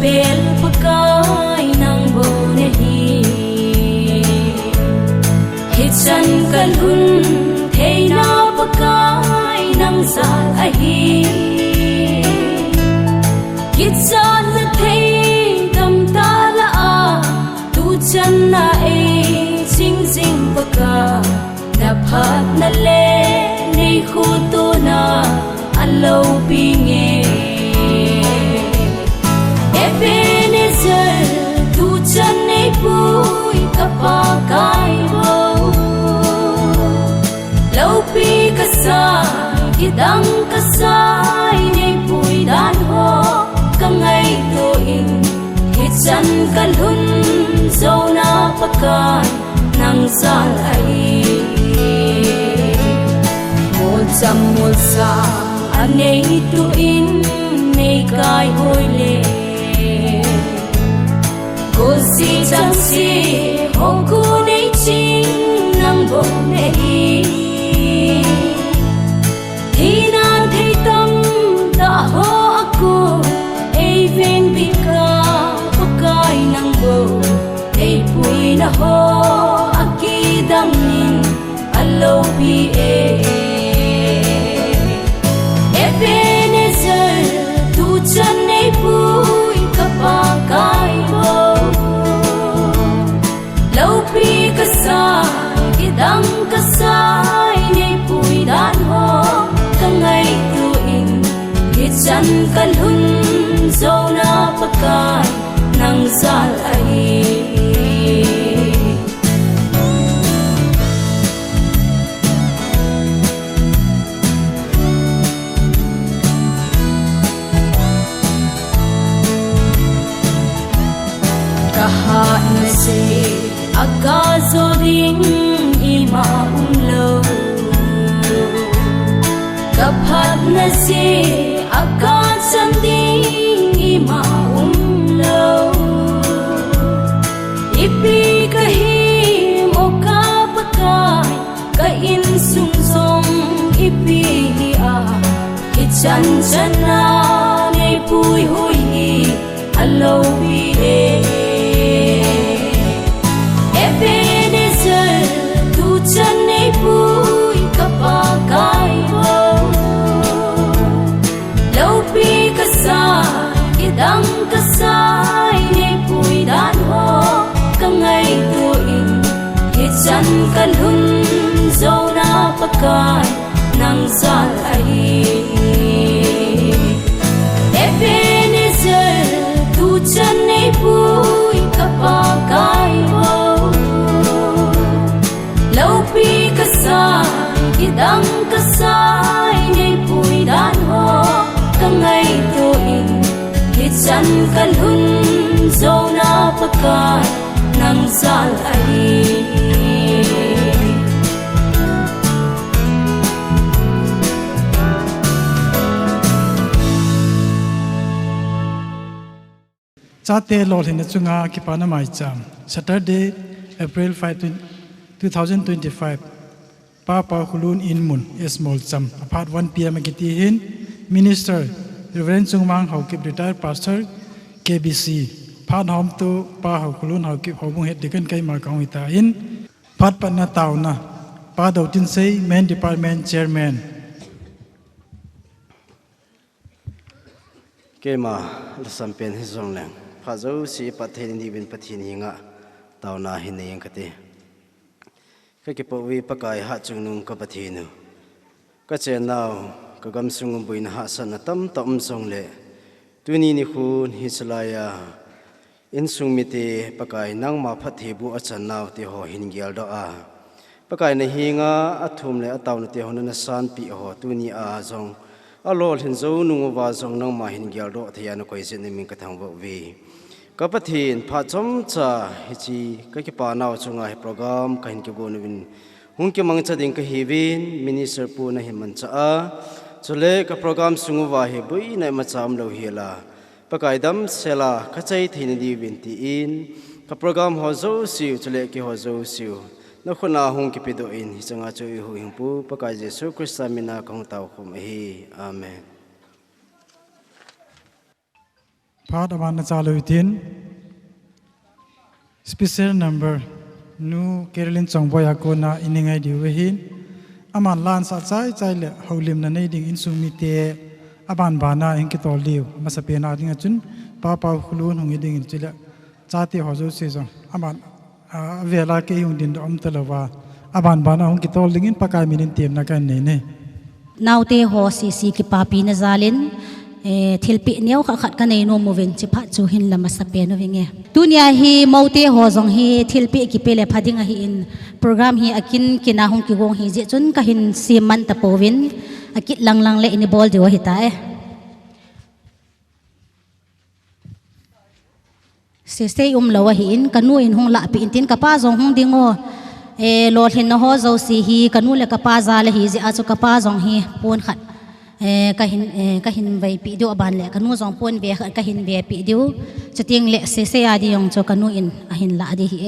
bel pakai nang bo nehi hitsan kalhun thei na pakai nang zal ahi hitsan na thei dam ta la a tu chan na e sing sing paka na phat na le nei khu tu na alo pinge Ebenezer tu chan nei pui kapa kai bo lau pi kasai kidang kasai nei pui dan ho kangai to in hitsan kalhun zona pakai nang zal ai mol cham mol sa anei tu in nei kai hoi le cô si chẳng si hồng cô nei chinh nang bo nei thi nan thấy tâm ta ho aku ei ven bika pakai nang bo ei pui na ho aki dang nin alo pi e Ebenezer tu chan nei pui kapakai bo lau pi kasai kidang kasai nei pui dan ho kangai tu in hitsan kalhun zona pakai nang zal ai na se aga zoding ima umlo kaphat na se aga chanding ima umlo ipi kahi moka pakai ka in sung song ipi a kichan chana nei pui hui alo pi e Ebenezer tu chan nei pui kapakai bo lau pi kasai kidang kasai nei pui dan ho kangai tu in hitsan kalhun zona pakai nang zal ai Ebenezer tu chan nei pui kapakai bo lau pi kasai kidang kasai nei pui dan ho kangai tu in hitsan kalhun zona pakai nang zal ai Chate lol hin chunga ki pana mai cham Saturday April 5 2025 Papa Hulun in mun small cham apart 1 pm agiti hin Minister Reverend Chungmang Haukip retired pastor KBC phat hom to pa Hulun Haukip hobung het dikan kai ma kaung ita in phat patna tauna pa dautin sei main department chairman Kema sampen hi zongleng phazo si pathen ni bin pathin hinga tauna hin nei kate ke powi pakai ha chungnung ka pathinu ka chenau ka gam sungum buin ha san tam tam songle tuni ni khun hi chalaya in sungmite pakai nang ma phathi bu achan naw te ho hin gyal do a pakai na hinga athum le ataw na te hon na san pi ho tuni a zong alol hin zo nu wa zong nang ma hin gyal do thaya na koi se ni min ka thang bo vi ka pathin pha chom cha hi chi ka ki pa naw chunga he program ka hin ki go nu win hung ki mang cha ding ka hi win minister pu na hi man cha a chule ka program sungu wa he bui nai ma cham lo hi la pakai dam sela ka chai thin di win ti in ka program ho zo siu chule ki ho zo siu na khuna hung ki pido in hi changa choi hu hing pu pakai jesu krista mina kong taw khum hi amen apart aban na chaluitin special number nu Carolyn Chongboy akona iningai diwehin aman lan sa chai le holim na nei ding insumi te aban bana engki tol diu masapena ding achun papa khulun hongi ding chila chati hojo se jong aman vela ke yung din om talawa aban bana hongi tol ding in pakai minin tem na kan nei ne naute ho si ki papi na zalin thilpi neu kha khat ka nei no movin chi pha chu hin lama sape no winge tunia hi mote ho jong hi thilpi ki pele phading a hi in program hi akin kina hong ki gong hi je chun ka hin siman ta povin akit lang le ini bol diwa hi ta se stay lawa hi in kanu in hong la pi in tin ka pa jong hong dingo lol hin no ho zo si hi kanu le ka pa za le hi je a chu ka pa jong hi pon khat ka hin vai pi do aban le kanu jong pon be ka hin be pi diu chating le se ya di yong cho kanu in a hin la di hi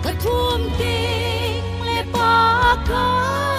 Ka thum ting le pa ka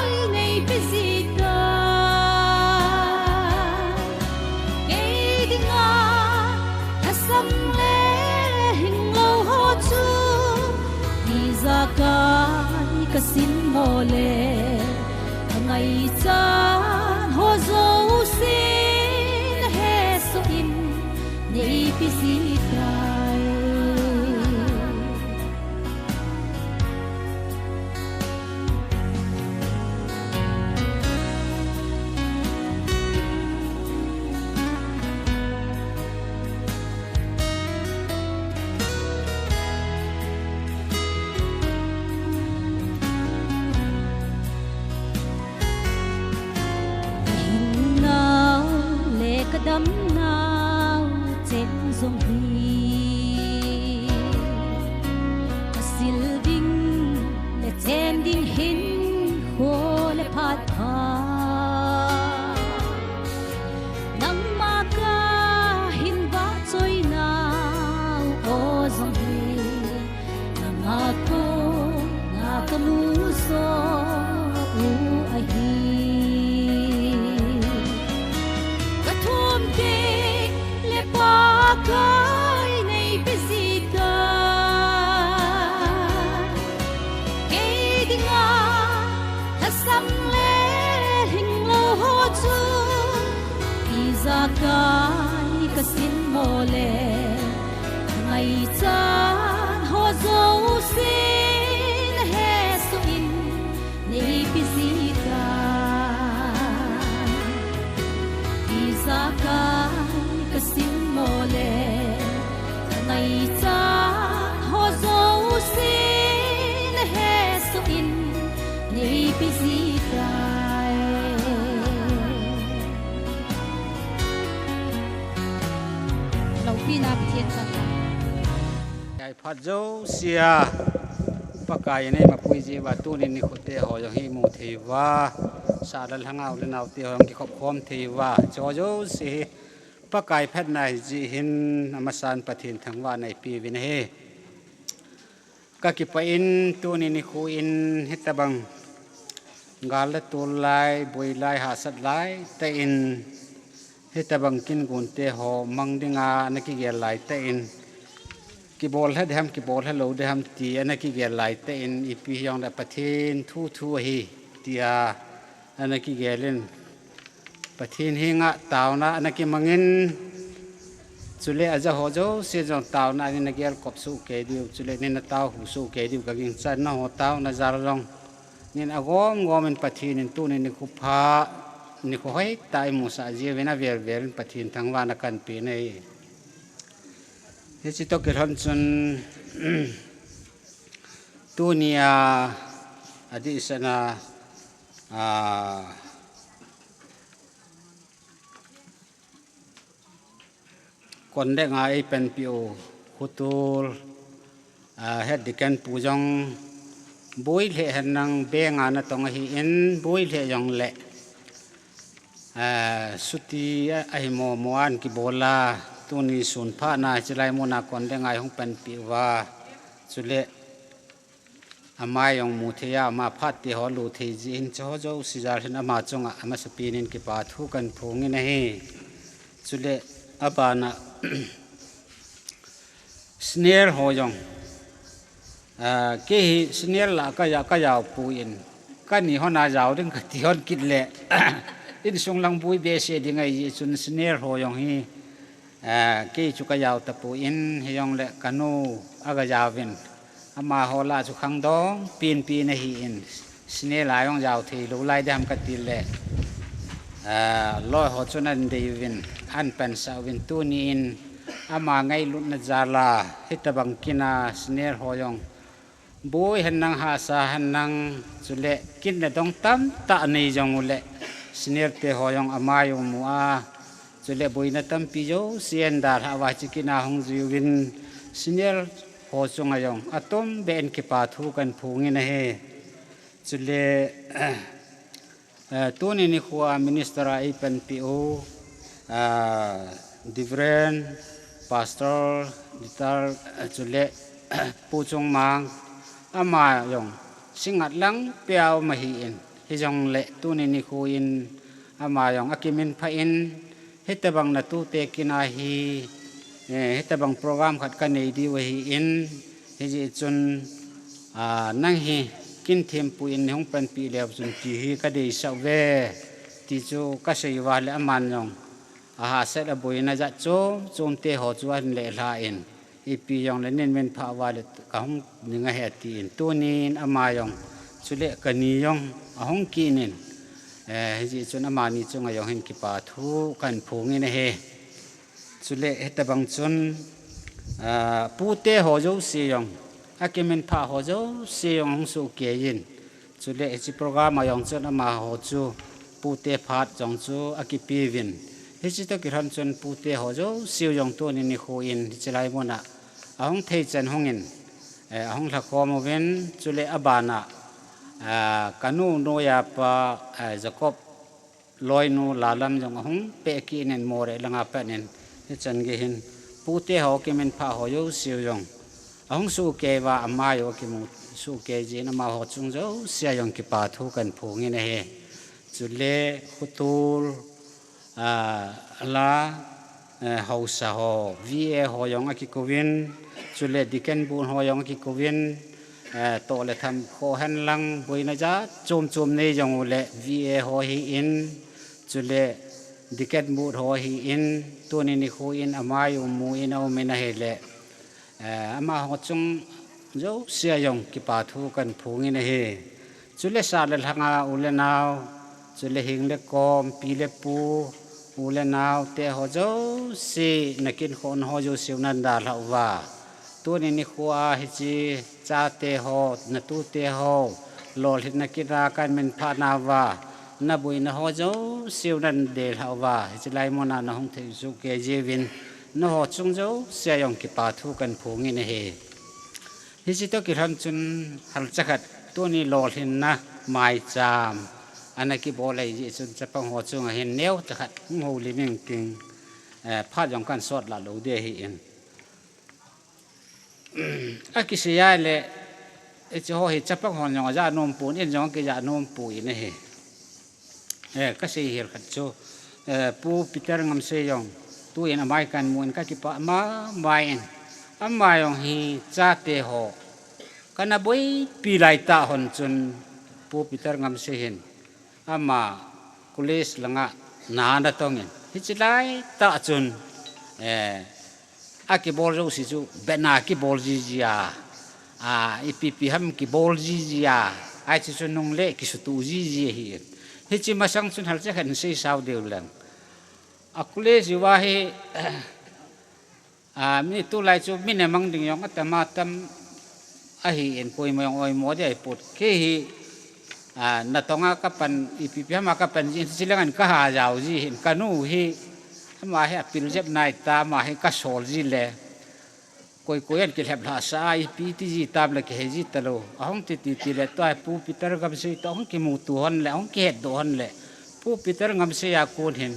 chu izakai kasin mole ngai chan ho zo sin he su in nei pisika izakai kasin mole ngai chan ho zo sin he su in nei pisika lâu phi na bị thiên sang ai phát dấu xia bắc cái này mà quý gì và tu nên khốt tế họ giống hi mù thì và sa đal hàng ao lên nào tiêu hàng cái khop khom thì và cho dấu xì bắc cái phết này gì hin amasan pathin thằng và này pi vin he các cái pain tu nên khu in hết tabang gal tu lai bui lai hạ sát lai tay in hết tabang kin gun te ho mang dinga na ki gel lai tay in ki bol hết ham ki bol hello de ham ti na ki gel lai tay in ipi yong da pathin thu thu hi tia na ki gelin pathin hinga taw na ki mangin chule aja ho jo se jong taw na ni na gel kop su ke diu chule ni na taw hu su ke diu ka ging chan na ho taw na jar rong nin agom gomen pathin in tu ni khu pha ni khu hoi tai mu sa je vena ver ver pathin thangwa na kan pi nei he chi to ke han chun tu nia adi sana kon de ngai pen piu khutul het dikan pujong bui le hanang benga na tong hi in bui le yong le suti ai mo moan ki bola tuni sun pha na chilai mo na kon de ngai hong pen pi wa chule amai yong mu thia ma phat ti ho lu thei ji in cho jo si jar hin ama chunga ama sapinin ki pa thu kan phungi na hi chule abana snare ho yong cái snare là cái giàu puin cái này họ na giàu đến cái tiền kít lệ in sung lang bui bê xe đi ngay chun snare ho yong hi cái chú cái giàu tập puin hi yong lệ cano aga giàu vin ama ho la chú khang đó pin này hi in snare lại yong giàu thì lũ lại đem cái tiền lệ loi ho chun anh đi vin an pen sao vin tu ni in ama ngay lụt na zala hít tabang kina snare ho yong bui henang hasa henang chule kin na dong tam ta nei jong ule snare te hoyong amayo mua chule bui na tam pi jo sien dar hawa chikina hong jiwin snare ho chung ayong atom ben ki pa thu kan phungi na he chule tu ni khuwa minister ai pen pi o different pastor ditar chule pu chung mang ama yong singat lang piao mahiin hi jong le tu ni khu in ama yong akimin pha in hetabang na tu te kina hi hetabang program khat ka nei di wa hi in hi ji chun nang hi kin them pu in hong pan pi le chun ti hi ka dei sa ve ti chu ka sei wa le aman yong ha set a boina ja chom te ho chuan le la in ipi yong le nen men pha wa le ka hong ninga he ti in tu nin ama yong chule ka ni yong a hong ki nin ji chun ama ni chunga yong hin ki pa thu kan phungi ne he chule hetabang chun pu te ho jo si yong akimen pha ho jo si yong hong su ke yin chule chi program ayong chun ama ho chu pu te phat jong chu akipi vin hi chi to ki ran chun pu te ho jo si yong tu ni khu in chilai mo na ahong thei chen hongin ahong la khom ven chule abana kanu noya pa jacob loinu lalam jong ahong pe ki nen more langa pa nen chen ge hin pute ho ke men pha ho yo siu yong ahong su ke wa ama yo ki mu su ke ji na ma ho chung jo sia yong ki pa thu kan phungi ne he chule khutul la hausa ho vie ho yong aki kovin chule diken bun ho yong aki kovin to le tham kho han lang boina ja chom nei jong le vie ho hi in จุเลดิเกตมูดหอฮีอินตัวนี้นี่คูอินอามาอยู่มูอินเอาไม่น่าเห็นเลยอามาหอจงเจ้าเสียยงกิปาทูกันพูงินเฮจุเลสาเลทางอาอุเลนาวจุเลหิงเลกอมปีเลปูอุเลนาวเตหอเจ้าสีนักกินคนหออยู่สิวนันดาลาวาตัวนี้นี่คูอาฮิจิจ่าเตหอนตูเตหอโลหิตนักกินรากันเป็นพานาวานับบุยนหอเจ้าสิวนันเดลาวาฮิจิไลมอนานะฮงเทจุเกเจวินนหอจงเจ้าเสียยงกิปาทูกันพูงินเฮฮิจิโตกิรันจุนฮัลจักรตัวนี้โลหินนะไม่จามอันนั้นกิบอลเลยจุนจะปังหัวจุงเห็นเนี้ยจักรงูลิมิงกิงพาดยองกันสอดละลูเดียหินอากิสิยาเลยจะหัวหิจะปังหัวยองจะนมปูนเอ็นยองกิจะนมปูอินเฮก็สิเห็นขัดจูปูปิตรงำเสียงตัวเองไม่กันมวนก็กิปะมาไม่อามาอย่างฮีจ่าเตหอกันนับวยปีไลตาหอนจนปูปิตรงำเสียงอามาคุเลสลังะนาดตองเงินฮิจิไลตาจนอากิบอลรูสิจูเบนากิบอลจีจีอาอีปีปีฮัมกิบอลจีจีอาไอจิจุนงเล่กิสุตูจีจีฮีฮิจิมาสังสุนฮัลเจขันเสียสาวเดียวลังอาคุเลสว่าฮีมีตัวลายจูมีเนี่ยมังดิ่งยองก็แต่มาทำอาหินป่วยมองอ้อยหมอได้ปวดแค่ฮีนัดตองก็เป็นอีพีพิมาก็เป็นสิเรื่องก็หาเจ้าจีเห็นกันนู่ฮีมาให้ปิลเจ็บนายตามาให้ก็โซลจีเลยคุยอันกิเลสภาษาอีพีที่จีตามเลยแค่จีตลอดห้องติเลยตัวปูปิตร์กับสิตัวห้องกิมูตัวหันเลยห้องเกตตัวหันเลยปูปิตร์กับสิยาคูนเห็น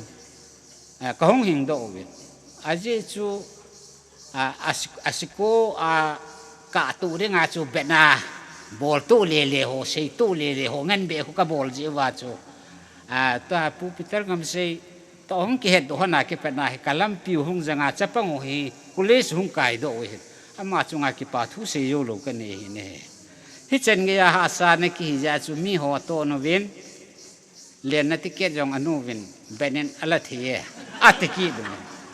ก็ห้องหิงโดวินอาเจจูasiku ka tu ri nga chu bena bol tu le ho sei tu le ho ngan be ko ka bol ji wa chu ta pu peter ngam sei to hong ki het do na ke pe na he kalam piu hong janga chapang ho hi kulis hong kai do he ama chu nga ki pa thu se yo lo ka ne hi ne hi chen ge ya ha sa ne ki ja chu mi ho to no vin len na ti ke jong anu vin benen ala thie atiki du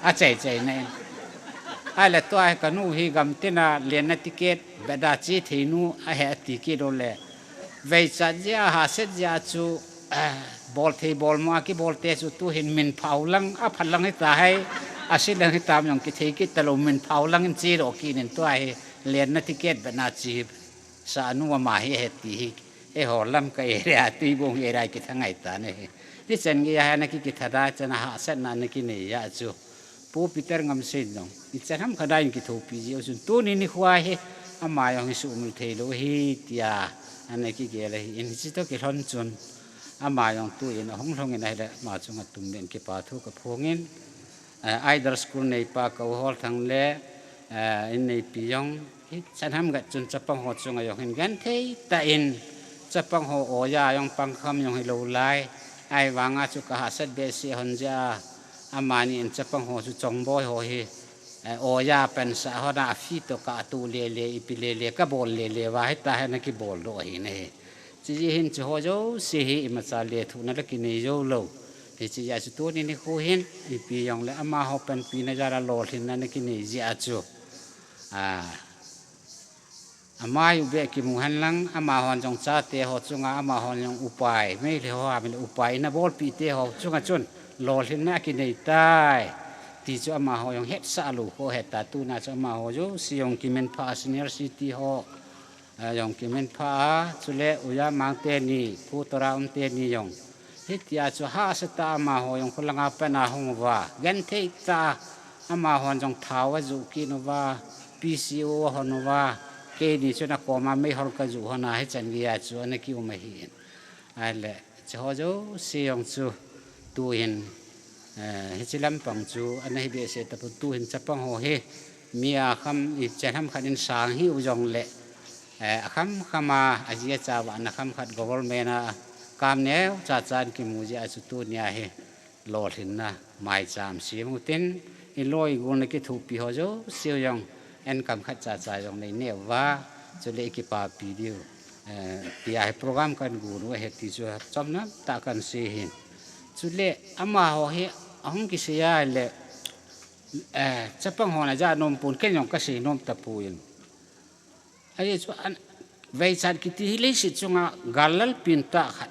a chai ne ai là tôi cái nu hi gam tên là liền na ticket bé đã chỉ thấy nu ai hết ticket rồi lệ vậy sao giờ hà sẽ giờ chú ball thì ball mà cái ball thế chú tu hình mình phao lăng phật lăng hết ta hay xin lăng hết ta mình cái thấy cái tàu mình phao lăng chỉ rồi kia nên tôi liền na ticket bé na chỉ sao nu mà hết thì cái họ lâm cái ra tuy bông cái ra cái thằng ngày ta nàyที่เช่นกี้ฮะนักกิจธาจะน่าหาเส้นนั้นนักกินเนี่ยจูปูปิเตอร์งำเส้นน้องอิจฉาทำขนาดยิ่งกิทูปีเดียวส่วนตัวนี้นี่ควายเฮอามาอย่างที่สุมุลเทโลฮิตยาอันนี้กี่เกลเลยอินที่ต้องกิทอนจนอามาอย่างตัวเองห้องทองเงินอะไรมาจงตุ่มเด่นกิปาทุกับพวกเงินไอเดอร์สกูลในปากเขาฮอลทั้งเล่อินในปียองฉันทำกับจนจะปังหัวจงอย่างเห็นกันเทแต่อินจะปังหัวโอยาอย่างปังคำอย่างให้เราไล่ไอวางอาจุกหาสัตเบสีฮันจาอามานี่จะปังหัวจุจงบ่อยหัวเฮโอยาเป็นสาวนาฟีตกาตูเล่อีปิเล่ก็บอลเล่ว่าให้ตาให้นักบอลด้วยนี่จีเห็นจะหัวโจสีหิมาซาเล่ทุนักกินโยโลจีอยากจะตัวนี้คู่เห็นอีปียองเลยอามาเขาเป็นปีน่าจะรอที่นั่นกินจีอาจูอามาอยู่เบกิมุฮันลังอามาฮอนจงซาเตหอจุงอามาฮอนยังอุปายไม่เลี้ยวอาเป็นอุปายนะบอลปีเตหอจุงจุนรอที่นั่นกินได้ที่จะมาหอยงเฮ็ดสาลูเขาเฮ็ดตาตูน่าจะมาหอยอยู่สิยงกิมเมนพาซีเนียร์ซิตี้หอยงกิมเมนพาสุเลอุยามังเตนีผู้ตราอุมเตนียงเฮ็ดยาจะหาสตามาหอยงคนละงาเป็นอาหงว่ากันเทตาอามาหอยจงท้าวจุกินว่าพีซีโอหอนว่าเกนี่ชนะกอมาไม่หอลกจุหนาให้จันกิยาจูอันนี้คิวไม่เห็นอะไรจะหอยอยู่สิยงจูตัวเห็นเฮจิลัมปังจูอันนี้เบสเซตปุตุเห็นจับปังโหเฮมีอาคำอิจฉาทำขัดอินสางฮิวจงเละคำมาอาเจียจาวานคำขัดกบลเมนะกามเนี้ยจ่าจานกิมูจิอาจุตุเนี่ยเฮโลหินนะไม่จามเสียมุตินอิลอยกุนกิทูปีหัวจูเสียวยงเอ็นคำขัดจ่าจายงในเนี้ยว่าจะเล็กปาปีเดียวปีไอโปรแกรมกันกูรู้เหตุที่จะจำนั้นตากันเสียหิน chú lệ ama ho hi ông cái gì à lệ chấp bằng họ là ra nôm bùn cái nhộng cái gì nôm tập bùn ấy chú anh vậy sao cái tí lấy sự chung à galal pin ta khát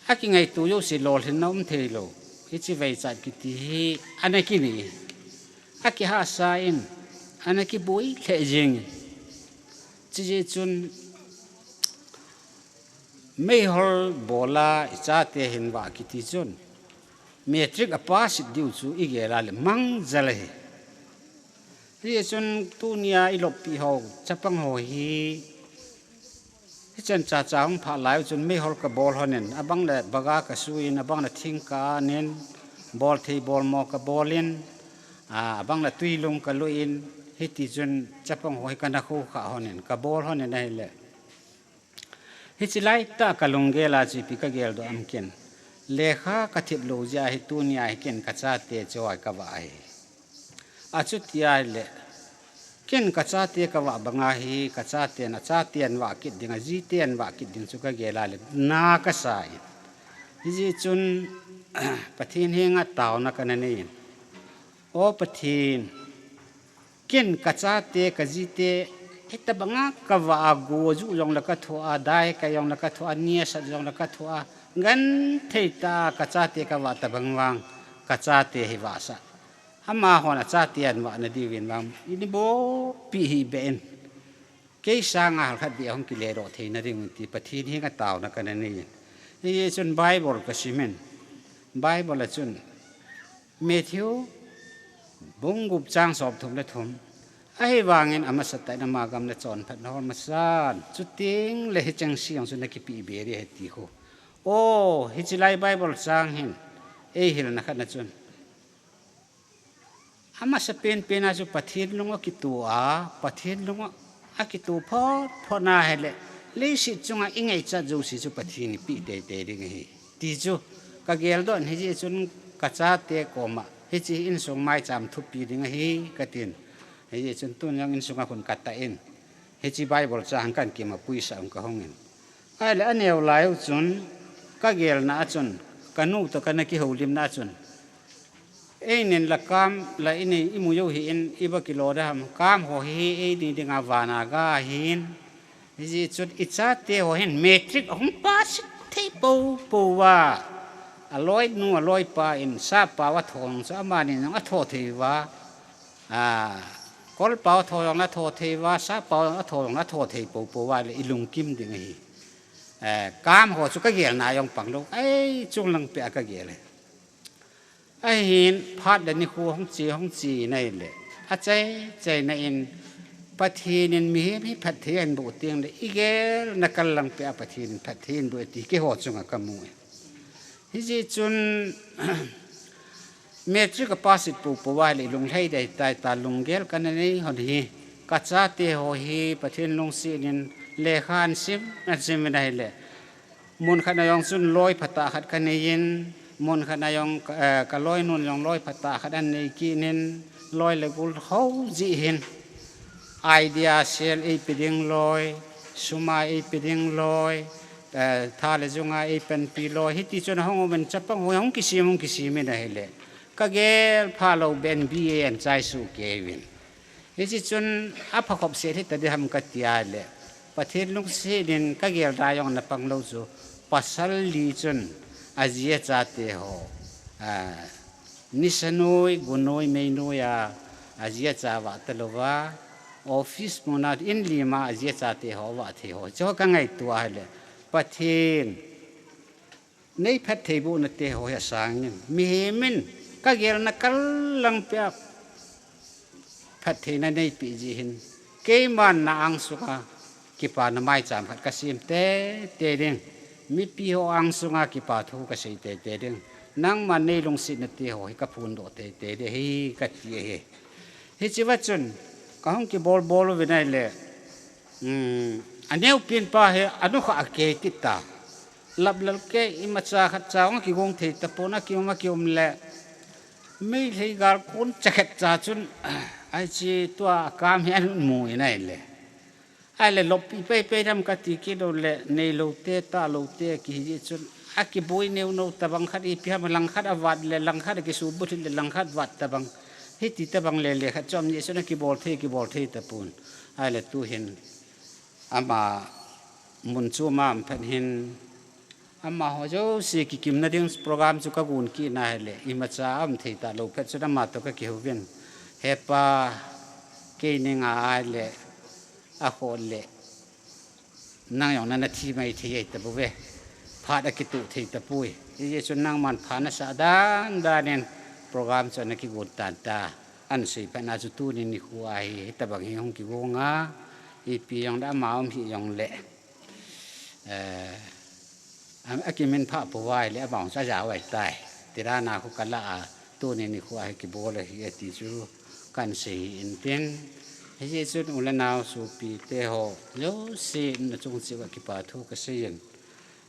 à cái ngày tu yêu sự lol thì nôm thế lo cái chỉ vậy sao cái tí anh ấy cái này à cái ha sain anh ấy cái bụi lệ riêng chỉ chun mấy hồi bỏ la cha te hình vạ cái tí chun metric apa sit diu chu igera le mang zale ri chun tunia ilopi ho chapang ho hi chen cha cha hong pha lai chun me hol ka bol honen abang le baga ka suin abang la thing ka nen bol thei bol mo ka bolin abang la tuilung ka luin hiti chun chapang ho ka na khu kha honen ka bol honen nai le hichilai ta ka lungela chi pi ka gel do amken lekha kathip lo ja hi tunia hi ken kacha te choi ka wa ai achut ya le ken kacha te ka wa banga hi kacha te na cha tian wa kit dinga ji tian wa kit din chu ka gela le na ka sai ji chun pathin henga taw na kan ni o pathin ken kacha te ka ji te hita banga ka wa go ju yong la ka thua dai ka yong la ka thua nia sa yong la ka thua gan thei ta ka cha te ka wa ta bangwang ka cha te hi wa sa ama ho na cha tian wa na di win wang ini bo pi hi ben ke sang al khat bi hong ki le ro thei na ring ti pathin hi ka taw na kan ni ni chun bible ka simen bible la chun Matthew bungup chang sop thum le thum ai wangin ama satai na magam na chon phat hon masan chuting le chang siang sun na ki pi be ri ti ho ô hi chi lai bible sang hin e hil na khat na chun ama sa pen pen a chu pathin lungo ki tu a pathin lungo a ki tu pho na hele le si chunga ingai cha jo si chu pathin pi te te ring hi ti chu ka gel don hi ji chun ka cha te ko ma hi chi in song mai cham thu pi ring hi ka tin hi ji chun tun yang in sunga kun ka ta in hi chi bible chang kan ki ma pui sa ka hongin ai le aneu lai chun ka gel na chun kanu to kana ki holim na chun nen la kam la ini imu yo hi in iba kilo da ham kam ho hi e ni dinga wana ga hin ji chut icha te ho hin metric hom pas thei po wa aloi nu aloi pa in sa pa wa thong sa ma ni nga tho thei wa kol pa thong na tho thei wa sa pa thong na tho thei po wa le ilung kim ding hi cam hồ chú cái gel này ông bằng đâu ấy chung lăng bẹ cái gel này ấy hiện phát đến đi khu không chỉ này lệ chạy này in phát hiện mi phát hiện bộ tiền đấy ý gel nó cái lăng bẹ phát hiện bộ tiền cái hồ chung cái mùi cái gì chun mẹ chú cái passport bộ vài lệ lùng hay đấy tại ta lùng gel cái này hồi đi cái cha tê hồ hi phát hiện lùng xí nên lệ khan sim này lệ môn khăn ayong sun loi phata khat kaneyin môn khăn ayong ka loi nun yong loi phata khat an nei ki nen loi le gul ho ji hin idea sel e piding loi suma e piding loi tha le junga e pen pi loi hiti chon hong men chapang hong kisi me na hele ka ge pha lo ben bi en chai su kevin hiti chon apa khop se thi ta de ham ka tia le pathin lung se din ka gel da yong na pang lo chu pasal li chun azia cha te ho nisanoi gunoi meinoi azia cha wa talowa office monat in lima azia cha te ho wa the ho cho ka ngai tua le pathin nei phat thei bu na te ho ya sang mi min ka gel na kal lang pe phat thei na nei pi ji hin ke man na ang suka ki pa na mai cham khat ka sim te ding mi pi ho ang sunga ki pa thu ka sei te ding nang man nei long sit na te ho ka phun do te de hi ka ti hi chi wa chun ka hong ki bol we nai le aneu pin pa he anu kha ke ti ta lab lal ke i ma cha khat cha ki gong the ta po na ki ma ki le mi thei gar kun chakhet cha chun ai chi to kam hian mu nai le ai le lop pe dam ka ti ki do le nei lo te ta lo te ki ji chun aki boy neu no tabang khat I pia malang khat avat le lang khat ki su but le lang khat wat tabang hiti tabang le le khat chom ni so na ki bol the tapun ai le tu hin ama mun chu ma phan hin ama ho jo si ki kim na ding program chu ka gun ki na le I ma cha am thei ta lo phet chu na ma to ka ki hovin hepa ke ning a le a ho le nang yong na thi mai thi ta bu ve pha da ki tu thei ta pui ye chu nang man pha na sa dan nen program chu na ki gun tan ta an sei pa na chu tu ni ni hu ai ta bang hi hong ki go nga I pi yong da ma om hi yong le aki min pha po wai le bang sa ja wai tai tirana khu kala tu ni ni khu ai ki bo le hi ti chu kan sei in tin he chu ula naw su pi te ho lo si na chung chi wa ki pa thu ka sei yin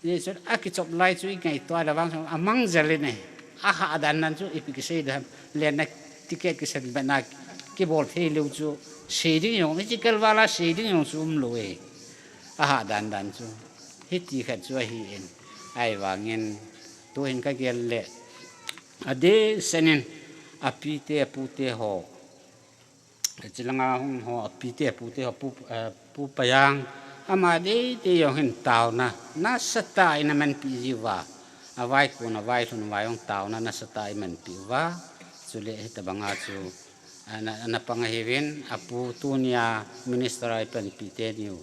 ye chu aki chop lai chu ngai to la wang amang jale ne a ha dan nan chu ipi ki sei da le na ticket ki sen ba na ki bol the lu chu sei ding yong chi kal wala sei ding yong sum lo e a ha dan chu hi ti khat chu hi in ai wangin tu hin ka gel le ade senin api te pu te ho chilanga hung ho api te pu te ho pu payang ama de te yo hin tau na sata ina man pi jiwa awai ku na vai thun vai ong tau na sata I man pi wa chule ta banga chu ana panga hewin apu tunia minister ai pen pi te niu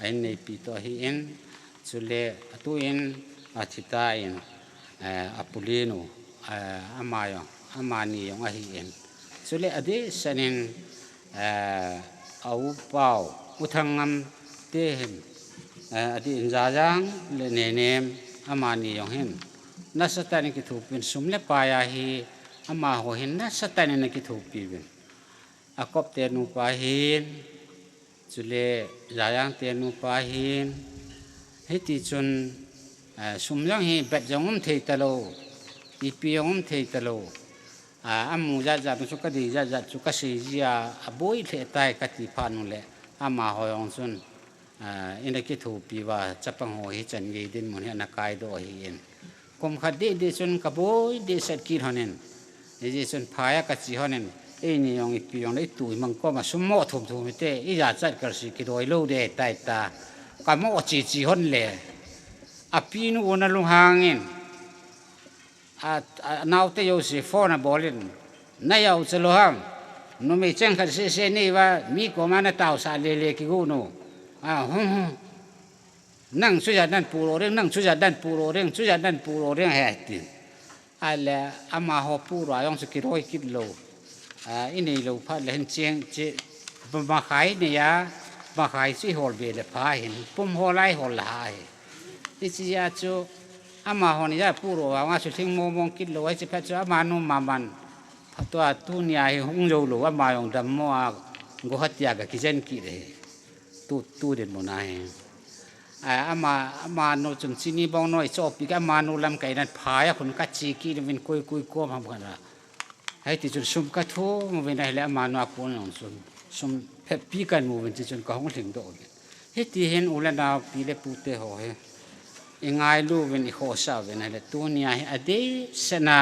ai nei pi to hi in chule atu in athita in apulino amayo amani yong ahi in chule ade sanin au pau uthangam te hin adi injajang le nenem amani yong hin nasatani ki thupin sumle paya hi ama ho hin nasatani na ki thupin akop te nu pa hin chule jayang te nu pa hin heti chun sumjang hi bet jangum thei talo ipiong thei talo amu ja chu ka di ja chu ka sei jia aboi the tai ka ti phanu le ama hoyong chun ina ki thu pi wa chapang ho hi chan ge din mun na kai do hi in kom kha de chun ka boi de sat ki honen e je chun phaya ka chi honen e ni yong ipiong le tu mang ko ma summo thum thum te I ja chat kar si ki doi lo de tai ta ka mo chi hon le apinu ona lu hangin naw te yo si phone bolin na yaw chalo hang no me cheng kha se ni wa mi ko ma na taw sa le ki gu no nang chu ja dan pu ro reng nang chu ja dan pu ro reng he ti ala ama ho pu ra yong se ki roi ki lo ini lo pha le hen cheng che ba khai ne ya ba khai si hol be le pha hin pum ho lai hol lai ti chi ya chu ama ho ni ya pu ro wa nga su thing mo mong ki lo ai che pha chu ama nu ma man pha to tu ni ai hung jo lo ama yong dam mo go hat ya ga ki jen ki re tu den mo nai ama no chum chini bong noi cho pi ka ma nu lam kai nan pha ya khun ka chi ki vin koi ko ma bhana hai ti chun sum ka tho mo vin ai le ama no ko non sum phe pi kan mo vin chi chun ka hong thing do he ti hen ula na pi le pu te ho he ingai lu vin I ho sa vin ai le tu ni ai ade sana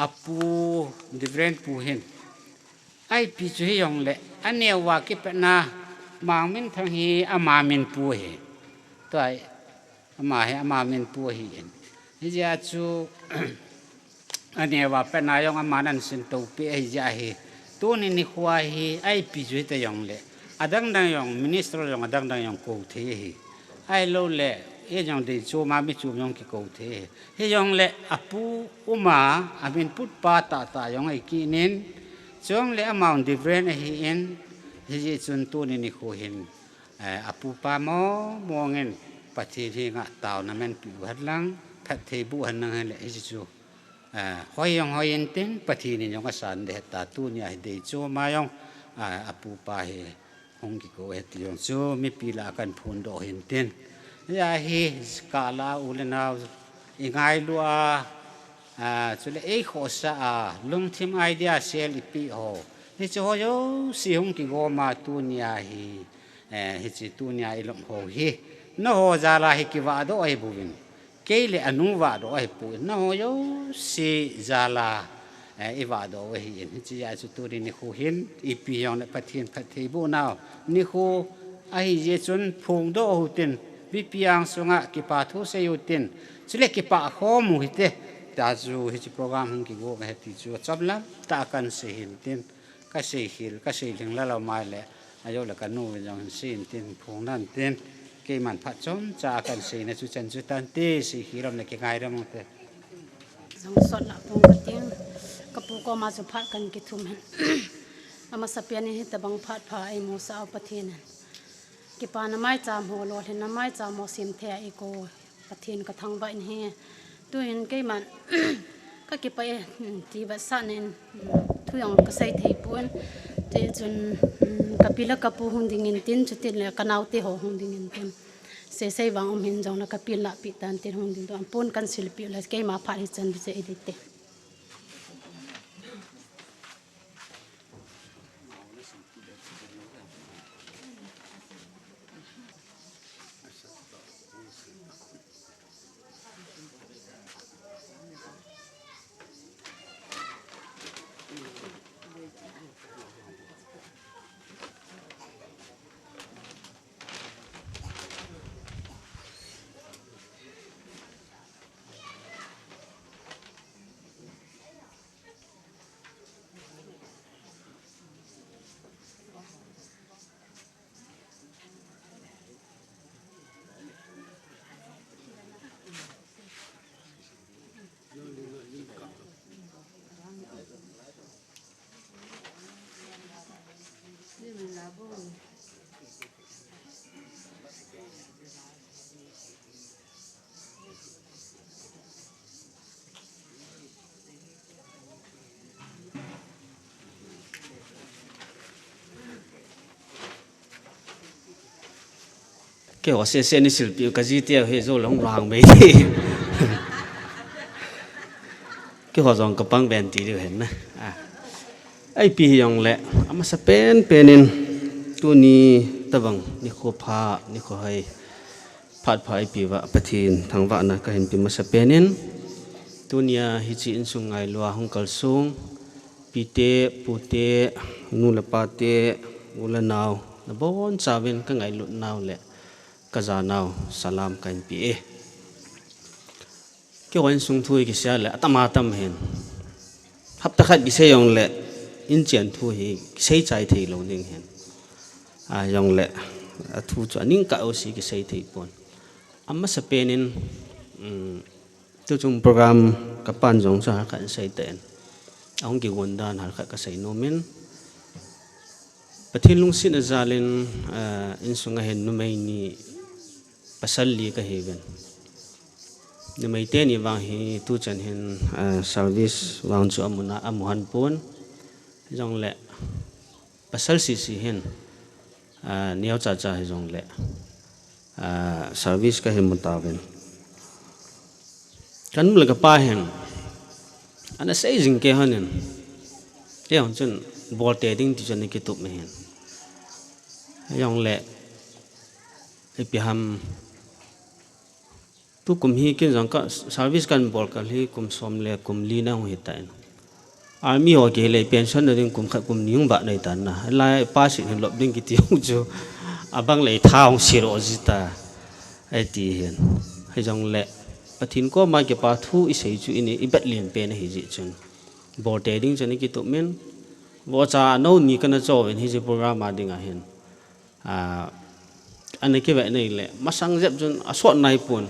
apu different pu hen ai pi chu hi yong le ane wa ki pe na mang min thang hi ama min pu he tai ama min pu hi en hi ja chu ane wa pe na yong ama nan sin to pe hi ja hi tu ni khwa hi ai pi chu te yong le adang dang yong minister yong adang dang yong ko the hi ai lo le e yong de chu ma mi chu yong ki ko the hi yong le apu uma amin put pa ta yong ai ki nin chong le amount different hi in hi chun tu ni khu hin apu pa mo ngin pathi thi nga taw na men pi hat lang phat the bu han nang le hi chu hoyong tin pathi ni yong asan de ta tu ni ai de chu ma yong apu pa hi hong ki ko et yong chu mi pi la kan phun do hin tin ya hi skala ulena ingai lua chule e khosa lung thim idea sel pi ho hi chu ho yo si hong ki go ma tu nia hi hi chi tu nia ilom ho hi nó hồ ra là hi kỳ vợ đó ai bùn cái lệ anu vợ đó ai bùn nó hồ yo si ra là ai vợ đó ai hiền chỉ ai tu đi ni khu hiền ipi yang phát thiên bu nào ni khu ai dễ chun phùng đó hụt tin vi piang sunga kỳ pa thu se hụt tin chỉ lệ kỳ pa khó mu hít ta chu hi program hung ki go ka ti chu chap la ta kan se hin tin ka se hil ka se ling la lo mai le ayo la kan nu jong sin tin phung nan tin ke man phat chom cha kan se na chu chan chu tan te se hi ram ne ke ngai ram te jong sot la pung ka ting ka pu ko ma chu phat kan ki thum hen ama sapian ni ta bang phat pha ai mo sa pathin ki pa na mai cha mo lo hen na mai cha mo sim the ai ko pathin ka thang ba in he tu hin ke man ka ki pa ti ba sa nen thu yong ka sai thei pon te chun kapila kapu hung ding in tin chutin le kanau te ho hung ding in tin se wang hin jong na kapila pi tan tin hung ding don pon kan silpi la ke ma pha hi chan bi se edite cái họ sẽ đi xử biểu cái gì tiêu hệ rồi lòng hoàng mấy đi cái họ dòng cái băng bèn tí được hết nè ai pi yong lệ ama sa penin tu ni tabang ni ko pha ni ko hai phat phai pi wa pathin thang wa na ka hin pi ma sa penin tu nia hi chi in sungai lua hong kal sung pi te pu te nu la pa te ula naw na bon chawen ka ngai lut naw le ka za naw salam kan pi e ke wan sung thui ki sia le atama tam hen hap ta khat bi se yong le in chen thu hi sei chai thei lo ning hen a yong le a thu cha ning ka o si ki sei thei pon amma sa penin tu chung program ka pan jong cha kan sei ten ong ki won dan har kha ka sei no men pathin lung sin azalin in sunga hen nu mai ni pasal li ka heven ni mai te ni wang hi tu chan hen service wang chu amuna amuhan pon jong le pasal si hen niaw cha cha hi jong le service ka he mutawen kan mul ka pa hen ana sei jing ke hanen te hon chun bol te ding ti chan ki tup me hen jong le pi ham tu kum hi kin jong ka service kan bol ka hi kum som le kum li na hu hitain army ho ke le pension na ding kum kha kum niung ba nei tan na lai pa si hin lob ding ki ti hu chu abang le thaung siro jita ai ti hen hai jong le pathin ko ma ke pa thu i sei chu ini i bat lien pe na hi ji chun bo te ding chani ki tu men bo cha no ni kana cho en hi ji program ma ding a hen anh ấy vậy này lệ mắt sang dẹp chun asot này pun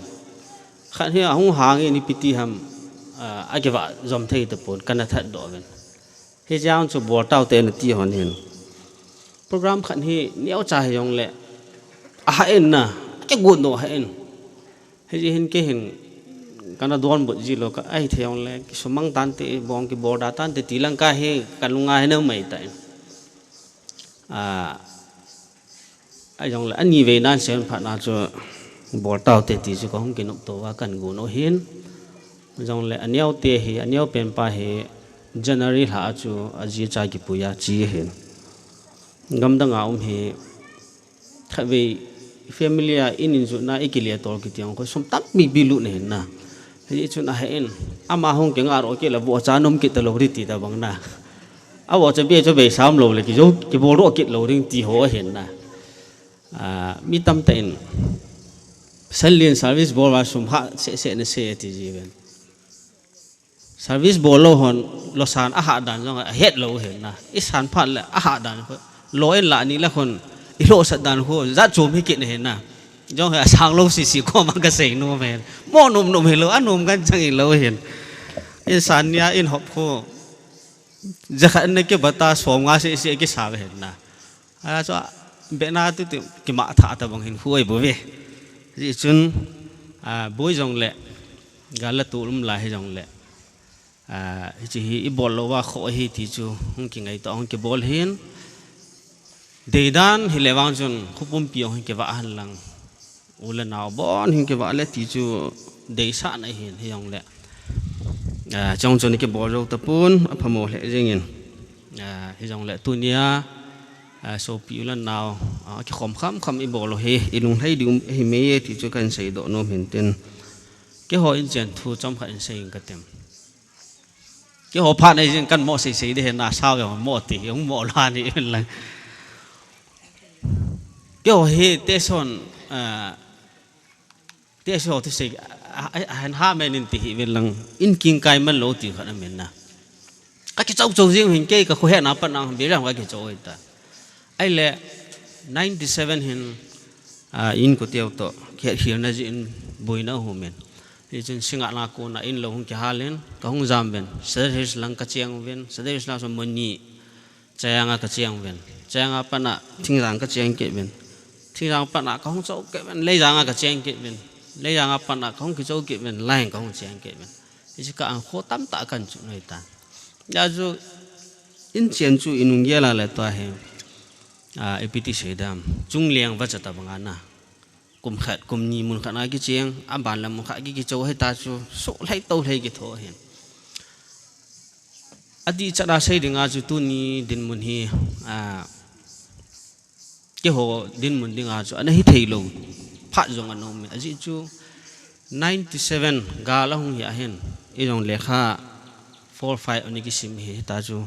khát hi hung hàng ni piti ham ai cái vợ dòm thấy tập pun căn thật đó vậy hi giang cho bò tao tên ti hòn hiền program khát hi néo cha hi yong lệ en na cái guồn đồ en hi hin cái hin căn đòn bột gì lo cái ai theo yong lệ cái số mang tan te bong cái bò đá tan te ti lang ca hi căn lunga hi đâu mày tại ai jong la ani ve nan sen pha na cho bor taw te ti chu ko hong kinop to wa kan gu no hin jong le aniaw te hi aniaw pen pa he january ha chu aji cha ki puya chi hen ngam da nga hi kha ve family in chu na ikilia tor ki tiang ko som tam mi bilu ne na hi chu na hen ama hong ke ngar o ke la bo cha nom ki ta lo ri ti ta bang na a wo cha be sam lo le ki jo ki bo ro ki lo ring ti ho hen na mi tam ta in salien service bol wa sum ha se ne se ti ji ben service bol lo hon lo san a ha dan jong a het lo hen na i san phat la a ha dan ko lo en la ni la kon i lo sa dan ko za chom hi ki ne hen na jong ha sang lo si ko ma ka sei no men mo nom he lo anom kan chang i lo hen i san nia in hop ko ja khan ne ke bata som nga se ke sa hen na a so be na tu ki ma tha ta bang hin huai bo ve ji chun boi jong le gal tu lum la he jong le chỉ hi bol lo wa kho hi ti chu hung ki ngai to hung ki bol hin de dan hi lewang chun khupum pi hung ki wa han lang ula naw bon hin ki wa le ti chu de sa na hin hi yong le chong chon ki bol ro ta pun phamo le jingin hi jong le tu nia so pi ula naw ki khom kham i bol lo he ilung thai dum hi me ti chu kan sei do no hin ten ke ho in chen thu chom kha in sei ka tem cái hộp phát này cần mỏ xì để hiện là sao rồi mỏ tỷ ông mỏ lan thì là cái hộp hi tê son thì xì hành ha men tỷ về lăng in kinh cái mình lỗ tỷ khả năng mình na cái châu riêng hình cái khối hệ nào bắt năng biết rằng cái châu ấy ta ai lẽ 97 hình in của tiêu to hiện hiện là gì bồi não hồ mình thì trên sinh ngạn là cô na in lâu hông kia hà lên có hông giảm bên sẽ thấy lăng cái chiang bên sẽ thấy là số môn nhị chiang cái chiang bên chiang apa na thinh rằng cái chiang kia bên thinh rằng apa na có hông chỗ kia bên lấy rằng cái chiang kia bên lấy rằng apa na có hông cái chỗ kia bên lại có hông chiang kia bên thì chỉ cả khó tắm tạ cần chỗ này ta giờ chú in tiền chú in ung là toa hè APT sẽ đam trung liang vật chất bằng anh na cùng khát cùng nhị muốn khát ai cái chiang am bàn làm muốn khát cái chỗ hay ta chú số hay tàu hay cái thổ hen adi chả đã xây dựng azu tu ni din muốn hi cái hồ din muốn đi azu anh ấy thấy lâu phát dòng anh ông mình azi chú 97 gala hung hi hen ilong lekha 45 anh cái sim hi ta chú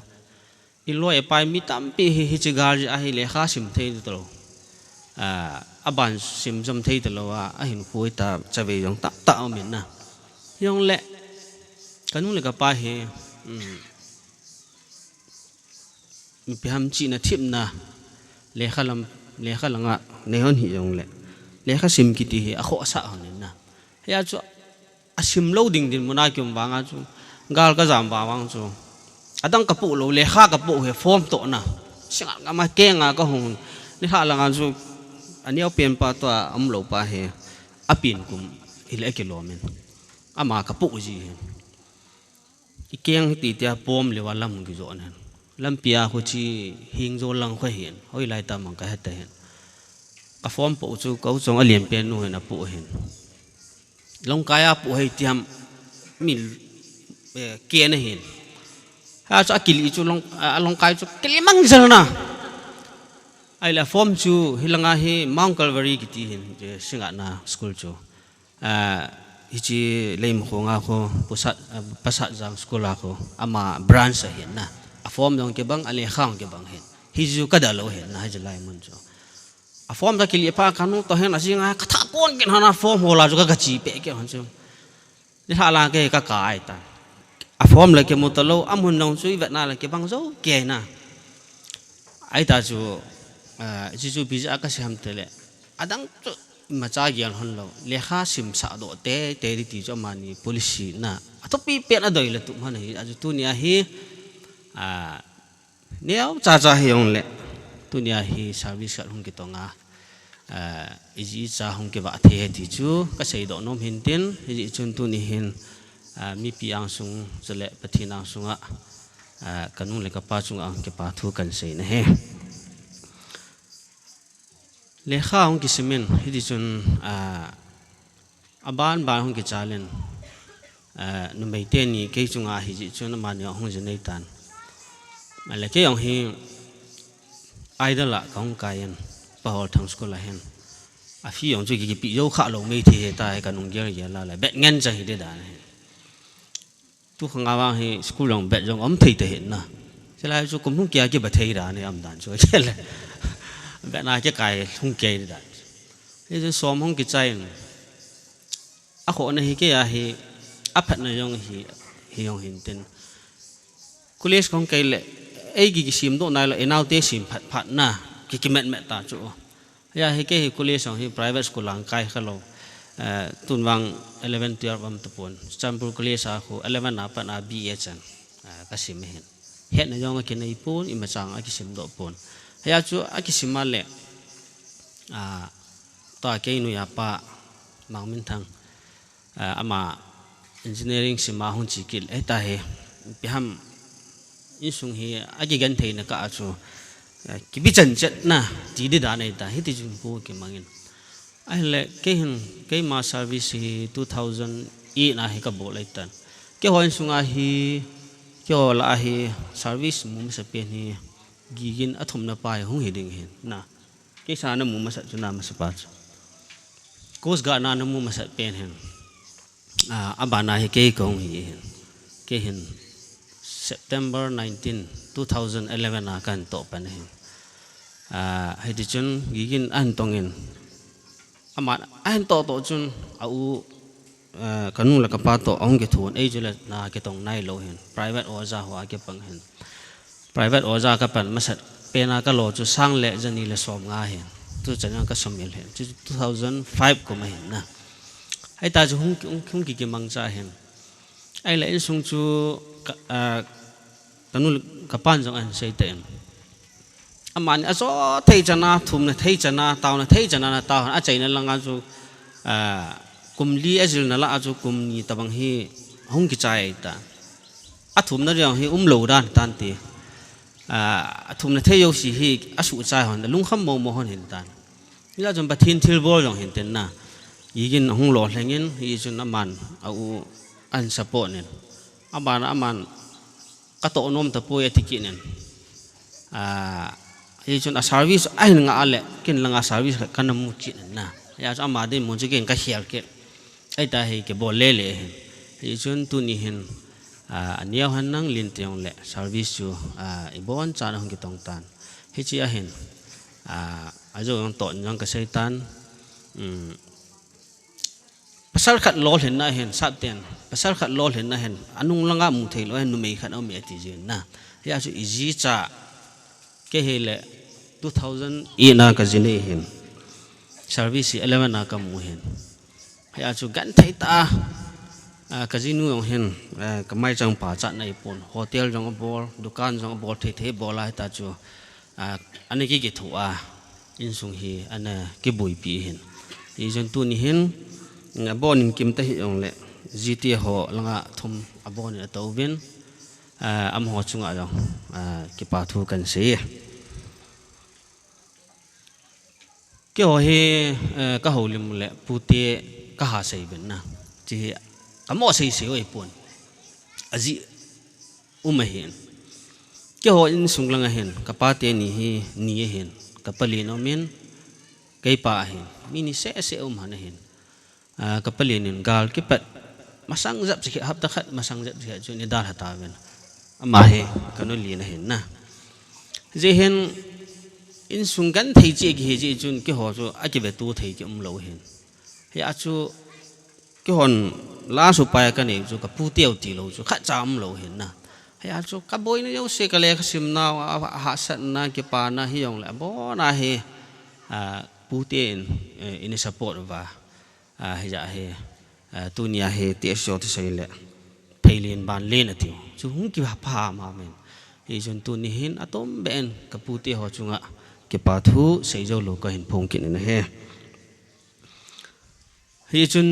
iloi pai mi tam pi hi chigar a hi lekha sim thei to aban sim jam thei to wa a hin khoi ta chawe yong ta min na yong le kanung le ka pa he mi piham chi na thip na lekha langa ne hon hi yong le lekha sim ki ti hi a kho sa hon na ya chu a sim loading din mona kyum wanga chu gal ka jam wa wang chu adang kapu lo lekha kapu he form to na singa nga ma ke nga ka hon ni ha langa chu aniao pen pa to am lo pa he apin kum ile kilomen ama kapu ji ikeng ti tia pom le walam gi zo na lampia khu chi hing zo lang kho hen hoi lai ta mang ka ha ta hen a form po chu ko chong a lian pen nu hen a pu hen long kaya pu hei tiam mil ke na hen ha cha kili chu long kai chu kili mang jal na ai la form chu hilanga hi Mount Calvary ki ti hin je singa na school chu hi chi leim kho nga kho pasat jang school a kho ama branch a hin na a form dong ke bang ale khang ke bang hen hi ju ka da lo hen na ha jalai mun chu a form da kili pa kanu to hen asinga ka tha kon ken hana form hola ju ka chi pe ke han chu ni hala ke ka ai ta a form la ke motalo amun nong chui vet na la ke bang zo ke na ai ta chu chu bija ka sam tele adang chu macha gian hon lo lekha sim sa do te ri ti jo mani policy na atopi pe na doi la tu man hi aju tu nia hi neo cha hiong le tu nia hi service ka hung ki tonga iji cha hung ke ba the ti chu ka sei do nom hin tin hi chun tu ni hin mi pi ang sung zale pathina sunga kanung le ka pa chung ang ke pa thu kan sei na he lekha hong ki simen hi chun aban ba hong ki chalen nu mei te ni ke chunga hi ji chun ma ni hong jenei tan ma le ke yong hi idol la kong kayan pa hol thang school la hen à phi ông cái bị dâu khá lâu mấy thì ta cái nông nghiệp gì là bẹt ngăn chạy đi đã tu không ngao thì school lòng bẹt trong ấm thấy hiện na thế là chú cũng không kia cái bẹt thấy đã này âm đàn chú thế là bẹt na cái không kia đã thế chú xóm không cái chạy à họ này cái thì áp hết này trong thì ông hiện tên college không cái lệ ấy cái sim đó này là nào thế sim phát na cái mẹ ta chú ya cái college ông private school lang kai khalo tun wang 11 12 am tapon Champur college a khu 11 apa na BH ka sim hen na yong cái này pon ima chang a ki sim do pon ya chu a ki sim le ta ke nu ya pa mang min thang ama engineering sima hun chi kil eta he piham insung hi a ki gan thei na ka chu ki bi chan chat na ti di da nei ta hi ti jun po ki mangin ai le ke ma service hi 2008 na hi ka bo lai tan ke hoin sunga hi ke la hi service mum sa pe ni gigin athum na pai hung hi ding hin na ke sa na mum sa chu na ma sa pa coast guard na mum sa pen hin abana hi ke kong hi ke hin September 19 2011 na kan to pan hin hay đi chun gigin an tongin ama an to chun au kanung la kapa to ong ke thun ei jula na ke tong nai lo hin private oza ho ke pang hin private oza ka pan masat pena ka lo chu sang le jani le som nga hin tu chana ka somil hin 2005 ko ma hin na ai ta chu hung ki mang cha hin ai la in sung chu kanung kapan jong an sei tem aman aso thei chana thum na thei chana taw na thei chana na taw a chaina langa chu kumli azil na la chu kum ni tabang hi hung ki chai ta a thum na riang hi lo dan tan ti a thum na thei yo si hi asu chai hon lung kham mo mo hon hin tan ila jom pathin thil bol jong hin ten na yigin hung lo hlengin hi chun aman au an support nen aman ka to nom ta po ya tikinen hi chun a service ai nga ale kin langa service kan mu chi na ya cha ma de mu chi ken ka hial ke ai ta hi ke bol le le hi chun tu ni hin aniaw han nang lin tiong le service chu ibon cha na hong ki tong tan hi chi a hin a jo yong ton yong ka seitan pasal khat lol hin na hin sa ten pasal khat lol hin na hin anung langa mu thei lo hin nu mei khat o me ti jin na ya chu easy cha ke hele 2008 na ka jine hin service 11 na ka mu hin ya chu gan thei ta ka jinu yong hin ka mai chang pa cha nei pon hotel jong bol dukan jong bol the bol lai ta chu ani ki thu in sung hi ana ki bui pi hin i jon tu ni hin bon kim ta hi yong le gt ho langa thum abon a to vin am ho chunga jong ki pa thu kan se ke ho he ka ho lim le puti ka ha sei ben na chi amo sei sei oi pon aji umahin ke ho in sunglanga hen ka pa te ni hi ni hen ka pali no men kai pa hen mini se han hen ka pali nin gal ki pat masang zap chi hap ta khat masang zap chi chu ni dar hata ben ama he kanu li na hen na je hen in sungan thei chi gi ji chun ki ho chu a ki be tu thei ki lo hen he a chu ki hon la su pa ka ne chu ka pu tiau ti lo chu kha cham lo hen na he a chu ka boy na yo se ka le ka sim na ha sat na ki pa na hi yong la bo na he pu tien in support va he ja he tu nia he ti so ti sei le pheilin ban len ati chu hung ki pha ma men he chun tu ni hin atom ben ka pu ti ho chunga ke pa thu sei jo lo ka hin phong kin na he hi chun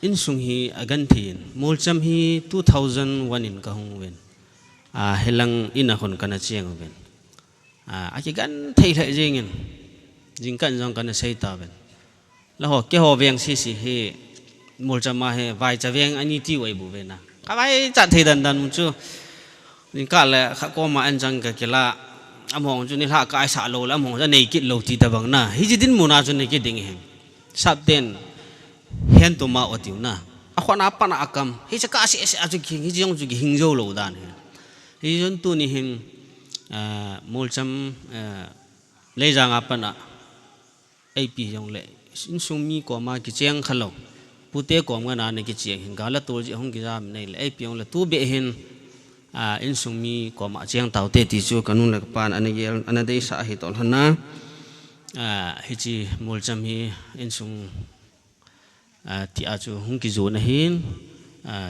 in sung hi agan thin mol cham hi 2001 in ka hung wen helang in a khon kana chiang wen a ki gan thei thai jingin jing kan jong kana sei ta wen la ho ke ho veng si hi mol cham ma he vai cha veng ani ti wei bu wen na ka vai cha thei dan dan chu ni ka le kha ko ma an jang ka kila among chu ni la kai sa lo la among ja nei kit lo ti ta bang na hi ji din mu na chu nei ki ding hen sap ten hen to ma otiu na a khwana pa na akam hi cha ka si a chu king hi jong chu gi hing zo lo dan hi jon tu ni hin mol cham le jang a pa na ai pi jong le in sung mi ko ma ki cheng khalo pute ko nga na ne ki cheng hin ga la to ji hong gi jam nei le ai pi jong le tu be hin in sung mi ko ma cheng tau te ti chu kanun le pan an gel an dei sa hi tol hana hi chi mol cham hi in sung ti a chu hung ki zo na hin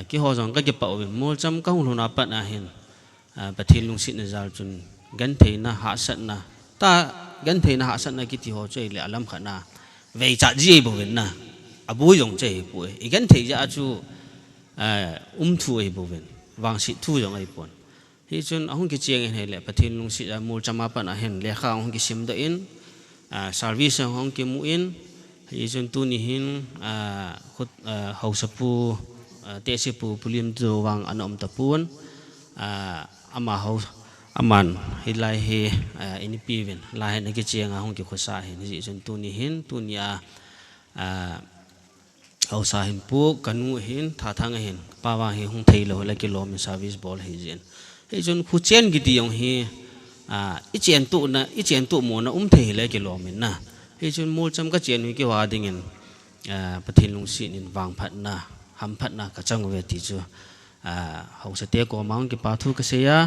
ki ho jong ka ki pa mol cham ka hu na pa na hin pathil lung sit na zal chun gan thei na ha sat na ta gan thei na ha sat na ki ti ho chei le alam khana vei cha ji bo ven na abu yong chei pu e gan thei ja chu thu e bo ven wang sit thu yong ai pon hi chun ahung ki cheng he le pathil lung sit mol chama pa na hen le kha hung ki sim da in service hong ki mu in hi chun tu ni hin khut hausapu te se pu pulim zo wang anom ta pun ama ho aman hilai he ini piven lai na ki chenga hong ki khosa he ni chun tu ni hin tu nia hausa hin pu kanu hin tha thang hin pawa hi hong thei lo la ki lom service bol hi jen he chun khu chen gi ti yong hi i chen tu mo na thei la ki lom na he chun mol cham ka chen hi ki wa ding in pathin lung si nin wang phat na ham phat na ka chang ve ti chu hausa te ko mang ki pa thu ka se ya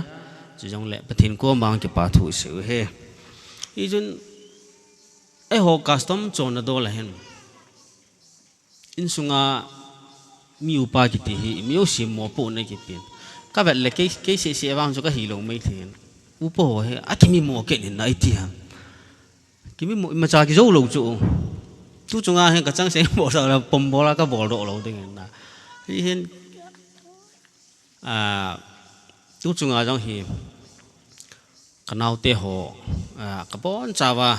chu jong le pathin ko mang ki pa thu se he i jun e ho custom chon na do la hen in sunga mi upa ki ti hi mi o sim mo po na ki pin ka vet le ke se wang chu ka hi lo mai thin u po he a ki mi mo ke ni nai ti ha ki mi mo ma cha ki zo lo chu tu chunga hen ka chang se bo sa la pom bo la ka bol do lo ding na hi hen tu chunga jong hi kanau te ho ka bon chawa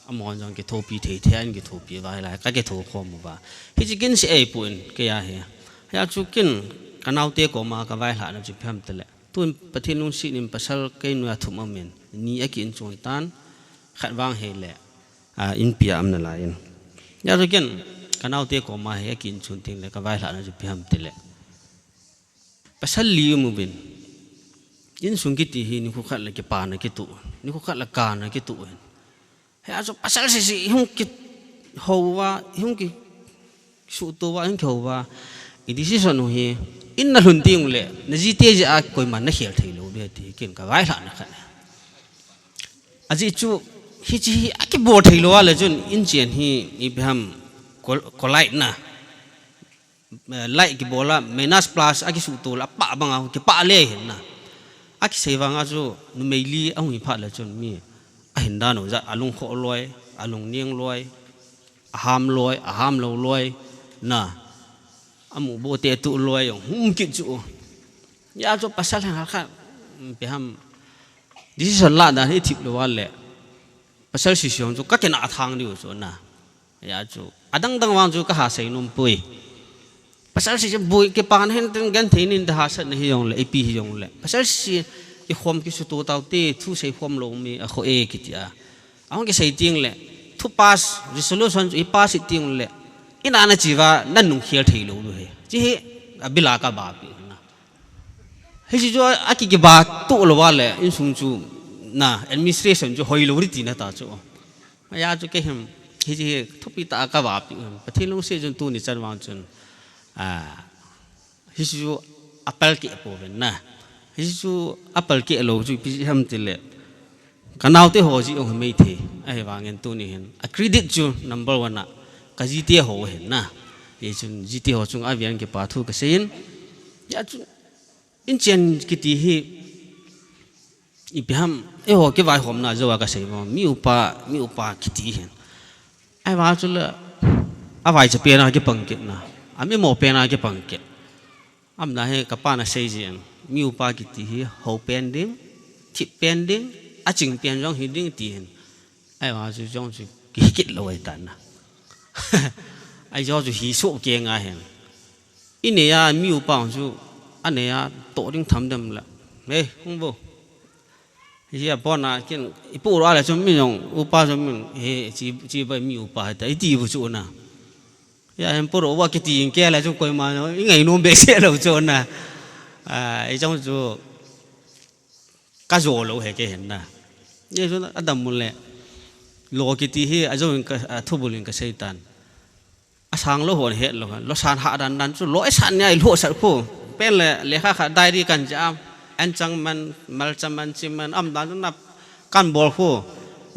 amon jong ki thopi thei thian ki thopi vai lai ka ke tho khom ba hi chi kin se ei pun ke ya he ya chu kin kanau te ko ma ka vai hla na chi pham tele tun pathin lung si nim pasal ke nu ya thum amen ni a kin chon tan khat wang he le in pia am na la in ya chu kin kanau te ko ma he kin chun ting le ka vai hla na chi pham tele pasal liu mu bin in sung ki ti hi ni khu khat la ki pa na ki tu ni khu khat la ka na ki tu he aso pasal si hung ki howa hung ki su to wa hung ki howa i decision no hi in na hun ting le na ji te ja koi man na khel thei lo be ti kin ka vai la na khat aji chu hi chi a ki bo thei lo wa le chun in chen hi i bham ko light na light ki bola minus plus a ki su to la pa banga ki pa le hin na a ki se wanga chu nu mei li a hui pha le chun mi a hin da no ja alung kho loi alung nieng loi a ham lo loi na amu bo te tu loi yong hum ki chu ya chu pasal ha kha pe ham decision la da hi thip lo wa le pasal si siong chu ka ke na thang ni chu na ya chu adang dang wang chu ka ha sei num pui pasal si bui ke pan hen ten gan thein in da ha sa na hi yong le ap hi yong le pasal si i khom ki su to taw te thu sei khom lo mi a kho e ki ti a ang ki sei ting le thu pass resolution i pass it ting le ina na chi wa nan nu khel thei lo lu he chi he abila ka ba pi na he ji jo a ki ba tu lo wa le in sung chu na administration chu hoi lo ri ti na ta chu ya chu ke hem he ji thu pi ta ka ba pi pathin long se jun tu ni chan wang chun hi chu apal ki po ven na hi chu apal ki lo chu pi ham ti le kanau te ho ji ong mei the ai wangen tu ni hen a credit chu number 1 na ka ji te ho hen na ye chun ji te ho chung avian ke pa thu ka sein ya chu in chen ki ti hi i bham e ho ke vai hom na zo ka sei mo mi upa ki ti hen ai wa chu le a vai che pe na ke pang ke na ami mo pe na ke pang ke am na he ka pa na sei ji mi upa ki ti hi ho pending thi pending a ching pen jong hi ding ti hen ai wa chu jong chu ki kit lo ai tan na ai jo chu hi so ke nga hen ine ya mi upa chu ane ya to ding tham dam la me hung bo hi pon na kin ipu ra la chum mi yong upa chum mi he chi ba mi upa ta ti bu chu na ya hem pu ro wa ki ti ke la chu koi ma no ngai no be se lo chu na ai trong chu ka zo lo he ke hen na ye chu adam mun le lo ki ti hi a zo ka thu bulin ka seitan asang lo hon het lo san ha dan chu lo san nyai lo sa ko pen le kha diary kan ja an chang man mal cham man chim man am dan nap kan bol ko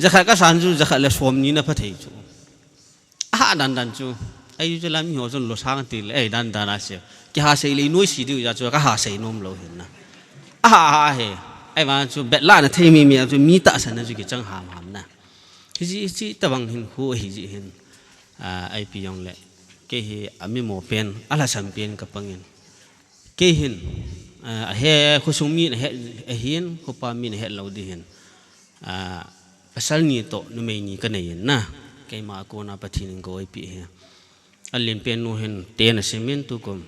ja kha ka san chu ja kha le som ni na pha thei chu a dan chu ai chu lam ho chun lo sang ti le ai dan a se ki ha sei le noi si du ja chu ka ha sei nom lo hin na a he ai ma chu bet la na thei mi chu mi ta san na chu ki chang ham ham na hi ta bang hin khu hi ji hin ai pi yong le ke hi ami mo pen ala sam pen ka pangin ke hin a he khusung mi he hin ko pa mi he lo di hin pasal ni to nu me ni ka nei na ke ma ko na pathin ko ai pi he alin pen nu hin 10 semen tu kom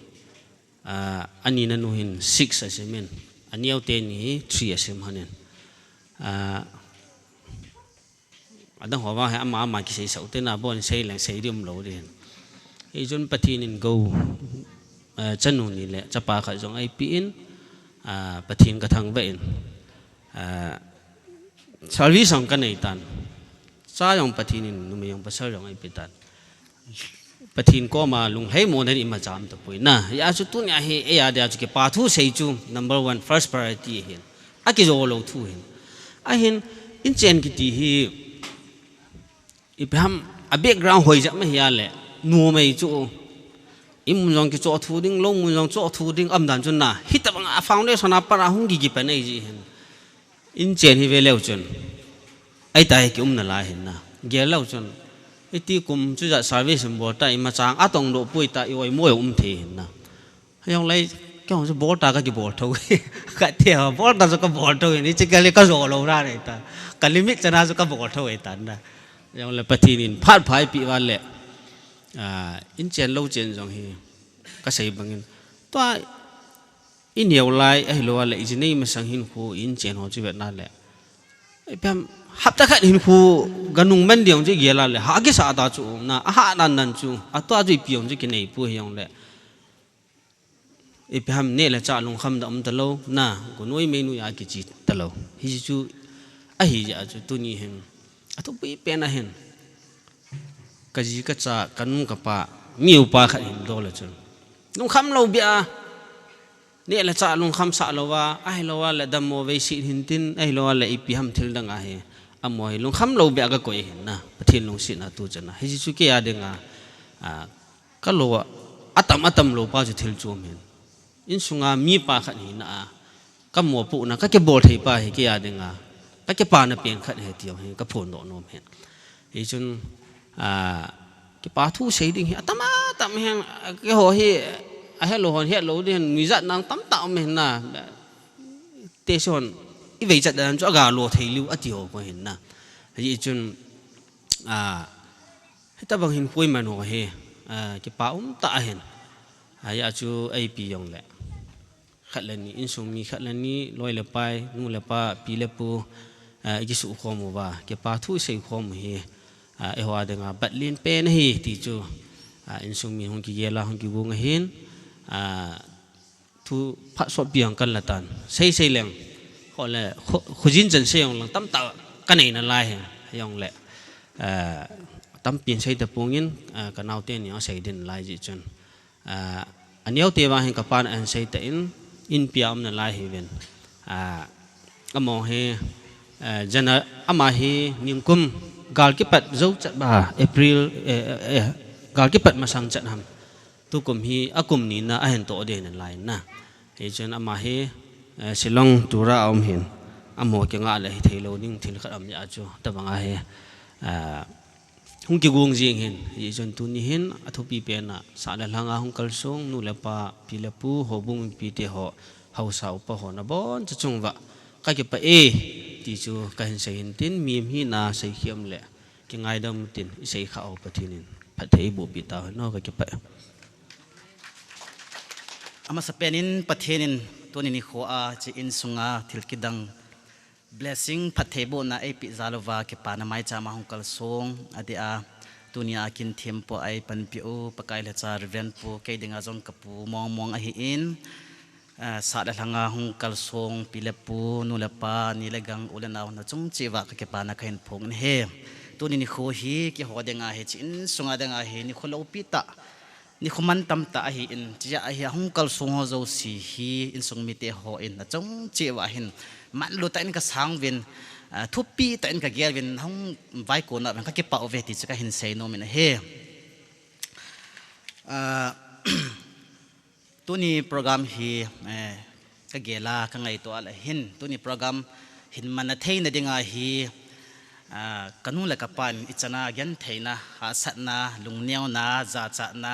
ani na nu hin 6 semen ani au te ni 3 sem hanen adang hawa he ama ki sei sau te na bon sei lang sei dim lo di hin e jun pathin in go chanu ni le chapa kha jong ai pi in pathin ka thang ve in service ang ka nei tan sa yong pathin in nu me yong pasal yong ai pi tan pathin ko ma lung hei mo nei ma jam to pui na ya chu tu nya he e ya da chu ke pa thu sei chu number 1 first priority hin a ki zo lo thu hin a hin in chen ki ti hi ibrahim a background hoi ja ma hiya le nu mai chu im jong ki cho thu ding lo mu jong cho thu ding am dan chun na hit bang a foundation a para hung gi pa nei ji hin in chen hi ve leu chun ai tai ki na la hin na ge leu chun iti kum chu ja service bo ta ima chang atong do pui ta oi moi the hin na yong lai kyong chu bo ta ka ki bo tho ka the bo ta chu ka bo tho ni chi ka le ka zo lo ra re ta ka limit chana chu ka bo tho e ta na yong le pathin in phat phai pi wa le in chen lo chen jong hi ka sei bangin to in yau lai ai lo le ji nei ma sang hin khu in chen ho chu vet na le ai pam hap ta khat hin khu ganung man diong ji ge la le ha ge sa ta chu na a ha nan chu a to ji piong ji ki nei pu yong le ai pam ne la cha lung kham da ta lo na ko noi me nu ya ki chi ta lo hi chu a hi ja chu tu ni hin a to pi pe na hin ka ji ka cha kanung ka pa mi upa khat hin do la chu lung kham lo bia ne la cha lung kham sa lo wa ai lo wa la dam mo ve si hin tin ai lo wa la ipi ham thil dang a he amoi lung kham lo bia ka koi hin na pathin lung si na tu chana hi chu ke ya de nga ka lo wa atam lo pa chu thil chu men in sunga mi pa khat hi na ka mo pu na ka ke bol thei pa hi ke ya de nga ka ke pa na pen khat he tiyo he ka phon do nom hen hi chun cái pa thu sei ding hi tam hang cái ho hi a hello hon hello den mi zat nang tam ta men na te son i vei chat dan cho ga lo thei liu a tio ko hin na hi chun ta bang hin pui man ho he cái pa ta hen ya chu ai pi yong le khat le ni in sung mi khat le ni loi le pai nu le pa pi le pu ki su kho mo ba cái pa thu sei kho mo hi ai hoa de nga bat lin pen hi ti chu in sung mi hong ki yela hong ki bung hin thu pha so biang kan la tan sei leng ho le khujin chen se yong lang tam ta ka nei na lai he yong le tam pin sei ta pungin ka nau te ni sei din lai ji chun anyau te wa hin ka pan an sei ta in piam na lai he ven among he jana ama hi ningkum gal ki pat zo chat ba april gal ki pat masang chat ham tu kum hi akum ni na a hen to de na lai na he chen ama he silong tura om hin amo ke nga le thei lo ning thil khat am ya chu ta banga he hung ki gung jing hin hi chen tu ni hin athu pi pe na sa la langa hung kal song nu le pa pi le pu ho bung pi te ho hau sa pa ho na bon cha chung wa ka ki pa e ti chu ka hin sei hin tin mim hi na sei khiam le ki ngai dam tin sei kha au pathinin phat thei bu pi ta no ka ki pa ama sa penin pathinin to ni kho a chi in sunga thil kidang blessing phathebo na epi zalova ke panamai chama hong kalsong adia tunia kin thiampo ai panpiu pakai le cha reven pu ke dinga jong kapu mong mong a hi in sa da langa hong kalsong pilepu nulapa nilegang ulanaw na chung chiwa ke pana kain phong he tuni ni kho hi ki ho denga he chin sunga denga he ni kholo pita ni khuman tam ta hi in chia hi hong kalsong ho zo si hi in sung mi te ho in na chung chiwa hin man lu ta in ka sang vin thu pi ta in ka gel vin hong vai ko na ka ke pa ove ti cha ka hin sei no min he tuni program hi ka gela ka ngai to ala hin tuni program hin man na thein na dinga hi kanu la ka pan ichana gyan theina ha satna lungneu na za cha na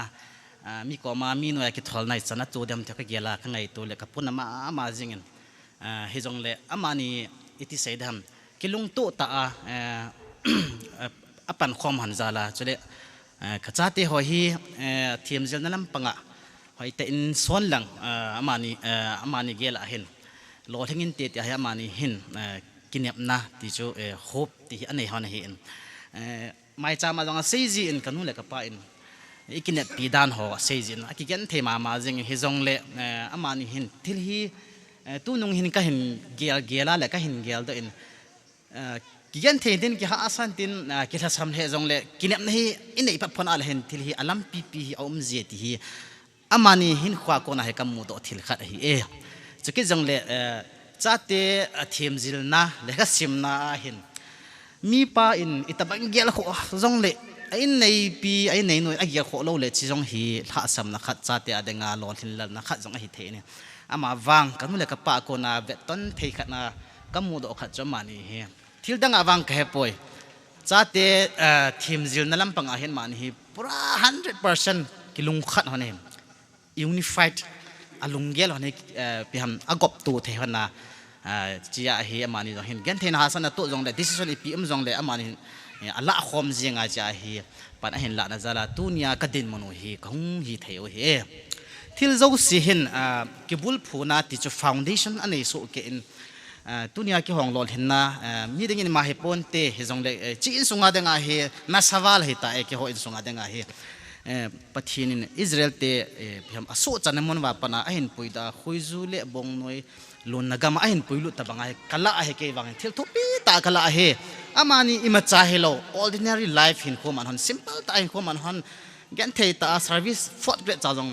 mi ko ma mi no ya ki thol nai chana tu dem the ka gela ka ngai to le ka puna ma jingin he jong le amani iti seidham kilung to ta apan khom han zala chule khachate ho hi thiam zel nalam panga hoi ta in son lang amani gel a hin lo thengin te ya amani hin kinep na ti chu hope ti anei hon hi in mai cha ma jong seiji in kanu le ka pa in ikinep pi dan ho seiji in akigen the ma jing hi jong le amani hin thil hi tu nung hin ka hin gela le ka hin gel do in kigen the din ki ha asan tin ki tha sam he jong le kinep na hi in ei pa phon al hen thil hi alam pi hi om je ti hi amani hin khwa ko na he kam mu do thil khat hi chuki jong le chate thiam zil na le ka sim na hin mi pa in itabang gel kho jong le in nei pi ai nei noi a gel kho lo le chi jong hi tha sam na khat chate adenga lo thin la na khat jong a hi the ni ama wang kanu le ka pa ko na veton thei khat na kamu do khat chamani he thil dang awang ka he poi chate thim zil na lampang a hen man hi pura 100% kilung khat hone unified alungel hone piham agop tu the hona chia hi amani do hen gen the na hasan to jong le decision pi jong le amani ala khom jinga cha hi pan hen la na zala tunia kadin manu hi khong hi theu he thil zo si hin kibul phuna ti chu foundation anei so ke in tunia ki hong lol hinna mi ding in ma he ponte he jong le chi in sunga denga he na sawal he ta e ke ho in sunga denga he pathin in Israel te pham aso chanamon wa pana ahin puida khuizu le bong noi lon nagama ahin puilu tabanga kala he ke wang thil thupi ta kala he amani ima cha hello ordinary life hin ko man hon simple ta hin ko man hon gan thei ta service 4th grade cha jong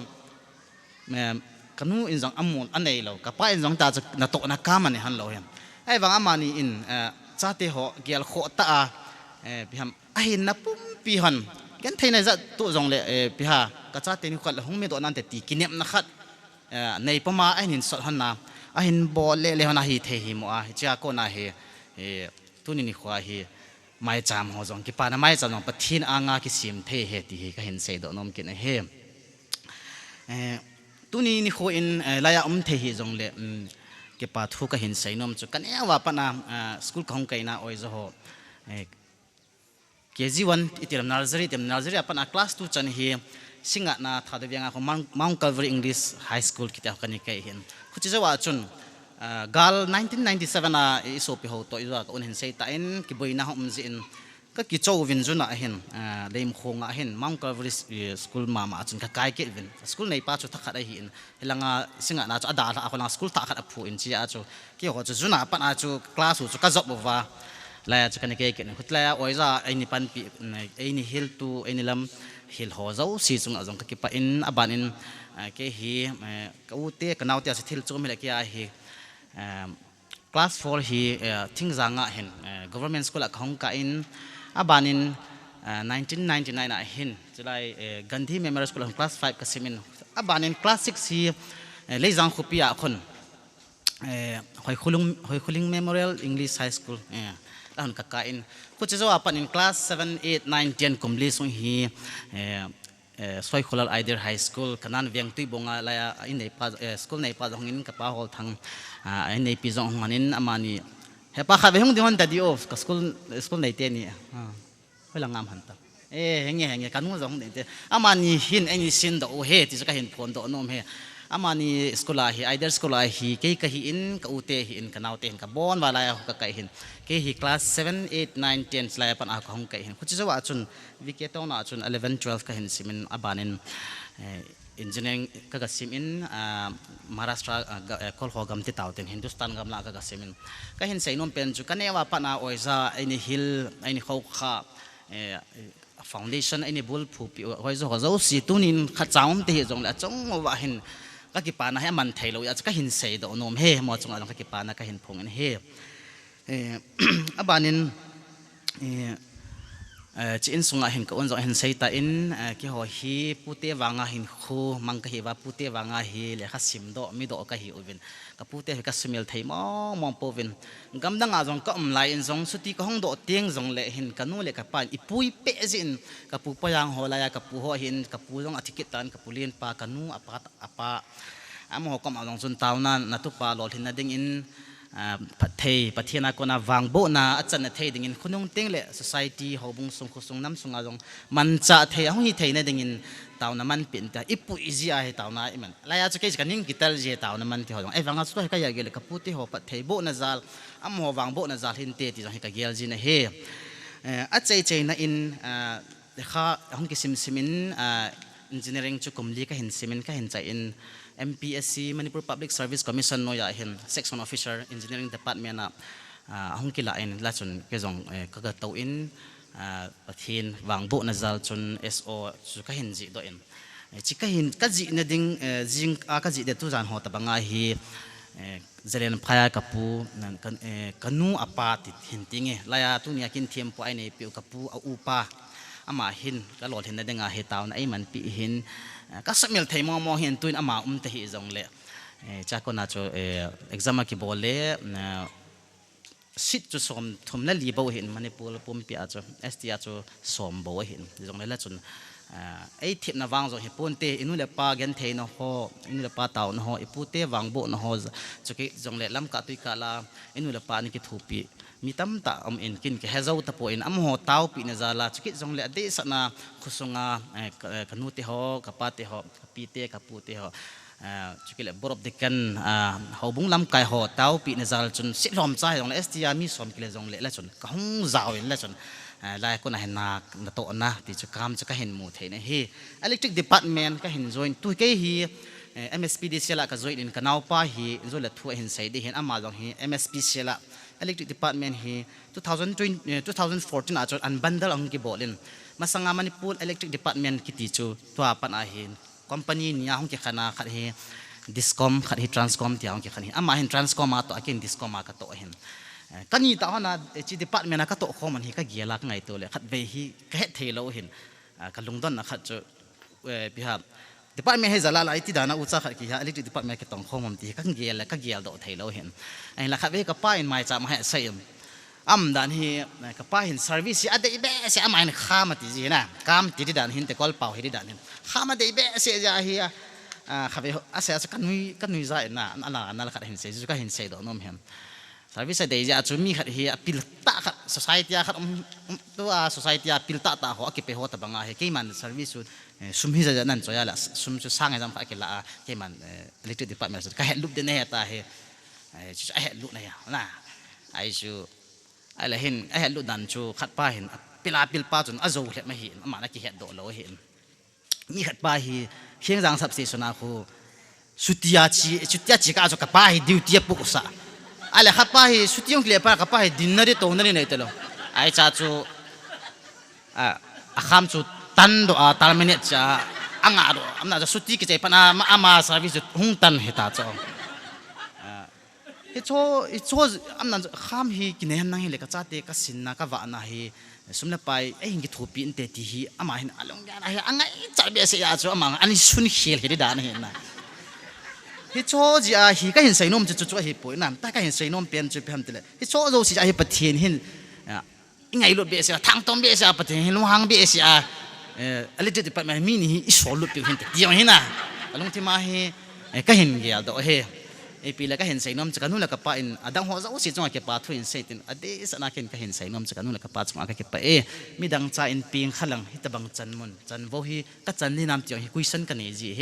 kanu in jong amun anei lo ka pa in jong ta na to na ka man han lo hem ai wang amani in cha te ho gel kho ta biham ahin na pum pi han gan thei na za to jong le pi ha ka cha te ni khat hong me do nan te ti kinep na khat nei pama ahin sot han na ahin bol le hona hi the hi mo a cha ko na he tuni ni khwa hi mai cham ho jong ki pa na mai cham pathin anga ki sim the he ti hi ka hin sei do nom ki na he tuni ni kho in laya the hi jong le ke pa thu ka hin sei nom chu kan ya wa pa na school khong kai na oi zo ho KG1 item nursery apana class 2 chan hi singa na thada bianga ko Mount Calvary English High School kita kani kai hin khuchi jawa chun gal 1997 na isopi ho to iwa ka unhin sei ta in ki boina hom ji in ka ki chow vin juna hin leim khonga hin Mount Calvary School mama chun ka kai ke vin school nei pa chu thakha hi in hilanga singa na chu ada la ko na school ta khat aphu in chi a chu ki ho chu juna pa na chu class chu ka job wa la chu kan ke ken khutla oiza aini pan pi aini hil tu aini lam hil ho zo si chung azong ka pa in aban in ke hi ka ute ka naw te sa thil chu mele ke a hi class 4 hi thing zanga hin government school a khong ka in aban in 1999 a hin julai Gandhi Memorial School class 5 ka simin aban in class 6 hi leizang khupia khon hoi khuling Memorial English High School an ka in kuchi zo apan in class 7 8 9 10 kumli sung hi soi khulal Aider High School kanan viang tui bonga la in nei pa school nei pa jong in ka pa hol thang in nei pi jong manin amani he pa kha behung dihon tadi of ka school nei te ni hola ngam han ta henge kanu jong nei te amani hin any sin do he ti ka hin phone do nom he amani sekolah hi either sekolah hi ke hi in ka ute hi in ka naute hin ka bon wala ya ka kai hin ke hi class 7 8 9 10 slai pan a ka hong kai hin khu chi zawa chun viketo na chun 11 12 ka hin simin abanin engineering ka sim in Maharashtra kolho gam ti tauten Hindustan gam la ka simin ka hin sei nom pen chu kanewa pana oiza ani hil ani khau kha foundation ani bul phupi oizo hozo si tunin kha chaum te jong la chong wa hin ka ki pana he man thailo ya ka hin sei do nom he mo chung ka ki pana ka hin phung an he abanin chỉ in sunga hin ka on zo hin sei ta in ki ho hi pute wanga hin khu mang ka hi wa pute wanga hi le kha sim do mi do ka hi ubin ka pute ka smell thei mo mong povin gam dang a jong ka lai in jong suti ka hong do tieng jong le hin ka nu le ka pan ipui pe jin ka pu pa yang ho la ya ka pu ho hin ka pu jong atikit tan ka pulin pa ka nu apa am ho kom a jong sun taw na na tu pa lol hin na ding in thei pathina kona wangbo na achan thei dingin khunung tengle society hobung sung khusung nam sunga jong mancha thei hong hi thei na dingin tauna man pin ta ipu easy a he tauna iman laya chu ke kaning gital je tauna man ti hong e wanga chu ka ya gele ka puti ho pa thei bo na zal am ho wangbo na zal hin te ti jong ka gel ji na he a chei chei na in kha hong ki sim simin engineering chu kumli ka hin simin ka hin chai in MPSC Manipur Public Service Commission no ya hin section officer engineering department na hong kila in la chun ke jong ka ga to in pathin wangbo na zal chun SO chu ka hin ji do in chi ka hin ka ji na ding jing a ka ji de tu jan ho ta banga hi zelen phaya kapu kanu apa ti hin tinge laya tu nia kin thiam po ai nei pi kapu a upa ama hin ka lol hin na denga he taun ai man pi hin ka samil thei mo hin tuin ama te hi jong le cha ko na cho exam ki bole sit chu som thum la li bo hin Manipur pum pi a cho ST a cho som bo hin jong le la chun ai thip na wang zo hi pon te inu le pa gen thei no ho inu le pa taw no ho ipu te wang bo no ho chu ki jong le lam ka tui ka la inu le pa ni ki thupi mi tam ta in kin ke hezo ta po in am ho taw pi na zala chiki jong le de sa na khusunga kanu te ho kapa te ho pi te kapu te ho chiki le borop de kan ho bung lam kai ho taw pi na zal chun si lom cha jong le ST mi som ki le jong le la chun ka hung zaw in la chun lai ko na hen na to na ti chu kam chu ka hen mu the na hi electric department ka hen join tu ke hi MSPD sela ka join in kanau pa hi zo la thu hen sai de hen ama jong hi MSP sela electric department hi 2014 achon an bundle ang ki bolin masanga Manipur electric department ki ti chu to pan a hin company nia hong ki khana khat hi discom khat hi transcom ti hong ki khani ama hin transcom a to akin discom a ka to hin kani ta hona chi department a ka to khoman hi ka giala ngai to le khat ve hi ka he thelo hin ka lungdon na khat chu biha department he zala lai ti dana ucha khat ki ha electric department ke tong khomam ti ka gial do thelo hin ai la kha ve ka pa in mai cha ma he sai am dan hi ka pa hin service ya de be se am ai kha ma ti ji na kam ti dan hin te kol pau hi dan hin kha ma de be se ja hi kha ve asa kan nui za na ala khat hin se ju ka hin se do nom hem service de ja chu mi khat hi apil ta khat society khat to society apil ta ho ki pe ho ta banga he ke man service sum hi ja nan choya la sum chu sang jam kha ke la ke man electric department ka he lup de ne ta he chu he lup na ya na ai chu ai la hin ai he lup dan chu khat pa hin pil pa chun azo he ma hi ma na ki he do lo hi mi khat pa hi khieng jang sap se sona khu sutia chi ka ka pa hi duty pu sa ale khat pa hi sutiong kle pa ka pa hi dinner to na ni nei telo ai cha chu a kham chu tan do a tal minute cha anga do amna ja suti ki chai pana ama service hung tan heta cho hi cho amna kham hi ki ne han nang hi le ka cha te ka sin na ka wa na hi sumna pai ai hingi thupi in te ti hi ama hin along ga hi anga i cha be se ya cho ama ani sun khel hi da na hi na hi cho ji a hi ka hin sai nom chu hi poi nam ta ka hin sai nom pen chu pem tele hi cho zo si a hi pathian hin ingai lo be se thang tom be se a pathian hin hang be se a electric department mi ni i so lu pi hin ti hi na along ti ma hi ka hin ge do he ปีแล้วก็เห็นใส่นมจากนู้นแล้วก็ป้าอินดังหัวเจ้าสิจังหวะเก็บปลาทุ่งใส่ตินอดีสนาเข็นก็เห็นใส่นมจากนู้นแล้วก็ป้าจังหวะก็เก็บไปมีดังใจอินปีงขลังฮิตบังจันมุนจันโวฮีก็จันนี่น้ำเจียวฮิคุยสันกันนี่จีเฮ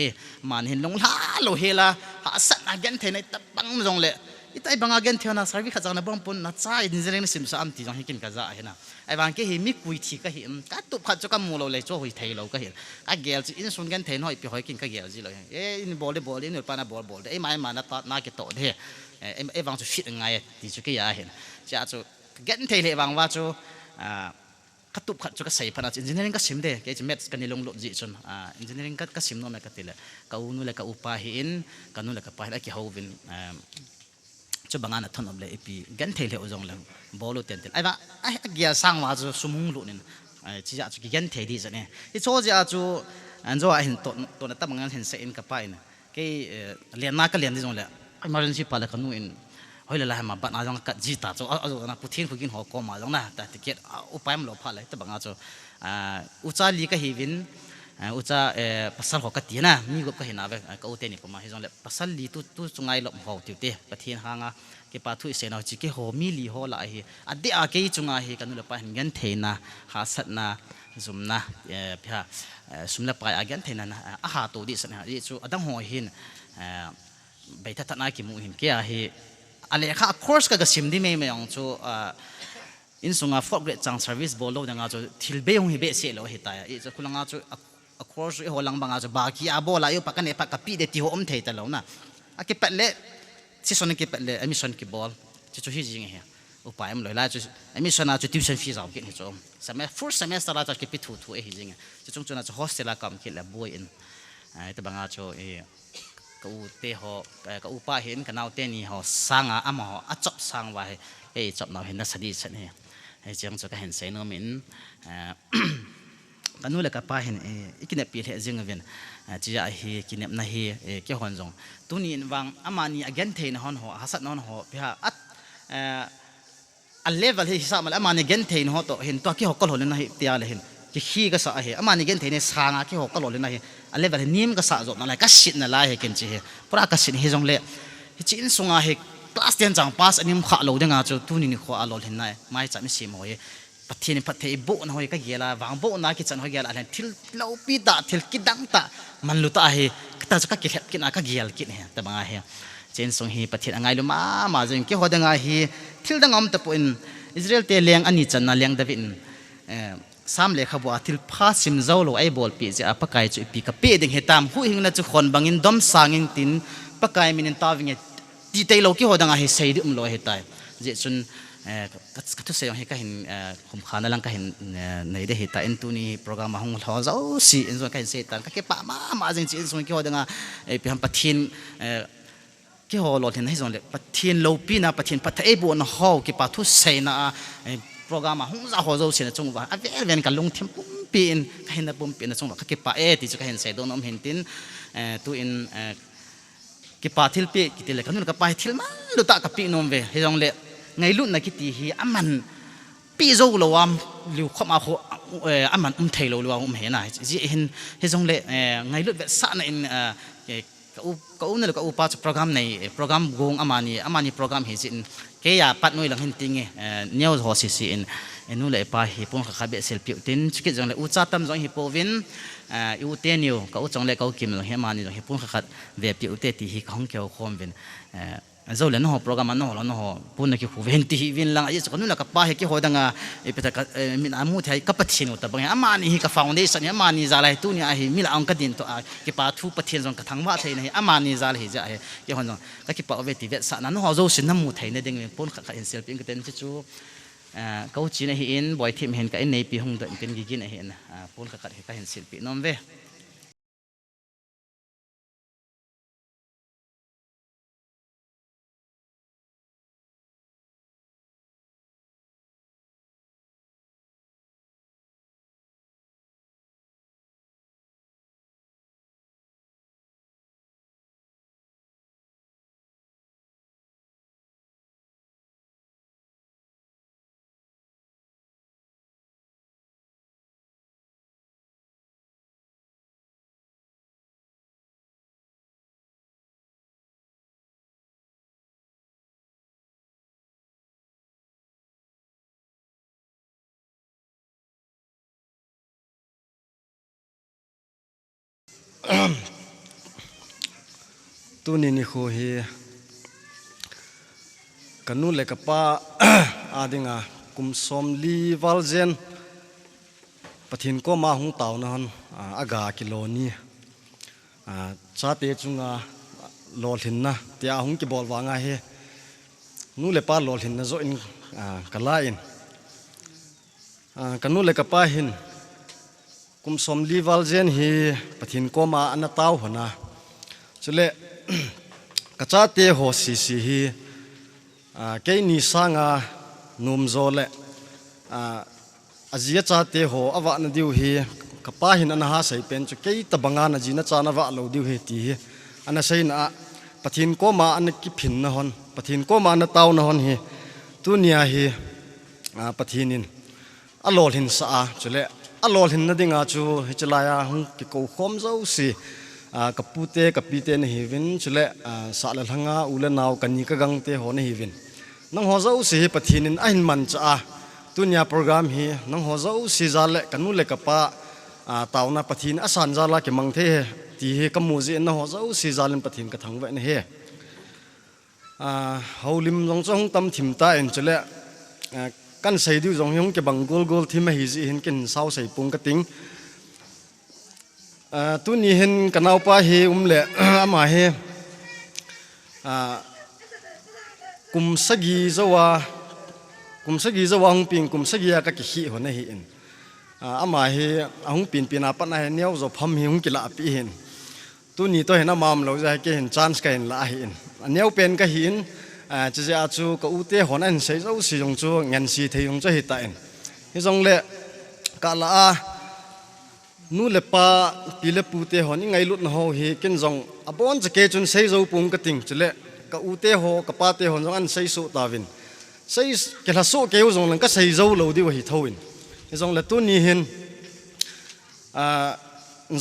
มันเห็นลงล้าโลเฮละหาสันอากันเทนตะบังจงเลยอีแต่บางอากันเทวนาสารวิขจารณบางปนนัดใจดินเจริญสิมสามตีจังฮิกินกะจ้าเห็นนะไอ้บางแกเห็นมีคุยทีก็เห็นก็ตุกขัดจุกมูเราเลยจ้าหุยไทยเราก็เห็นก็เกลจีอินสุนกันเทนหอยปีหอยกินก็เกลจีเลยอินบอลอินอุปนาบอลไอ้ไม้มานัดตัดนาเกตโตเดไอ้บางจะฟิตยังไงที่จุกยาเห็นจะจุกันเทเลยบางว่าจุก็ตุกขัดจุกใส่พนักอินเจเนียริ่งก็สิมเดแกจะเม็ดกันนี่ลงหลุดจีจนอินเจเนียริ่งก็สิมโน่นก็ติเลยก็อุนุเลยก็อุปาหินก็นู่นเลยก็ไปแล้วกี่ฮาววินจะบางอันทนอบเลยปีกันเทเลยอุจงเลยบอลลูเต็นไอ้บ้าไอ้เกียร์สร้างว่าจะสมุงลุนินที่จะจุกันเทดีจะเนี่ยที่โชว์จะจุอันโจ้เห็นตัวนั้นตั้งบางอันเห็นเสียนกับไปเนี่ยก็เรียนนักก็เรียนที่ตรงเลยมาเรียนที่ปาเลยขนุนเฮ้ยเลยละมาบ้านอาจจะกัดจีตาโจ้อาจจะนะพุทธินพุกินหัวกอมาจังนะแต่ที่เกิดอุปายมันหลบพาเลยแต่บางอาจจะอุจารีก็เห็นอุจาภาษาหัวกัดตีนะมีก็เห็นอะไรก็อุเทนิปมาเห็นจังเลยภาษาลีตู้จงไงหลบหัวติวเตะประเทศหางอ่ะเก็บปาทุยเสนาจิเกหัวมีลีหัวละเฮอดีอาเกยจงไงกันนู่นเลยไปเห็นกันเทนะหาสัตนะซุมนะพี่ฮะซุมละไปอากันเทนะอาหารตัวดิสันฮะยี่จูอดังหัวหินใบทัดนากิมูหินเกียเฮอะไรค่ะคอร์สก็สิมดีไม่ยองจูอินสุงาฟอกเกรดจังเซอร์วิสบอลโลดังอาจูทิลเบยงฮิเบเซโลฮิตายยี่จูคุณลังอาจูคอร์สหัวลังบางอาจูบากีอาโบลายุปากกันเอปากกับปีเดติโฮอมเทตแล้วนะอาเก็บเป็ดเล่ที่ส่วนนี้เก็บเป็ดเล่เอมิชันเก็บบอลที่จูฮิจิงเฮียอุปายมันเลยละจูเอมิชันอาจูทิวชันฟีส์เอาเก็บนี่จูสมัย first semester อาจูเก็บปิดทูฮิจิงที่จงจูน่าจูโฮสเทลากำเก็บแล้วบวยอินแต่บางอาจูก็อุเตหอก็อุปาเห็นกันเอาเตนี่หอสร้างอ่ะหอจับสร้างไว้จับเราเห็นนักสดีสันเฮจังจะก็เห็นเซนอมินกันนู่นเลยก็ป้าเห็นอีกเนี่ยปีเหตุจึงเวียนจีจะเฮกินเนี่ยนาเฮเกี่ยวกับจงตัวนี้วางอามานี่อเกนเทนหอนหอฮัสนอนหอพี่ฮะอันเลเวลที่สามอามานี่เกนเทนหอตัวเห็นตัวกี่หกกลหนนะเฮเตียเลยเห็นที่ขี้ก็สะเฮอามานี่เกนเทนสร้างอ่ะกี่หกกลหนนะเฮอันเลเวลนิ่มก็สะจบนั่นแหละก็สินนั่นแหละเฮกินจีเฮเพราะก็สินเฮจงเล่จีนส่งอ่ะเฮคลาสเดียนจังพาสอันนี้มันขาดเราเด้งอ่ะจูตัวนี้นี่ขวาเราเห็นไหมไม่จับไม่เสียมวยปะเทียนปะเทียนโบนหอยก็เกี่ยละวางโบนนักกิจหอยเกี่ยละอะไรทิลเลาปีดาทิลกิดังตามันลุตาเฮแต่จะก็เกี่ยกินอะไรก็เกี่ยกินเฮแต่บางเฮเจนส่งเฮปะเทียนอะไรลุมาจึงเกี่ยวหัวดังเฮทิลดังอมตะปุ่นอิสราเอลเตเลียงอันนี้จันน่ะเลียงดาวินสามเลขบัวทิลพาสิมเจ้าโลไอบอลปีจะปะไก่จุปีกับปีดึงเฮตามหูหิงละจุคนบางอินดอมสางอินตินปะไก่มินตาวิงตีเตโลกี่หัวดังเฮใส่ดุมโลเฮตายเจจุนก็ทุกสิ่งที่ก็เห็นคุ้มค่านั่นแหละก็เห็นในได้เหตุการณ์ตัวนี้โปรแกรมมาห้องท้อเจ้าสิอินส่วนก็เห็นเสร็จแต่ก็เก็บปะมาจริงๆส่วนกี่หัวดังเป็นปะเทียนกี่หัวหลอดเห็นให้ส่วนเลยปะเทียนโลปีนะปะเทียนปะเทยบัวนะห้าวกี่ปะทุกสิ่งนะโปรแกรมมาห้องเจ้าหัวเจ้าสินะจงว่าเวียนกันลงเทียมปุ่มปีนก็เห็นนะปุ่มปีนนะจงว่าก็เก็บปะที่จะก็เห็นเสร็จโดนน้ำเห็นตินตัวอินกี่ปะทิลปีกี่เลยก็นู่นก็ไปทิลมันดูตากับปีนมเวให้จงเลยไงลุ่นนักกิตีฮีอามันปีโจโลวามลิวขมาโคอามันเทโลลวามเห็นไหมจีเห็นเฮจงเล่ไงลุ่นเวสานอินก็อุ้นเลยก็อุปาจโปรแกรมในโปรแกรมกงอามานีโปรแกรมเฮจินเกียปัดนุ่ยหลังเห็นติงเนียวหัวสิสินู่นเลยไปฮิปงขับเบสเซลปิวตินชิคจงเลยอุจาตัมจงฮิปวินอุเตนิวก็อุจงเลยก็กิมจงเฮมานีจงฮิปงขับเวปิวเตติฮิของเกี่ยวคอมวินเจ้าเล่นหัวโปรแกรมนั่นหัวนั่นหัวปุ่นกี่หัวเวนตีวินลังไอ้สักนู่นละกับป้าเฮกี่หัวดังเป็นแต่มีอามุทัยกับปัจฉินอุตบางอย่างอามานี่ฮิกับฟาวเดชั่นอามานี่จะอะไรตัวนี้ไอ้มีละอังกดินตัวกี่ป้าทุปัจฉินจงกระทั่งว่าไทยนี่อามานี่จะอะไรจะไอ้กี่หัวจงก็กี่ป้าเวทีเวสนั่นหัวเจ้าสินน้ำมุทัยเนี่ยดึงปุ่นขัดเห็นเซลปิงก็เต็มที่จูเขาจีนเห็นบ่อยทีมเห็นกับไอ้ในปีห้องเดินเป็นกี่กินเห็นปุ่นขัดเห็นเซลปิงน้องเว tu ni khu hi kanu le kapa adinga kum som li valzen pathin ko ma hung taw na han aga kiloni cha te chunga lol hin na tia hung ki bol wanga he nu le pa lol hin na zo in kala in kanu le kapa hin kum som li valzen hi pathin ko ma an taw hona chule kacha te ho si si hi ke ni sanga num zo le azia cha te ho awa na diu hi kapa hin an ha sai pen chu ke tabanga na ji na cha na wa lo diu he ti hi ana sai na pathin ko ma an ki phin na hon pathin ko ma na taw na hon hi tu nia hi pathinin alol hin sa chule alol hin na dinga chu hichlaya hung ki ko khom zo si kapute kapite na hivin chule sa la hanga ula naw kani ka gang te ho na hivin nang ho zo si pathinin ahin man cha tunia program hi nang ho zo si zale kanu le kapa tauna pathin asan zala ke mangthe ti he kamuji na ho zo si zalen pathin ka thangwa na he haulim jong chong tam thim ta en chule kan sei diu jong yong ke bang gol gol thim hi ji hin kin sau sei pung ka ting tu ni hin kanau pa hi le ama he kum sagi zawa hung ping kum sagi ka ki hi hona hi in ama he hung pin pina pa na he neu zo pham hi hung ki la pi hin tu ni to hena mam lo ja ke hin chance ka hin la hi in neu pen ka hi in chi ja chu ka u te hon an sei zo si jong chu ngan si thei jong cha hi ta in hi jong le ka la a nu le pa pi le pu te hon ngai lut na ho hi kin jong abon cha ke chun sei zo pung ka ting chule ka u te ho ka pa te hon jong an sei su ta vin sei ke la so ke jong lang ka sei zo lo di wa hi thoin hi jong le tu ni hin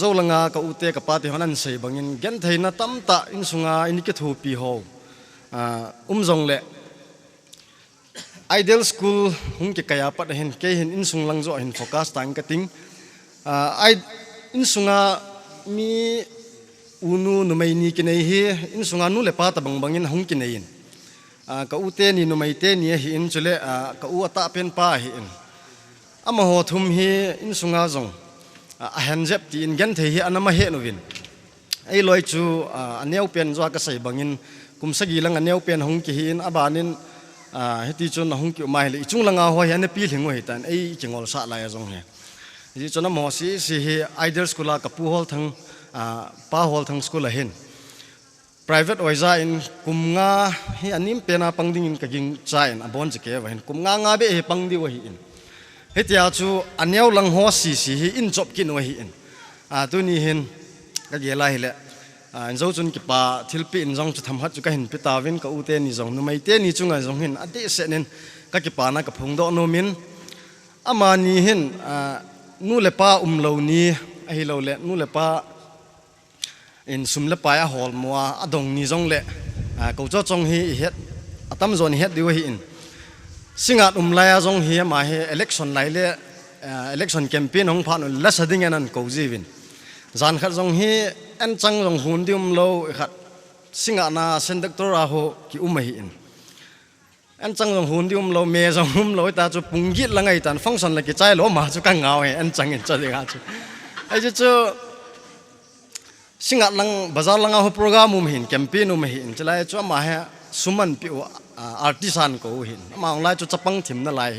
zo langa ka u te ka pa te hon an sei bangin gen thei na tam ta in sunga in ke thu pi ho jong le ideal school hung ke kaya pat hin ke hin in sung lang zo hin focus tang ka ting in sunga mi unu numai ni kinai hi in sunga nu le pa ta bang bangin hung kinai in ka u te ni numai te ni hi in chule ka u ata pen pa hi in ama ho thum hi in sunga zong a han jep ti in gen the hi anama he novin ai loi chu aneu pen zo ka sai bangin kum sagi lang aneu pen hung ki hi in abanin heti chun hung ki mai le chung langa ho hi an pi thlingo hi tan ai chingol sa la ya zong he ji chona mo si hi ideal school ka pu hol thang pa hol thang school a hin private oiza in kumnga hi anim pena pangding in ka ging cha in abon je ke wa hin kumnga nga be he pangdi wa hi in hetia chu aneu lang ho si hi in job kin wa hi in tu ni hin ka gela hi le in zo chun ki pa thilpi in jong chu tham hat chu ka hin pi ta win ka u te ni jong nu mai te ni chunga jong hin ade se nen ka ki pa na ka phung do no min ama ni hin nu le pa lo ni ai lo le nu le pa in sum le pa ya hol moa adong ni jong le ko cho chong hi het atam zon het diu hi in singat la ya jong hi ma he election lai le election campaign hong phan la sading an ko jiwin zan khat jong hi an chang jong hun dium lo khat singa na sendaktor a ho ki hi in an chang jong hun dium lo me jong lo ta chu punggit la ngai tan function la ki chai lo ma chu ka ngao he an chang in cha de ga chu ai chu singa lang bazar lang ho program hin campaign hin chalai chu ma he suman pi artisan ko hin ma ong lai chu chapang thim na lai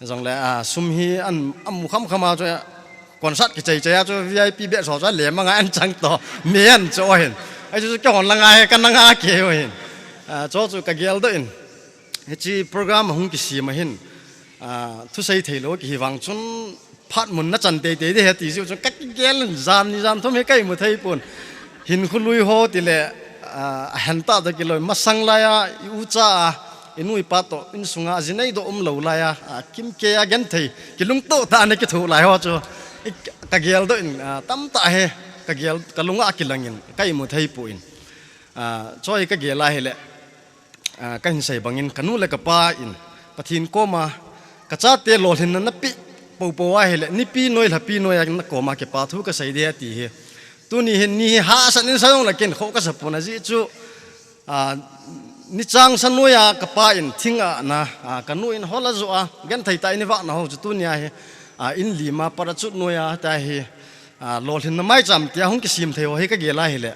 jong le sum hi an amu kham khama chu concert ki chai chai chu VIP be so cha le ma nga an chang to me an cho hin ai chu ka hon la nga he kan nga ke hin cho chu ka gel do in chi program hung ki si ma hin thu sei thei lo ki wang chun phat mun na chan te te de he ti chu chu kak gel zam ni zam thom he kai mu thei pun hin khului ho ti le han ta da ki loi masang la ya u cha inui pa to in sunga jinai do lo la ya kim ke ya gen thei ki lung to ta ne ki thu lai ho chu ka gel do in tam ta he ka gel ka lunga ki langin kai mu thei pu in choi ka gel la he le ka hin sei bangin kanu le ka pa in pathin ko ma ka cha te lol hin na pi po po wa he le ni pi noi la pi noi na ko ma ke pa thu ka sei de ti he tu ni ha san in sayong lakin kho ka sapuna ji chu ni chang san noya ka pa in thinga na kanu in hola zo a gan thai tai ni wa na ho chu tu nia he in lima para chu noya ta he lol hin na mai cham tia hong ki sim theo he ka gela he le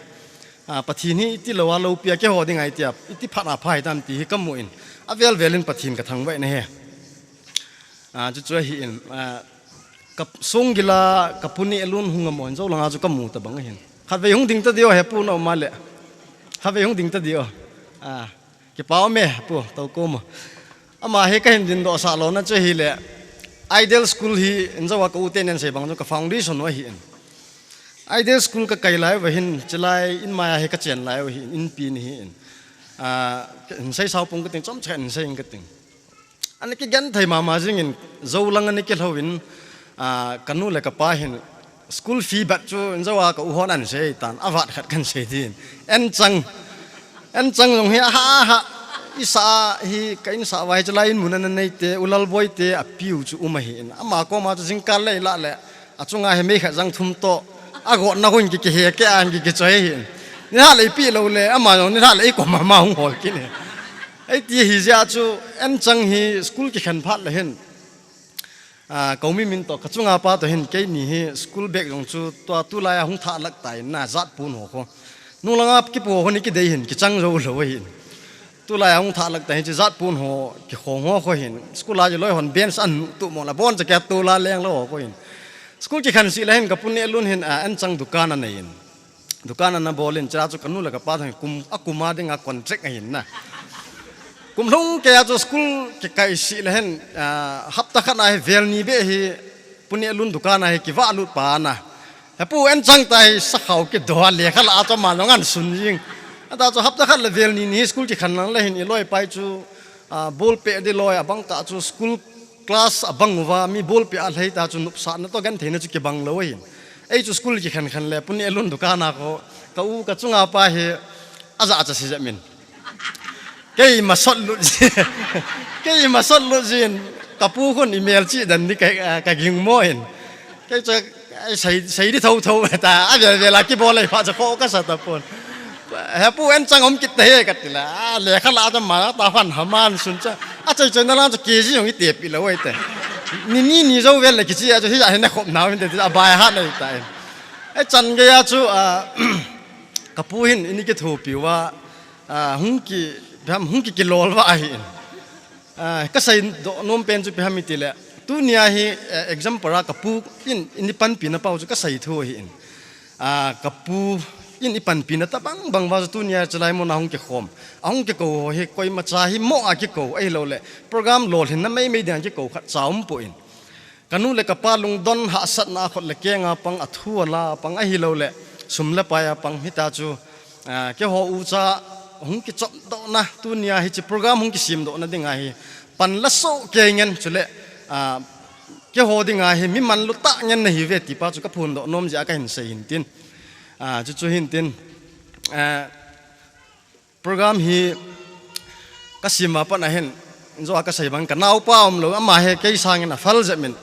pathin hi ti lowa lo pia ke ho ding ai tia ti phana phai tan ti hi kamu in avel velin pathin ka thang wai na he chu chu hi in kap song gila kapuni elun hunga mon zo langa chu kamu ta bang hin khat ve hung ding ta dio he pu no ma le khat ve hung ding ta dio ki pao me pu to ko mo ama he ka hin din do sa lo na che hi le ideal school hi in zo wa ka uten en se bang zo ka foundation wa hi in ideal school ka kai lai wa hin chlai in ma he ka chen lai wa hi in pi ni hi in sai sau pung ka ting chom chen sai ka ting an ki gan thai ma jing in zo lang an ki howin kanu le ka pa hin school fee bat chu in zo wa ka u hon an se tan awat khat kan se din en chang jong hi ha isa hi kain sa wai chlai in munan nei te ulal boy te apiu chu uma hi in ama ko ma chu jing kal le la le achunga he me kha jang thum to ago na hun ki he ke an ki choi hi ni ha le pi lo le ama ni ha le ko ma hung hol ki ne ai ti hi ja chu en chang hi school ki khan phat le hen kaumi min to khachunga pa to hen ke ni hi school bag jong chu to tu la ya hung tha lak tai na zat pun ho ko nu langa ki po ho ni ki dei hin ki chang zo lo hin tu la ya hung tha lak tai chi zat pun ho ki khong ho ko hin school la je loi hon bench an tu mo la bon cha ka tu la leng lo ko hin school ki khan si la hen ka pun ne lun hin an chang dukan an nei dukan an bolin cha chu kanu la ka pa thang kum akuma ding a contract a hin na kum long ke cho school ke kai si la hen hapta khana he vel ni be hi punya lun dukan he ki wa lut pa na he pu en chang tai sa khau ke do le khala a to ma ngan sun jing ata cho hapta khat la vel ni school ki khan lang la hin i loi pai chu bol pe de loi abang ta chu school class abang wa mi bol pe a lei ta chu nup sa na to gan theina chu ke bang lo hin ei chu school ki khan le punya lun dukan a ko ka u ka chunga pa he aza cha si jamin cái mà sót lụt gì kapu con email chị đần đi cái ging môi cái cho xây đi thâu ta về là cái bò này phải cho khó cái sao tập phun hẹp pu anh chẳng ông kít thế cái là lẽ khá là cho mà ta phản hàm an xuân cha chơi chơi nó làm cho kia gì giống cái tiệp bị lỗi thế ni dâu về là cái gì cho thế này nó không nào nên là bài hát này tại cái chân cái chú kapu hin ini cái thô biểu và hung ki lol wa hi ka sai nom pen chu phami ti le tu nia hi exam para kapu in pan pi na pau chu ka sai thu hi kapu in pan pi na ta bang wa tu nia chalai mo na hung ke khom ahung ke ko he koi ma cha hi mo a ke ko ai lo le program lol hin na mai dang ke ko khat chaum po in kanu le ka pa lung don ha sat na khot le ke nga pang athu la pang a hi lo le sum le pa ya pang hi ta chu ke ho u cha hung ki chop do na tu nia hi chi program hung ki sim do na dinga hi pan la so ke ngen chule ke ho dinga hi mi man lu ta ngen na hi ve ti pa chu ka phun do nom ja ka hin se hin tin chu hin tin program hi ka sima pa na hen zo ka sai bang ka nau pa lo ama he ke sang na fal jamin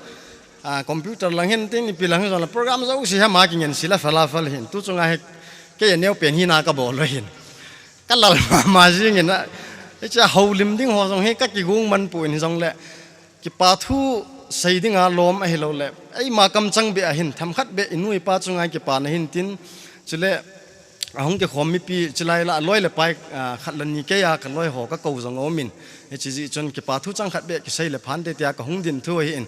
computer lang hen tin pi lang zo la program zo si ha ma ki ngen sila fala fal hin tu chunga he ke neu pen hi na ka bo lo hin cái lal mà riêng người na cái cha hậu lim ding ho song he các cái gung man pu in song le cái pa thu sei ding a lom a hello le ai ma kam chang be a hin tham khat be inui pa chunga cái pa na hin tin chule ahong cái khom mi pi chilai la loi le pai khat lan ni ke ya ka loi ho ka ko jong o min he chi ji chon cái pa thu chang khat be cái sei le phan te tia ka hung din thu hi in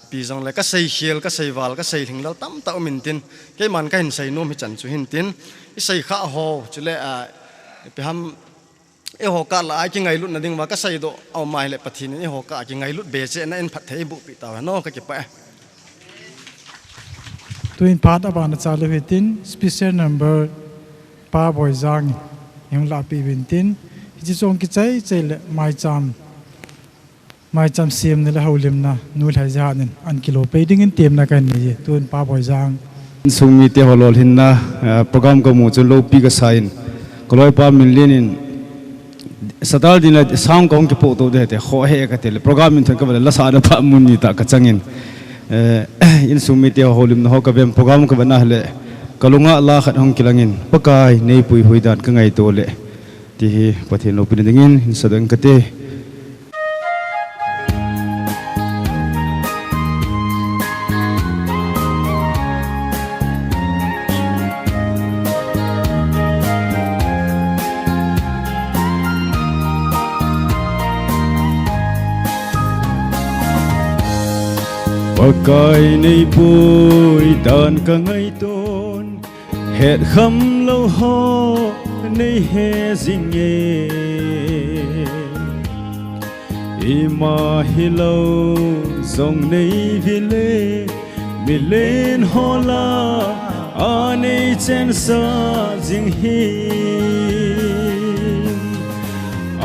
pi jong le ka sei hiel ka sei wal ka sei thing lo tam ta min tin cái man ka hin sei nom hi chan chu hin tin sei kha ho chule pe ham e ho ka la ki ngai lut na ding wa ka sai do au mai le pathin e ho ka ki ngai lut be che na en phat thei bu pi ta no ka ki pa tuin part aban cha le hitin special number pa boy jang yong la pi bin tin ji chong ki chai le mai cham sim ne la holim na nu lai ja nen an kilo pe ding in tem na kan ni tuin pa boy jang sumi te holol hinna program ko mu chu lo pi ka sain koloi pa million in sadal din la sound kong ke po to de te kho he ka te program in thon ka la sa na pa mun ni ta ka changin in sumi te holim no ka bem program ka bana le kalunga la khat hong kilangin pakai nei pui huidan ka ngai to le ti hi pathin lo pin dingin hin sadang kate pakai nei pui dan ka ngai ton het kham lo ho nei he jing ye ima hi lo zong nei vile mi len ho la a nei chen sa jing hi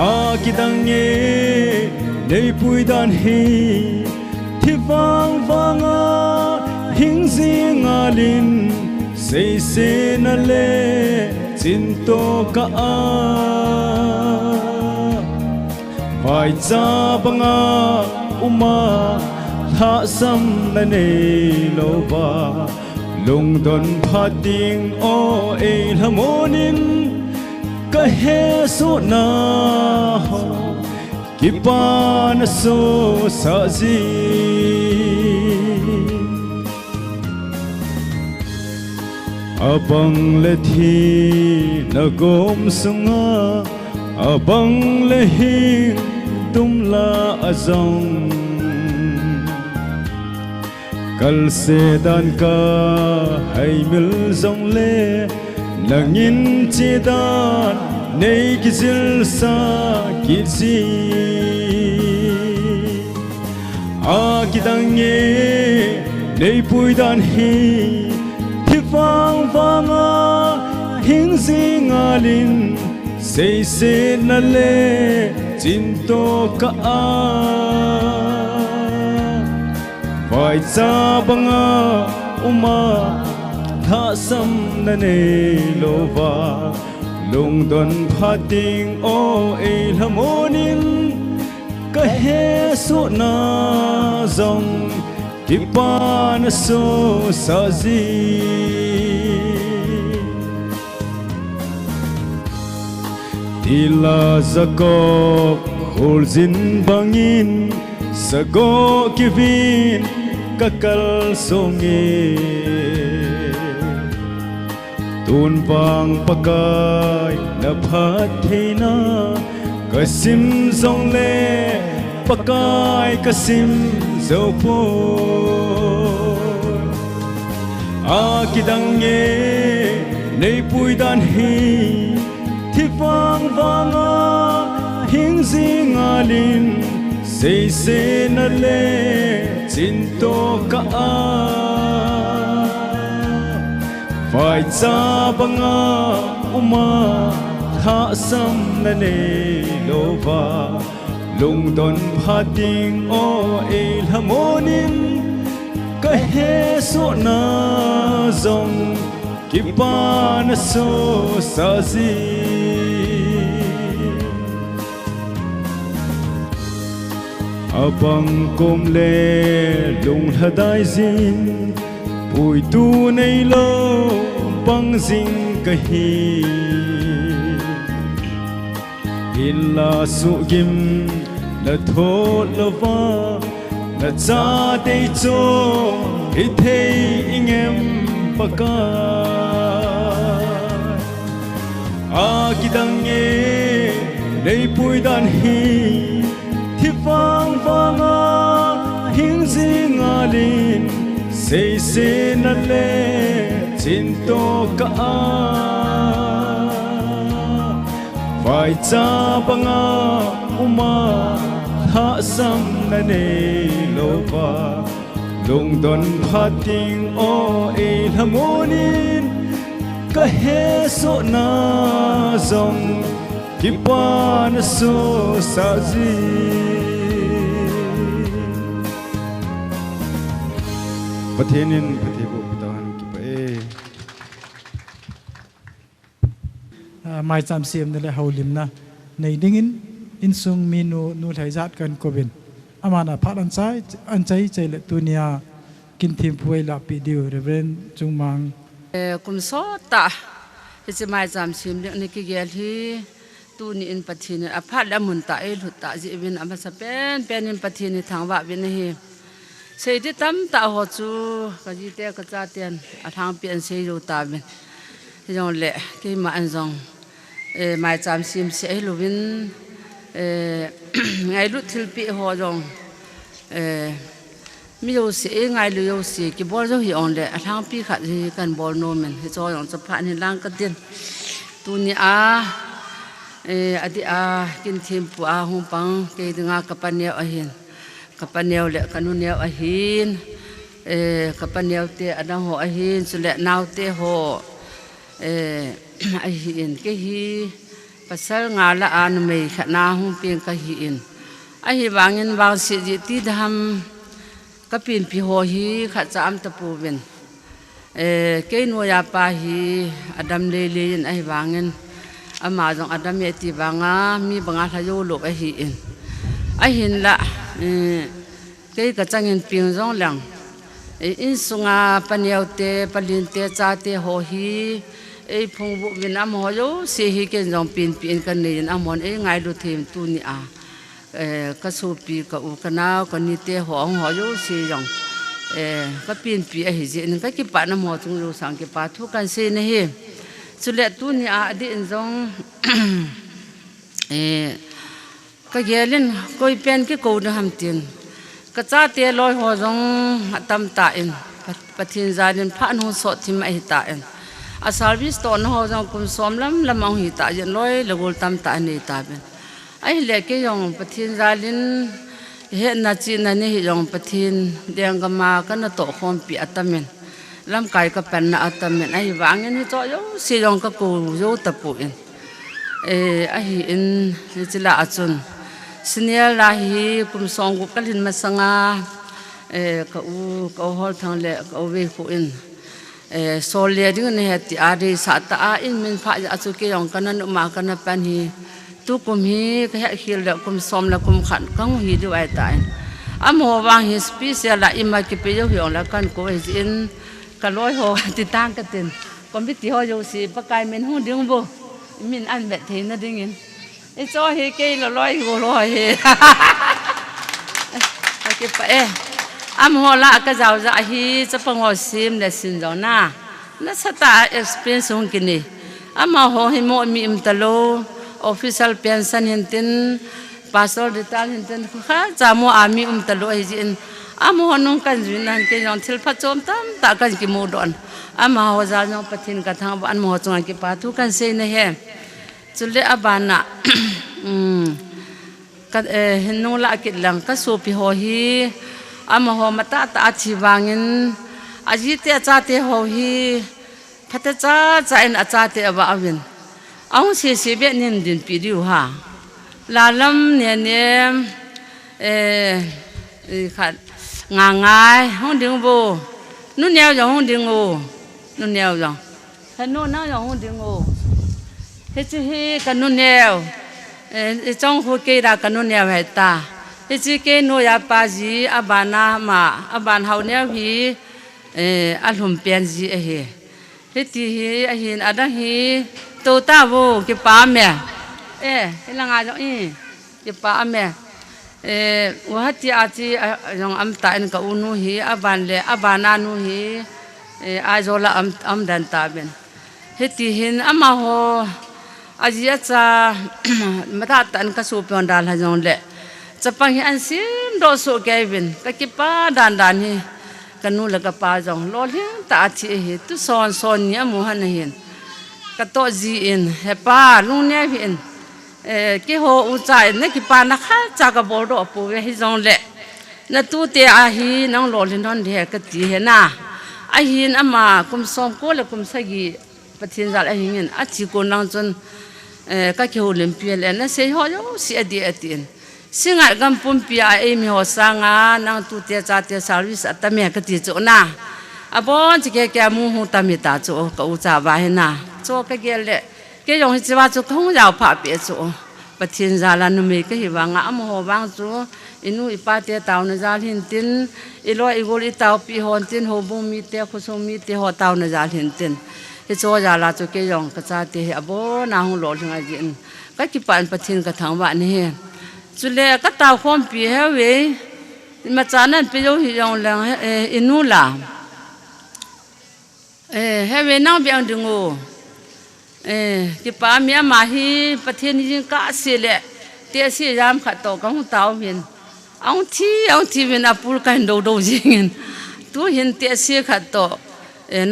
a ki dang ye nei pui dan hi thi vang vanga hing zing alin sei se na le chin to ka a vai cha banga uma tha sam na nei lo ba lung don pha ting o e hamonin ka he so na ho ki pa na so sa ji abang le thi na gom sunga abang le hi tum la azong kal se dan ka hai mil zong le nangin chi dan nei ki zil sa ki ji a ki dang ye nei pui dan hi vang vanga hing zing alin sei se na le chin to ka a vai cha banga uma tha sam na nei lo va lung don pha ting o e hamonin ka he so na zong ki pa na so sa ji tila zakop khol zin bangin sago kivin kakal songe tun bang pakai na phat theina kasim zong le pakai kasim zo po a kidang ye nei pui dan hi thi vang vanga hing zing alin sei se na le chin to ka a vai cha banga uma tha sam na nei lo va lung don pha ting o e hamonin ka he so na zong ki pa na so sa ji abang kom le lung hadai zin pui tu nei lo bang zing ka hi illa su gim na tho lo va na cha te cho hi thei ingem paka a kidang ye nei pui dan hi thi vang vanga hing zing alin sei se na le chin to ka a vai cha banga uma tha sam na nei lo va lung don pha ting o e hamonin ka he so na zong ki pa na so sa ji pathenin pathebo pitan ki pa mai cham siam ne le haulim na nei dingin in sung minu nu thai zat kan kobin amana phat an chai chai le tunia kin thim puai la pi diu reverend chungmang kum so ta it's mai jam sim ni ki gel hi tu ni in pathin a phat la mun ta e lu ta ji bin ama sa pen in pathin ni thang wa bin hi sei ti tam ta ho chu ka ji te ka cha tian a thang pian sei ru ta bin jong le ki ma an jong mai jam sim se lu bin ngai lu thil pi ho jong mi yo se ngai lu yo se ki bol jo hi on le a thang pi khat hi kan bol no men hi cho yong cha pha ni lang ka tin tu ni a adi a kin thim pu a hung pang ke dinga ka paneu a hin ka paneu le kanu neu a hin ka paneu te adang ho a hin su le nau te ho a hin ke hi pasal nga la an mei khana hung ping ka hi in a hi wangin wang si ji ti dham ka pin pi ho hi kha cham ta pu ben ke no ya pa hi adam le le in a hi wangin ama jong adam ye ti banga mi banga tha yo lo a hi in a hin la ke ka changin ping jong lang in sunga paneu te palin te cha te ho hi phong bu bin am ho yo se hi ke jong pin kan ne in amon ngai lu them tu ni a ka su pi ka u kana ka ni te ho ho yo se jong ka pin pi a hi je in ka ki pa na mo chung lu sang ki pa thu kan se ne hi chu le tu ni a di in jong ka gelin koi pen ki ko na ham tin ka cha te loi ho jong tam ta in pathin zalin pha nu so thim ai ta in a service to no ho jong kum som lam lamang hi ta yen loi legol tam ta ni ta ben ai le ke yong pathin zalin he na chi na ni hi yong pathin deng ga ma ka na to khom pi atamen lam kai ka pen na atamen ai wangin hi to yo si yong ka ko yo ta pu in a hi in chila achun senior la hi kum song gu kalin masanga ka u ka hol thang le ka we fu in so le ding ne ti ari sa ta a in min pha ja chu ke yong kanan ma kana pan hi tu kum hi ka ha khil le kum som la kum khan kang hi du ai ta am ho wang hi special la ima ki pe yo hi on la kan ko in ka loi ho ti tang ka tin kom bi ti ho yo si pa kai men hu ding bo min an be the na ding in e cho he ke lo loi go loi he ke pa am ho la ka jaw za hi cha pa ngo sim le sin zo na sa ta experience hong ki ni am ho hi mo mi im ta lo official pension hin tin pastor dital hin tin kha cha mo ami ta lo hi jin am ho nong kan jin nan ke yong thil pha chom tam ta kan ki mo don am ho za no pathin ka thang an mo chong ki pa thu kan se na he chule abana ka hinno la ki lang ka so pi ho hi am ho mata ta chi wangin aji te cha te ho hi phata cha in acha te aba awin aung se be nin din pi riu ha la lam ne khat nga ngai hong ding bo nu neo jong hong ding o nu neo jong nu na jong hong ding o he chi he ka nu neo trong ho ke ra ka nu neo hai ta he chi ke no ya pa ji abana ma aban hau neo hi alhum pen ji he he ti hi a hin ada hi to ta wo ke pa me he la nga jong ke pa me wa ti a chi jong am ta en ka unu hi aban le abana nu hi a zola am dan ta ben he ti hin ama ho ajia cha mata tan ka su pon dal ha jong le chapang hi an sim do so ke ben ka ki pa dan hi kanu la ka pa jong lo hin ta chi hi tu son nya mu han hin ka to ji in he pa lu ne hin ke ho u cha ne ki pa na kha cha ka bol do pu we hi jong le na tu te a hi nang lo lin don de ka ti he na a hin ama kum som ko le kum sa gi pathin zal a hin a chi ko nang chon ka ke ho lim pi le na se ho yo si adi atin singa gam pum pi a e mi ho sanga nang tu te cha te service atame ka ti cho na abon chi ke mu hu ta mi ta cho ka u cha ba he na cho ka ge le ke yong chi wa cho khong yao pha pe cho ปะเทียนจาลานุเมก็หิวางอมโหบางจูอินูอิปาเตตาวนะจาลินตินอิโลอิโกลิตาวปีฮอนตินโฮบุมีเตคุสมีเตฮอตาวนะจาลินตินฮิโซจาลาจุเกยองกะจาเตอโบนาหุโลจงอาจินก็กิปานปะเทียนกะทังวะนี่จุเลก็ตาวคอมปีเฮเวมาจานั้นไปโยหิยองลังอินูลาเฮเวน้องเบียงดึงโอกิปามีอามาฮีประเทศนี้จึงก้าเสียแหละเตี้ยเสียยามขัดต่อกับหุ่นเตาเห็นเอาที่เป็นอาปูกันดูจริงตัวเห็นเตี้ยเสียขัดต่อ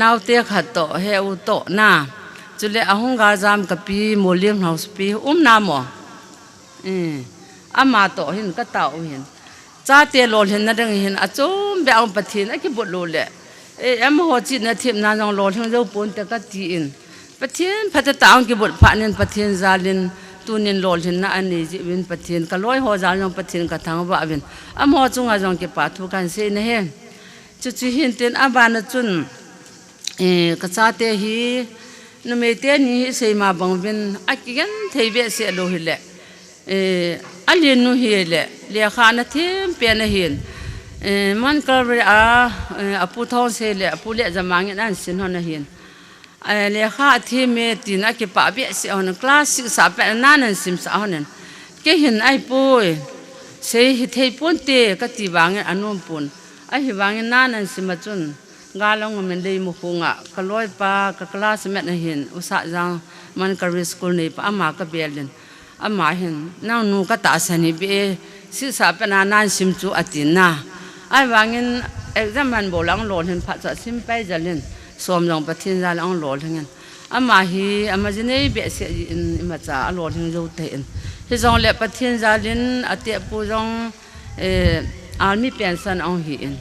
นาวเตี้ยขัดต่อเฮอุโตน่าจุเลอาหงกาจามกับปีโมเลียมเฮาสปีนาหมออามาต่อเห็นก็เตาเห็นจ้าเตี้ยโลเห็นนั่นเองเห็นอาจุมแบบประเทศนั้นกิบดโลเลยมโหจิตนาทีมนานองโลทั้งเจ้าปนแต่ก็จีนประเทศพัฒตาองกิบดพระเนินประเทศซาลินตูนินโลเห็นนะอันนี้จีวินประเทศก็ร้อยหัวจานองประเทศก็ทางว่าวินมโหจงอาจงเก็บปาทุกันเสนเฮจุเห็นเต็นอาบานจุนก็ซาเตฮีนเมเตนี่เสมาบังวินอากิกันเทเวเสโลหิเลอันเลียนนูเฮเลเลียขานะเทมเปียนเห็นมันก็เวลาผู้ท้องเสเลผู้เลี้ยจะมังนั่นสินหอนเห็นเลี้ยข้าที่เมตินักป่าเบียสิหอนคลาสศึกษาเป็นนั่นสิมสาวนั่นก็เห็นไอ้ปุยเสียเทปุ่นเตะก็ตีวางอันนู้นปุ่นไอ้วางนั่นสิมาจุนกาลงมันเลยมุขงะก็ลอยป่าก็คลาสเม็ดเห็นอุตส่าห์จังมันก็ริสกุลนี่ป้ามาก็เบียลินอามาเห็นนั่งนูก็ตาสนิบศึกษาเป็นนั่นสิมจูอตินาไอ้วางเงินมันโบราณโหลดเห็นพัดสิมไปจะเล่นสวมลงประเทศเราโหลดทั้งนั้นอามาฮีอามาจะเนี่ยเบียเสียอินมาจากโหลดทั้งยูเทนที่จงเล็บประเทศเราเล่นอาเตียปูจงอาร์มีเปลี่ยนสันองหิน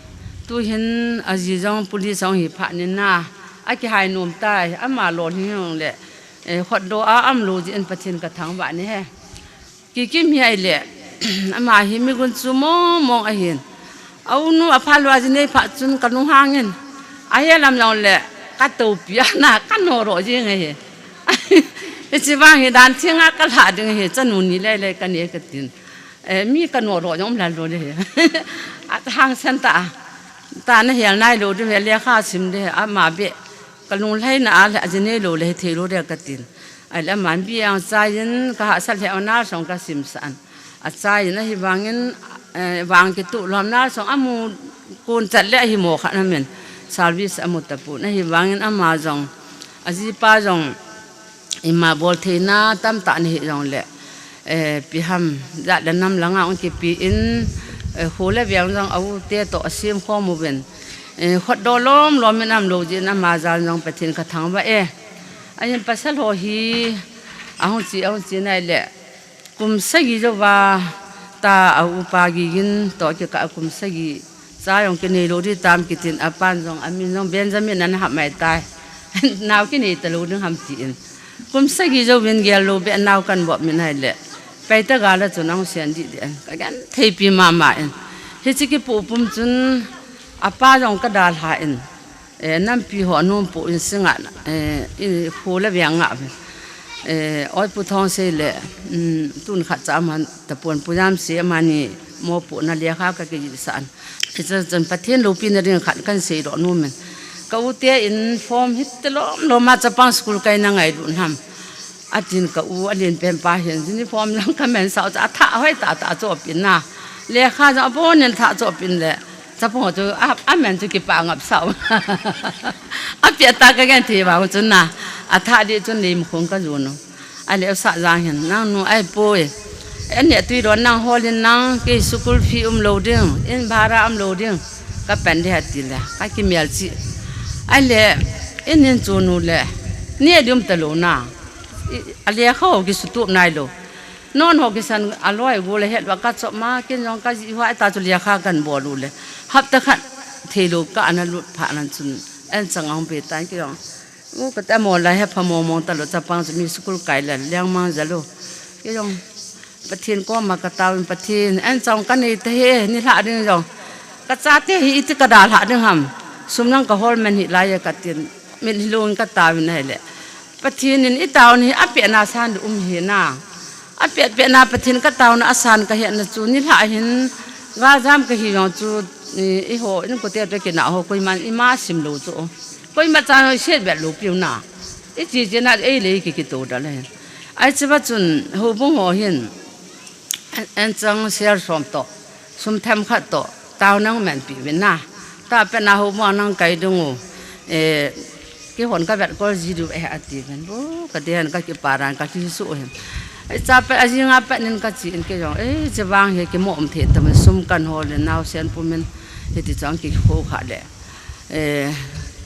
ตัวเห็นอาจีจงปุลิสองหิพันนินาไอ้ที่หายนุ่มตายอามาโหลดทั้งนั้นแหละขดโดอาอัมโหลดอินประเทศกระทั่งบ้านนี่ฮะกี่มีไอ้แหละอามาฮีมีคนซูมองไอ้เห็นเอาหนูอภัยว่าจะเนี่ยพัดจุนกันนุ่งห่างเงินไอ้ลำลองแหละกัดตัวปีน่ะกันโนโรจริงไงเหรอจีบางเหตุการณ์ที่ง่ายก็หลาดยังไงจะหนุนนี่เลยกันเนี่ยกันตินมีกันโนโรยงหลานโรเลยทางเส้นตาเนี่ยเห็นนายโรด้วยเรียกข้าซิมเดอามาเบะกันลุงให้น่ะอะไรจะเนี่ยโรเลยเทโรเดียกันตินไอ้แล้วมันเบี้ยใจยันก็หาสัตว์เอาหน้าสองก็ซิมสันใจยันให้วางยันวางกิตุลมหน้าสองอามูกูนจัดเละหิโมขันนั่นเหมือนซาร์วิสอมุตตะปูนะฮิวางเงินอามาจงอาจีป้าจงอิมาบอลเทน่าตั้มตานี่จงเละปีฮัมจัดเดินนำหลังอ่ะองค์ปีอินหัวเล็บยังจงเอาเตี้ยต่อเสียมข้อมูลเป็นขดโดล้อมไม่นำโลจินะมาจางจงไปทิ้งกระถางว่าอันนี้ภาษาโลฮีเอาจีนั่นแหละกุมสกีจะว่าตาเอาปากีกินต่อเกี่ยวกับกุมสกีสายองกินในโลที่ตามกินอาปานจงอามินจงเบนจามินนั้นหับไม่ตายนาวกินในตะลุนึงทำจีนกุมสกีจะเวนเกลโลเบนนาวกันบ่มินให้แหละไปตะกาลจนน้องเสียนดีเดียนกันเทปีมาเอ็นเฮจิกิปูปุ่มจนอาปาจงกระดาษหายน้ำปีหัวนุ่มปูอินสิงห์หัวเล็บยังอ่ะอ้อยปูทองเสลตุนขัดจามันตะปวนปูยามเสียมานี่โมปูนาเลียข้าวกับกิจสันจะจนประเทศลูปีนเรื่องขัดกันเสียดอกนู่นมันก็อุเตียอินฟอร์มฮิตล้อมเรามาจะปังสกุลไกนังไงดูนทำอาจินก็อูอเลียนเป็นปลาเห็นที่ฟอร์มลังคำเหม็นสาวจะท่าห้อยตาจบปินนะเลียข้าจะเอาพวกเนี่ยท่าจบปินแหละจะพอจะอาเหม็นจะกี่ปางอับสาวอาเปียตาก็แก่ทีว่าจนนะอาท่าดีจนเลยมุขงก็อยู่เนาะไอเลี้ยวสะจางเห็นนั่งนู่ไอ้ป่วยอันเนี้ยตุยร้อนนั่งฮอลินนั่งกี่สกุลฟีโหลดดิ้งอินบาราโหลดดิ้งก็เป็นเดียดเลยก็กินเมียจีไอ้เลี้ยอินนินจูนูเลยเนี่ยดื่มตะลุน่ะไอ้เลี้ยเขากิสุตุบนายโลนอนหกิสันอร่อยกูเลยเห็ดว่ากัดสมากินยองกัดยี่ห้อไอ้ตาจุเลียข้ากันบ่รู้เลยฮับตะขัดเทลูก็อันนั้นลุดผ่านนั้นจุนอันสังเอาไปตายกี่ยองกูก็แต่หมดเลยให้พมมองตลอดจะปังจะมีสกุลไก่เลยเลี้ยงมังจะรู้กี่ยองประเทศก็มากระตาเป็นประเทศอันจงกันนี่เทนี่ละดึงจงกระจาเทหิตกระดาษละดึงหำสมนังกระหอลมันหิลายกระเตียนมันหิลุนกระตาเป็นไงแหละประเทศนี้อีตาวนี่อเปียนาซานดุเห็นน่ะอ a pe na pathin ka taw na asan ka hian na chu ni la hin ga jam ka hi yong chu i ho in ko te ke na ho koi man i ma sim lo chu koi ma cha no set bet lo piu na i chi na e le ki to da le ai che ba chun ho bung ho hin an chang share som to sum tham khat to taw nang man pi wen na ta pe na ho ma nang kai dung cái hồn các bạn có gì được ai ati vẫn bố cái đèn các cái paran các cái số hem ai cha pe ai nga pe nên các chị cái giống ấy chỉ vang hay cái mồm thiệt tầm sum căn hồ lên nào sen phụ mình thì chẳng cái khô khát lệ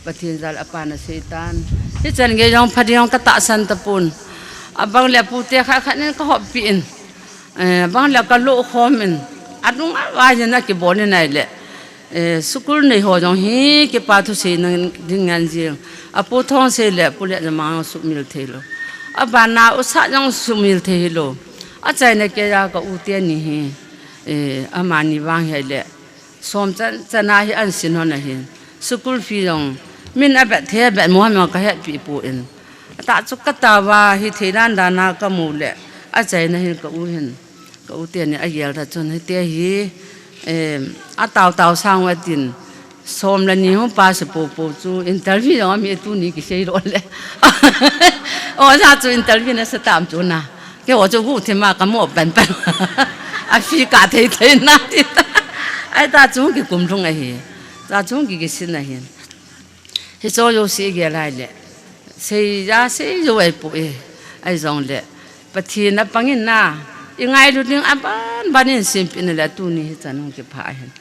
bắt thiên zal apa na setan cái chân cái giống phát giống cái tạ san tập pun abang lệ pu te khát khát nên có họp pin bang lệ cái lỗ khó mình ăn đúng ai vậy na cái bốn này lệ school này họ giống hi cái pa thu se nang dingan riêng apo thong se le pule jamang su mil thelo abana usa jang su mil thelo a chai na ke ya ka u te ni hi amani wang he le som chan chana hi an sin hon hi school fee jong min abat the bat mo ma ka he pi pu in ta chu ka ta wa hi theran dana ka mu le a chai na hi ka u hin ka u te ni a yel ra chon hi te hi a tao sang wa tin som la ni ho pa se po chu interview ang mi tu ni ki sei ro le o sa chu interview na sa tam chu na ke o chu gu the ma ka mo ban a fi ka the na ti ai ta chu ki kum thung a hi ta chu ki sin na hi he so yo se ge lai le sei ya sei yo ai pu ai zong le pathi na pangin na ingai lu ding aban banin sim pin la tu ni chanung ki pha hen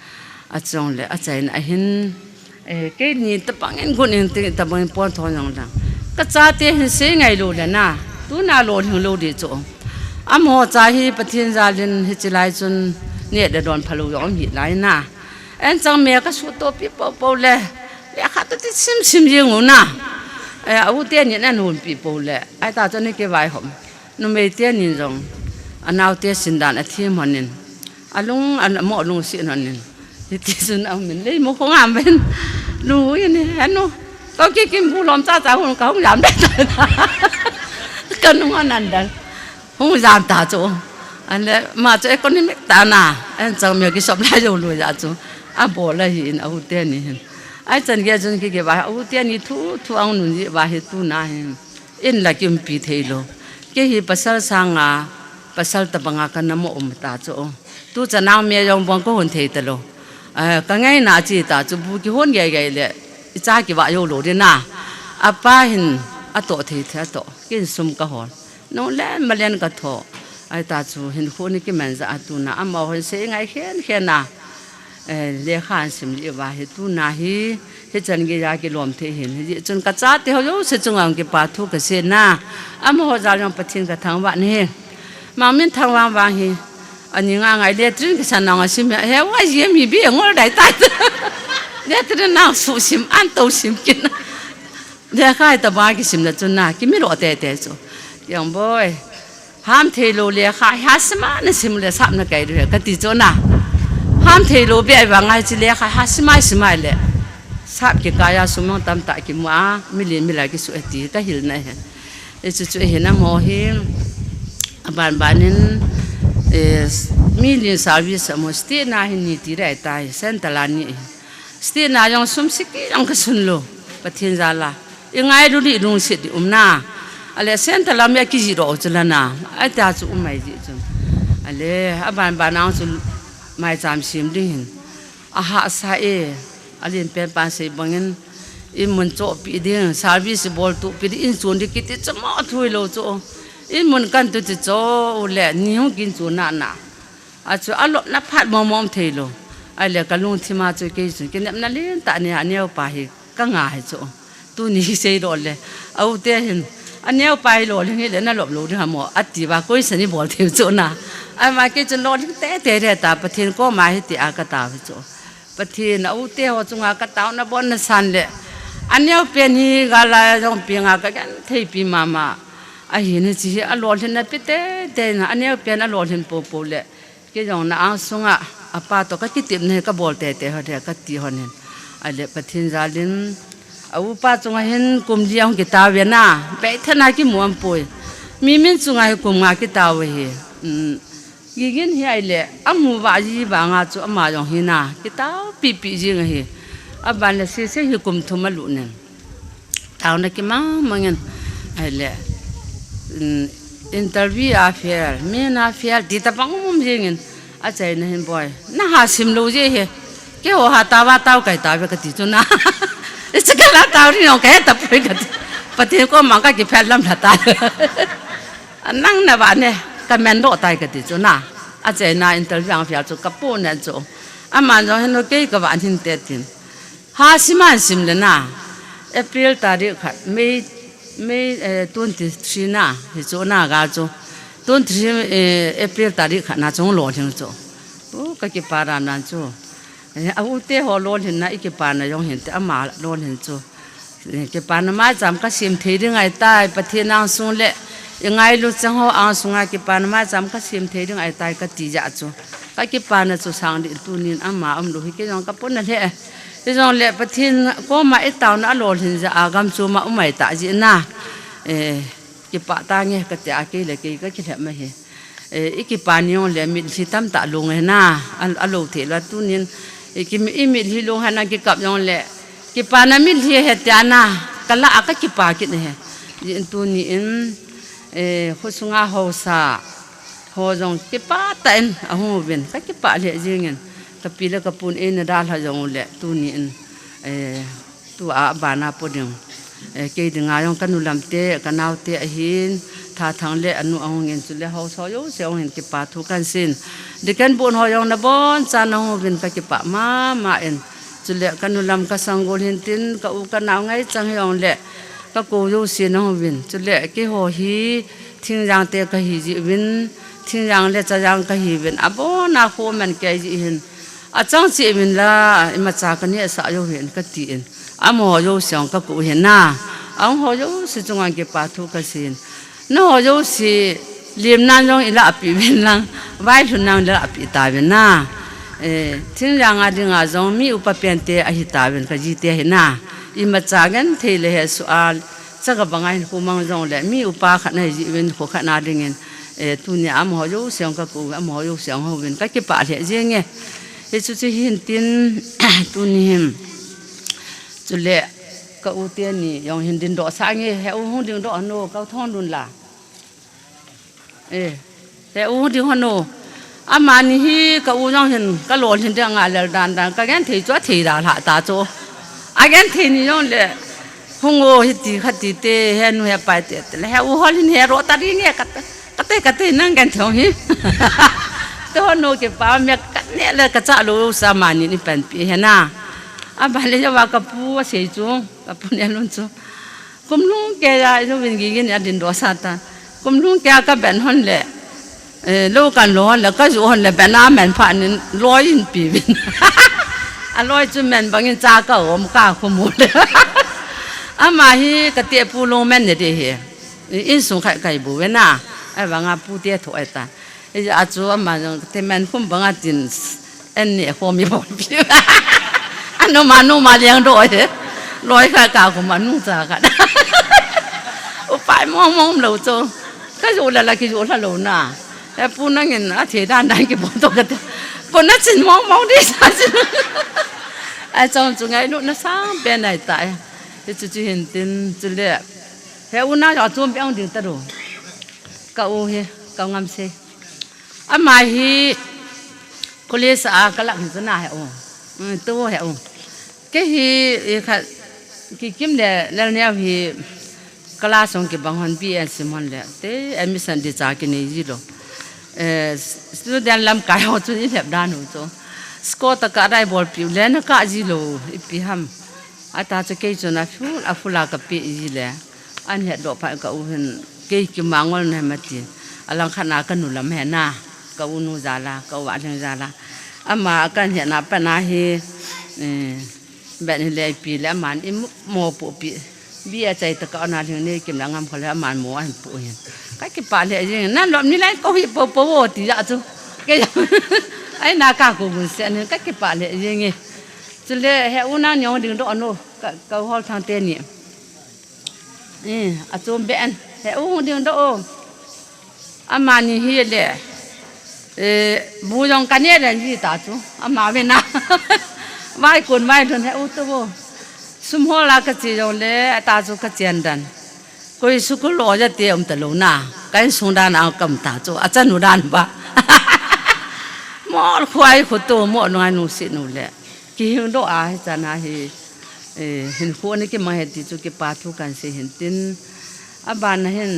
a chong le a chain a hin ke ni ta pangin gun in te ta bang pon thon yang la ka cha te hin se ngai lu le na tu na lo hin lo de cho a mo cha hi pathin za lin hi chilai chun ne de don phalu yong hi lai na en chang me ka su to pi po le ya kha ta ti sim yeng u na a u te ni na nun pi po le ai ta cho ni ke vai hom nu me te ni rong anau te sindan a thim honin alung an mo lung sin honin ti sun au min le mo khong am ben lu ni hanu ko ki kim bu lom cha hun ka hong yam da kan ngo nan da hong yam ta cho an le ma cho economic ta na an chang me ki sop la jo lu ya cho a bo la hin au te ni hin ai chan ge jun ki ba au te ni thu ang nun ji ba he tu na hin in la kim pi theilo ke hi pasal sanga pasal tabanga kan namo ta cho tu chanang me yong bong ko hun thei talo ka ngai na chi ta chu bu ki hon ge le cha ki wa yo lo de na apa hin a to thei tha to kin sum ka hon no le malen ka tho ai ta chu hin khu ni ki man za tu na ama hon se ngai khen na le khan sim li wa he tu na hi he chan ge ya ki lom the hin ji chun ka cha te ho yo se chung ang ki pa thu ka se na ama ho za yong pathin ka thang wa ni ma min thang wa hi anh nga ngày để trứng cái sản nào sim he wa gì mi bi ngor dai ta để trứng nào su sim an tàu sim kin để khai ta ba cái sim là chun na ki mi ro te cho yang boy ham the lo le khai ha sma na sim le sap na kai re ka ti cho na ham the lo bi ai wa ngai chi le khai ha sma le sap ki kaya sumong tam ta ki ma mi la ki su eti ka hil na he e chu he na mo hi banin million service mo ste na hin ni ti rai tai sentalani ste na yong sum siki yong ka sun lo pathin jala ingai ru li rung sit na ale sentalam ya ki jiro chulana ai ta chu mai ji chu ale aban banang chu mai cham sim ding a ha sa alin pe pa se bangin in mun cho pi ding service bol tu pi in chun di kiti chama thui lo cho in mun kan tu cho le niu kin chu na a chu alo na phat mom thelo ai le ka lung thima chu ke chu ke na len ta ne aneu pa hi ka nga hi chu tu ni se ro le au te hin aneu pa hi lo le na lob lo ha mo ati ba koi sani bol the chu na ai ma ke chu lo te ta pathin ko ma hi ti a ka ta chu pathin au te ho chunga ka ta na bon na san le aneu pe ni ga la jong pi nga ka kan thei pi mama a hi ni chi a lo hin na pe te na aneu pe na lo hin po le ke jong na ang sunga apa to ka kitip ne ka bol te ho de ka ti honen ale pathin jalin au pa chunga hin kum ji ang ki ta we na pe thana ki muam poi มีมินสุงไงกุมงากิตาวเฮกิกินเฮไอเล่อามูบาจีบางาจูอามาจงฮินากิตาวปีปีจิงเฮอาบันเลเสียฮิกุมทุมาลุเนตาวนักมามังเงินไอเล่อินเตอร์วิวอาเฟียร์มีนาเฟียร์ดีตาบังมุมจิงเงินอาจารย์นั่นบอยน่าหาสิมโลเจเฮแกว่าตาวาตาวไก่ตาวก็ติดจุนะจะกันละตาวนี่น้องแกตับไปกันปฏิก็มังก็กี่แผ่นลำละตายนั่งในบ้านเนี่ยก็แมนโดตายกันติดจุนะอาจารย์น่าอินเตอร์วิวอาเฟียร์จูกับปูนเนี่ยจูอามันเราเห็นเราเกี่ยกับบ้านที่เต็ม50 เลยนะเอพริลตาริขัดไม่ตุนที่ชีน่ะที่จูน่ากาจูตุนที่เอพริลตาริขัดน่าจงหล่อถึงจูโอ้ก็กี่ปารานั่นจูเอาเตะหัวโลนเห็นนะอีกปานนะยองเห็นแต่อามาโลนเห็นจูกี่ปานมาจำก็สิมทีดึงไงตายประเทศนางสุงเละยังไงรู้จังหัวอังสุงไงกี่ปานมาจำก็สิมทีดึงไงตายก็ตีจัดจูก็กี่ปานนะจูสังดิตุนินอามาลูกกี่ยองก็ปุ่นนั่นแหละที่ยองเละประเทศก็มาไอตาวน่ะโลนเห็นจะอากำจูมาอุ้มไอตาจีน่ะกี่ปาตาเงี้ยก็จะอากี่เลยกี่ก็คิดแหละไม่เห็นอีกปานยองเละมิดที่ตั้มตาลงเห็นน่ะอันลูกเถละตุนินกิมอิมิที่ลงหันกิกับยองเละกิปานามิที่เหตุนะกัลละอาก็กิปากินเหยินตัวนี้ขุสุงาหัวซาหัวจงกิปาแต่อินอาหูเป็นก็กิปาเลยจริงเงินกับปีละกับปูนดาลหาจงเละตัวนี้ตัวอาบานาปดิงเกี่ยดึงายองกันนุลำเตะกันนาวเตะหินท่าทางเละอนุเอาเงินสุดเละหัวซอยเสียงเห็นกิปาทุกันสินเด็กกันบุญหอยองนะบอนจานหูเป็นก็กิปามาเอ็นจุเละกันนุลำก็สังกลหินตินก็อุกันนาวไงจังยองเละก็กูยูเสียน้องวินจุเละกี่หัวฮีทิ้งยางเตะก็ฮีจีวินทิ้งยางเละจะยางก็ฮีวินอ่ะบ่นาโคมันแกจีหินอ่ะจังจีวินละมาจากกันเนี่ยสาวเห็นก็ตีนอ่ะหมอยูเสียงก็กูเห็นน่ะอ่ะหอยูสิจงอันเก็บปาทุกสินน้อยูสิเลี้ยมนั่งยองอีละปีวินลังไว้ทุนนั่งละปีตาวินน่ะทิ้งยางอาดิงอาจงมีอุปเปนเตอหิตาวินก็จีเตหิน่ะอีมาจากกันเทเลเหสุอาจักบังไงคูมังจงเลยมีอุปาขันให้จีวินขขนาดิ่งเงินตุนี่อ่ะหมอยูเสียงก็กูอ่ะหมอยูเสียงหัววินก็เก็บปาเลยจริงไงสุดที่หินตินตุนี่จุเละก็อุเตียนี่ยองหินดินดอกสางเงี้ยเฮอุหุ่นดินดอกโนก็ท้องดุนละเฮอุหุ่นดินหัวโนอามานี่ฮีก็อุยองหินก็หล่นหินเดียงงานเลยดันก็แกนถีจ้วถีดาละตาโจอาแกนถีนี่ยองเลยหงโอฮิติขัดติเตเฮนุเฮไปเตแล้วเฮอุฮอลินเฮโรตารีเงี้ยกัดนั่งกันเถอะฮีตัวโนเก็บปาเมียกันเนี่ยเลยก็จะรู้สามานี่เป็นปีเฮน่าอาบาลีจะว่ากับปูว่าเสียจุงกับปูเนี่ยลุนจุงกุมลุงแกจะเป็นกี่เงี้ยดินดอสาตากุมลุงแกก็เป็นคนเละลูกกันร้อนแล้วก็อยู่คนเละเป็นน้ำเหม็นผ่าน100 ปีวิน100จุ่มเหม็นบางอย่างจ้าก็อมก้าขมุเลยอามาฮีกเตียปูลงแม่นเนี่ยดีเฮอินสุงไข่บูเวน่าไอ้บางอาปูเตียถอยตาไอ้อาจูอามาจงเทมันคุ้มบางอาจินเนี่ยโคมีบอลพี่อันนู้มาเลี้ยงร้อยข้ากาวของมันนุ่งจากกันอุปายมองเราโจก็อยู่แล้วก็อยู่แล้วน่ะแต่ปูนั่งเงินอาเทด้านใดกี่ปุ่นตัวกันปุ่นนั่งจินมองดิสันไอ้จงจุงไอ้นู่นน่ะสร้างเป็นไหนตายจะเห็นตินจุเล่เฮ้ยอุ่นน่าจะจุ่มไปเอาดิ่งตะดูก็โอเคก็งามเสอามาฮีคนเลี้ยสากลักหินสนาเหรอตัวเหรอก็ฮีค่ะกิมเดแล้วเนี่ยฮีกลาส่งกิบังฮันบีเอลซิมฮันเลยแต่เอมิสันดิจากินยี่โลสตูดิโอลำกายหัวจุนี่แบบด้านหัวจุสกอตก็ได้บอลผิวเล่นก็ยี่โลอีพีฮัมอาตาจะเกี่ยจนอาฟูลากับปียี่เลยอันเหตุดอกไผ่ก็อุหินเกี่ยกิมังวันนั้นมาจีอลังขนากันหนุลำแห่นาก็อุนุจาลาก็วาดจาลาอามากันเห็นนับเป็นอาฮีแบบนี้เลยปีแล้วมันอิโมปุปีบีอาใจตะกอนนาทีนี้กิมลังงามเขาแล้วมันโมอันปุยก็กิปาเลยจริงนั่นรอบนี้เลยก็ฮิปโปโวติจ้าจูก็ไอ้นาคากูบุญเสียนี่ก็กิปาเลยจริงจุดเลยเฮอุนันยองดึงดอกโน่ก็ฮอลทางเตนี่อาจจะเป็นเฮอุดึงดอก อามานี่เฮียเลยบูยองกันเนี่ยเรื่องที่ตาจูอามาเป็นนะไหว้คนไหว้ทุนให้อุตโบสมหัวลากระจีจงเลยตาจูกระเจียนดันก็สุกุลจะเตรียมตะลุน่ะกันสงดานเอากำตาจูอาจารย์นุดานบ้าหมอควายขดตัวหมอหน่อยหนูสิหนูแหละกี่หิ้งดอกอาจารย์นะเห็นคนนี้ก็มาเห็นที่จูกี่ปาทุกันสิเห็นตินอาบานเห็น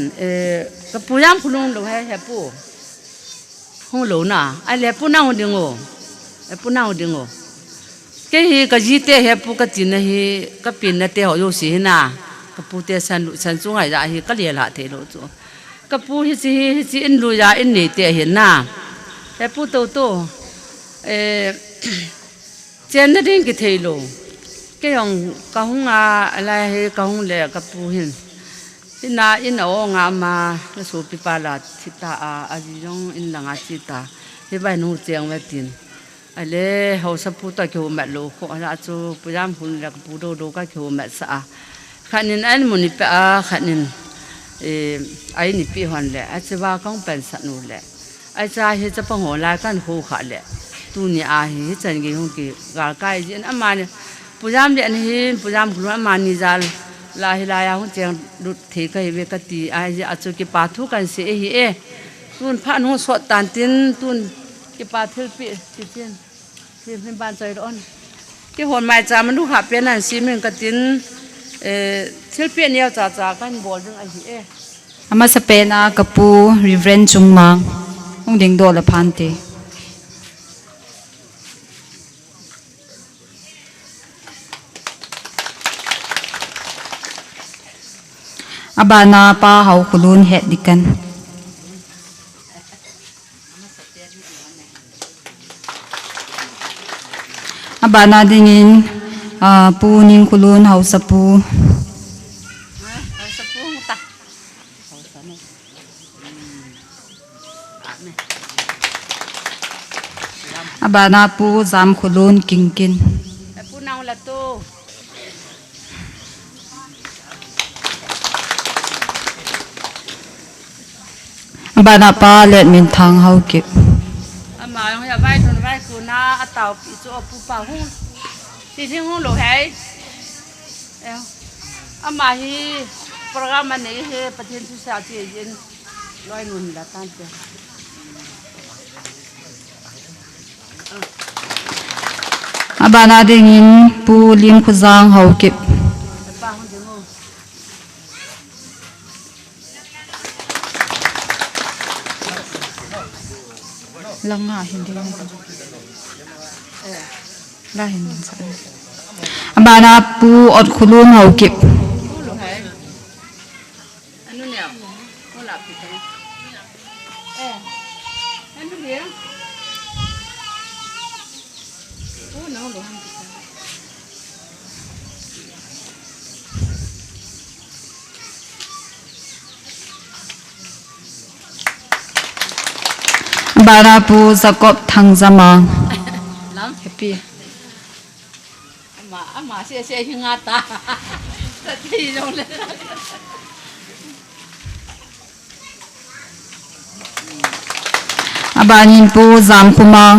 กับปุยามคุณลุงดูให้ปูห้องหลวน่ะไอ้เล็บปูน่าหุ่นดิงโง่ไอ้ปูน่าหุ่นดิงโง่ก็เฮก็จีเตะเฮปูก็จีนเฮก็ปีนเตะหัวโยสีน่ะก็ปูเตะสันจุงไอ้ยาเฮก็เลี้ยละเทโลจูก็ปูเฮจีอินดูยาอินนี่เตะเห็นน่ะไอ้ปูโตเจนนั่นเองก็เทโลก็ยังก็ห้องอะไรเฮก็ห้องเล่ก็ปูเห็นที่น่าอินเอางามาแล้วสูบปีปลาทิตาอาจิยงอินหลังอาจิตาที่ใบนูเจียงไว้ตินอะไรเขาสับปูตะเขียวแม่ลูกเขาอาจจะพยายามหุ่นแล้วก็ปูโดก็เขียวแม่สะขันนินไอ้มันนี่เปขันนินไอ้นี่ปีหันแหละอาจจะว่าก้องเป็นสัตว์นู่นแหละอาจจะเห็นจะปังหัวลายกันหูขาดแหละตัวนี้อาเห็นจันกี่หงกี่กาลใกล้จีนอามาเนี่ยพยายามเรียนเห็นพยายามคุณอามานี่จัลลาฮิลายาหุ่นเจียงดุเทก็เฮเวกตีไอ้จะอาจจะกี่ปาทุกันเสียตุนพระนุ่งสดตันตินตุนกี่ปาทุปีติเจียนที่เป็นบ้านใจร้อนที่หัวไม้จามันดูขับเป็นนั่นสิมันก็ตินที่เปลี่ยนเยอะจ้ากันบอลเรื่องไอ้เฮอามาสเปนกับปูริเวนจุงมังห้องดิ่งโดละพันตีอาบานาปาเขาคุลุนเฮดิกันอาบานาดิ่งินปูนิงคุลุนเขาสปูอาบานาปูจามคุลุนกิงกินปูนาวละโตบานาปาเล็ดมินทางเฮาเก็บอามาอย่าไว้ทุนไว้กูน่าอาเต่าปีจูปูป่าหุ่นที่ทิ้งหุ่นหลุดให้อามาฮีโปรแกรมมันนี้ให้ประเทศทุกชาติยินร้อยนุ่นละตั้งใจอาบานาเดงินปูลิมคุจางเฮาเก็บลังหินดีได้หินดีสักอาบานาปูอดคุลุนเฮาเก็บอันนู้นเนี่ยคนหลับผิดไหมอันนู้นเดียวโอ้น้องหลงบาราปูสกอบทางจมังแฮปปี้อามาเสียหิงาตาจะตีลงเลยอาบานินปูจามคุมัง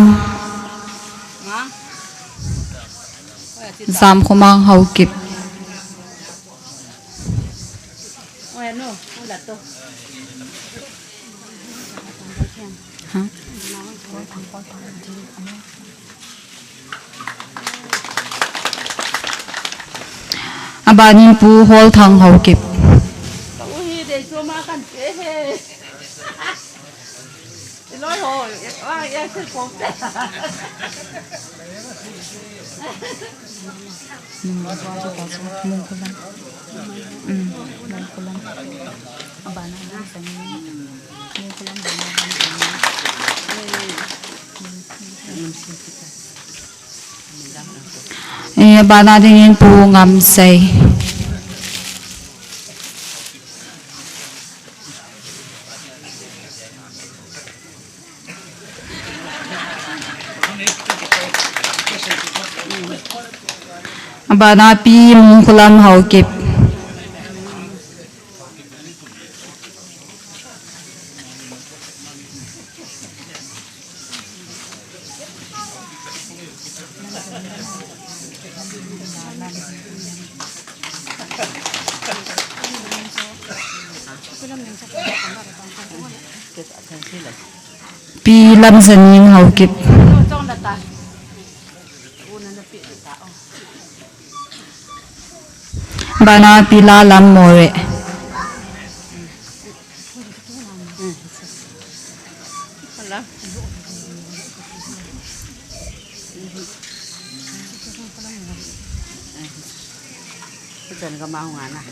จามคุมังเฮาเก็บโอ้ยนู่นหลับตัวอาบานินปูฮอลทางเฮาเก็บโอ้ยเดี๋ยวชัวมากันเฮ้ร้อยโหว่ายังคือผมแต่มงคลังอาบานาสังมงคลังบานาเดงินปูงามใสบานาปีมงคลัมเฮาเก็บ ปีลำสนิงเฮาเก็บ บานาปีลาลำโมเร เจนก็มาหัวนะ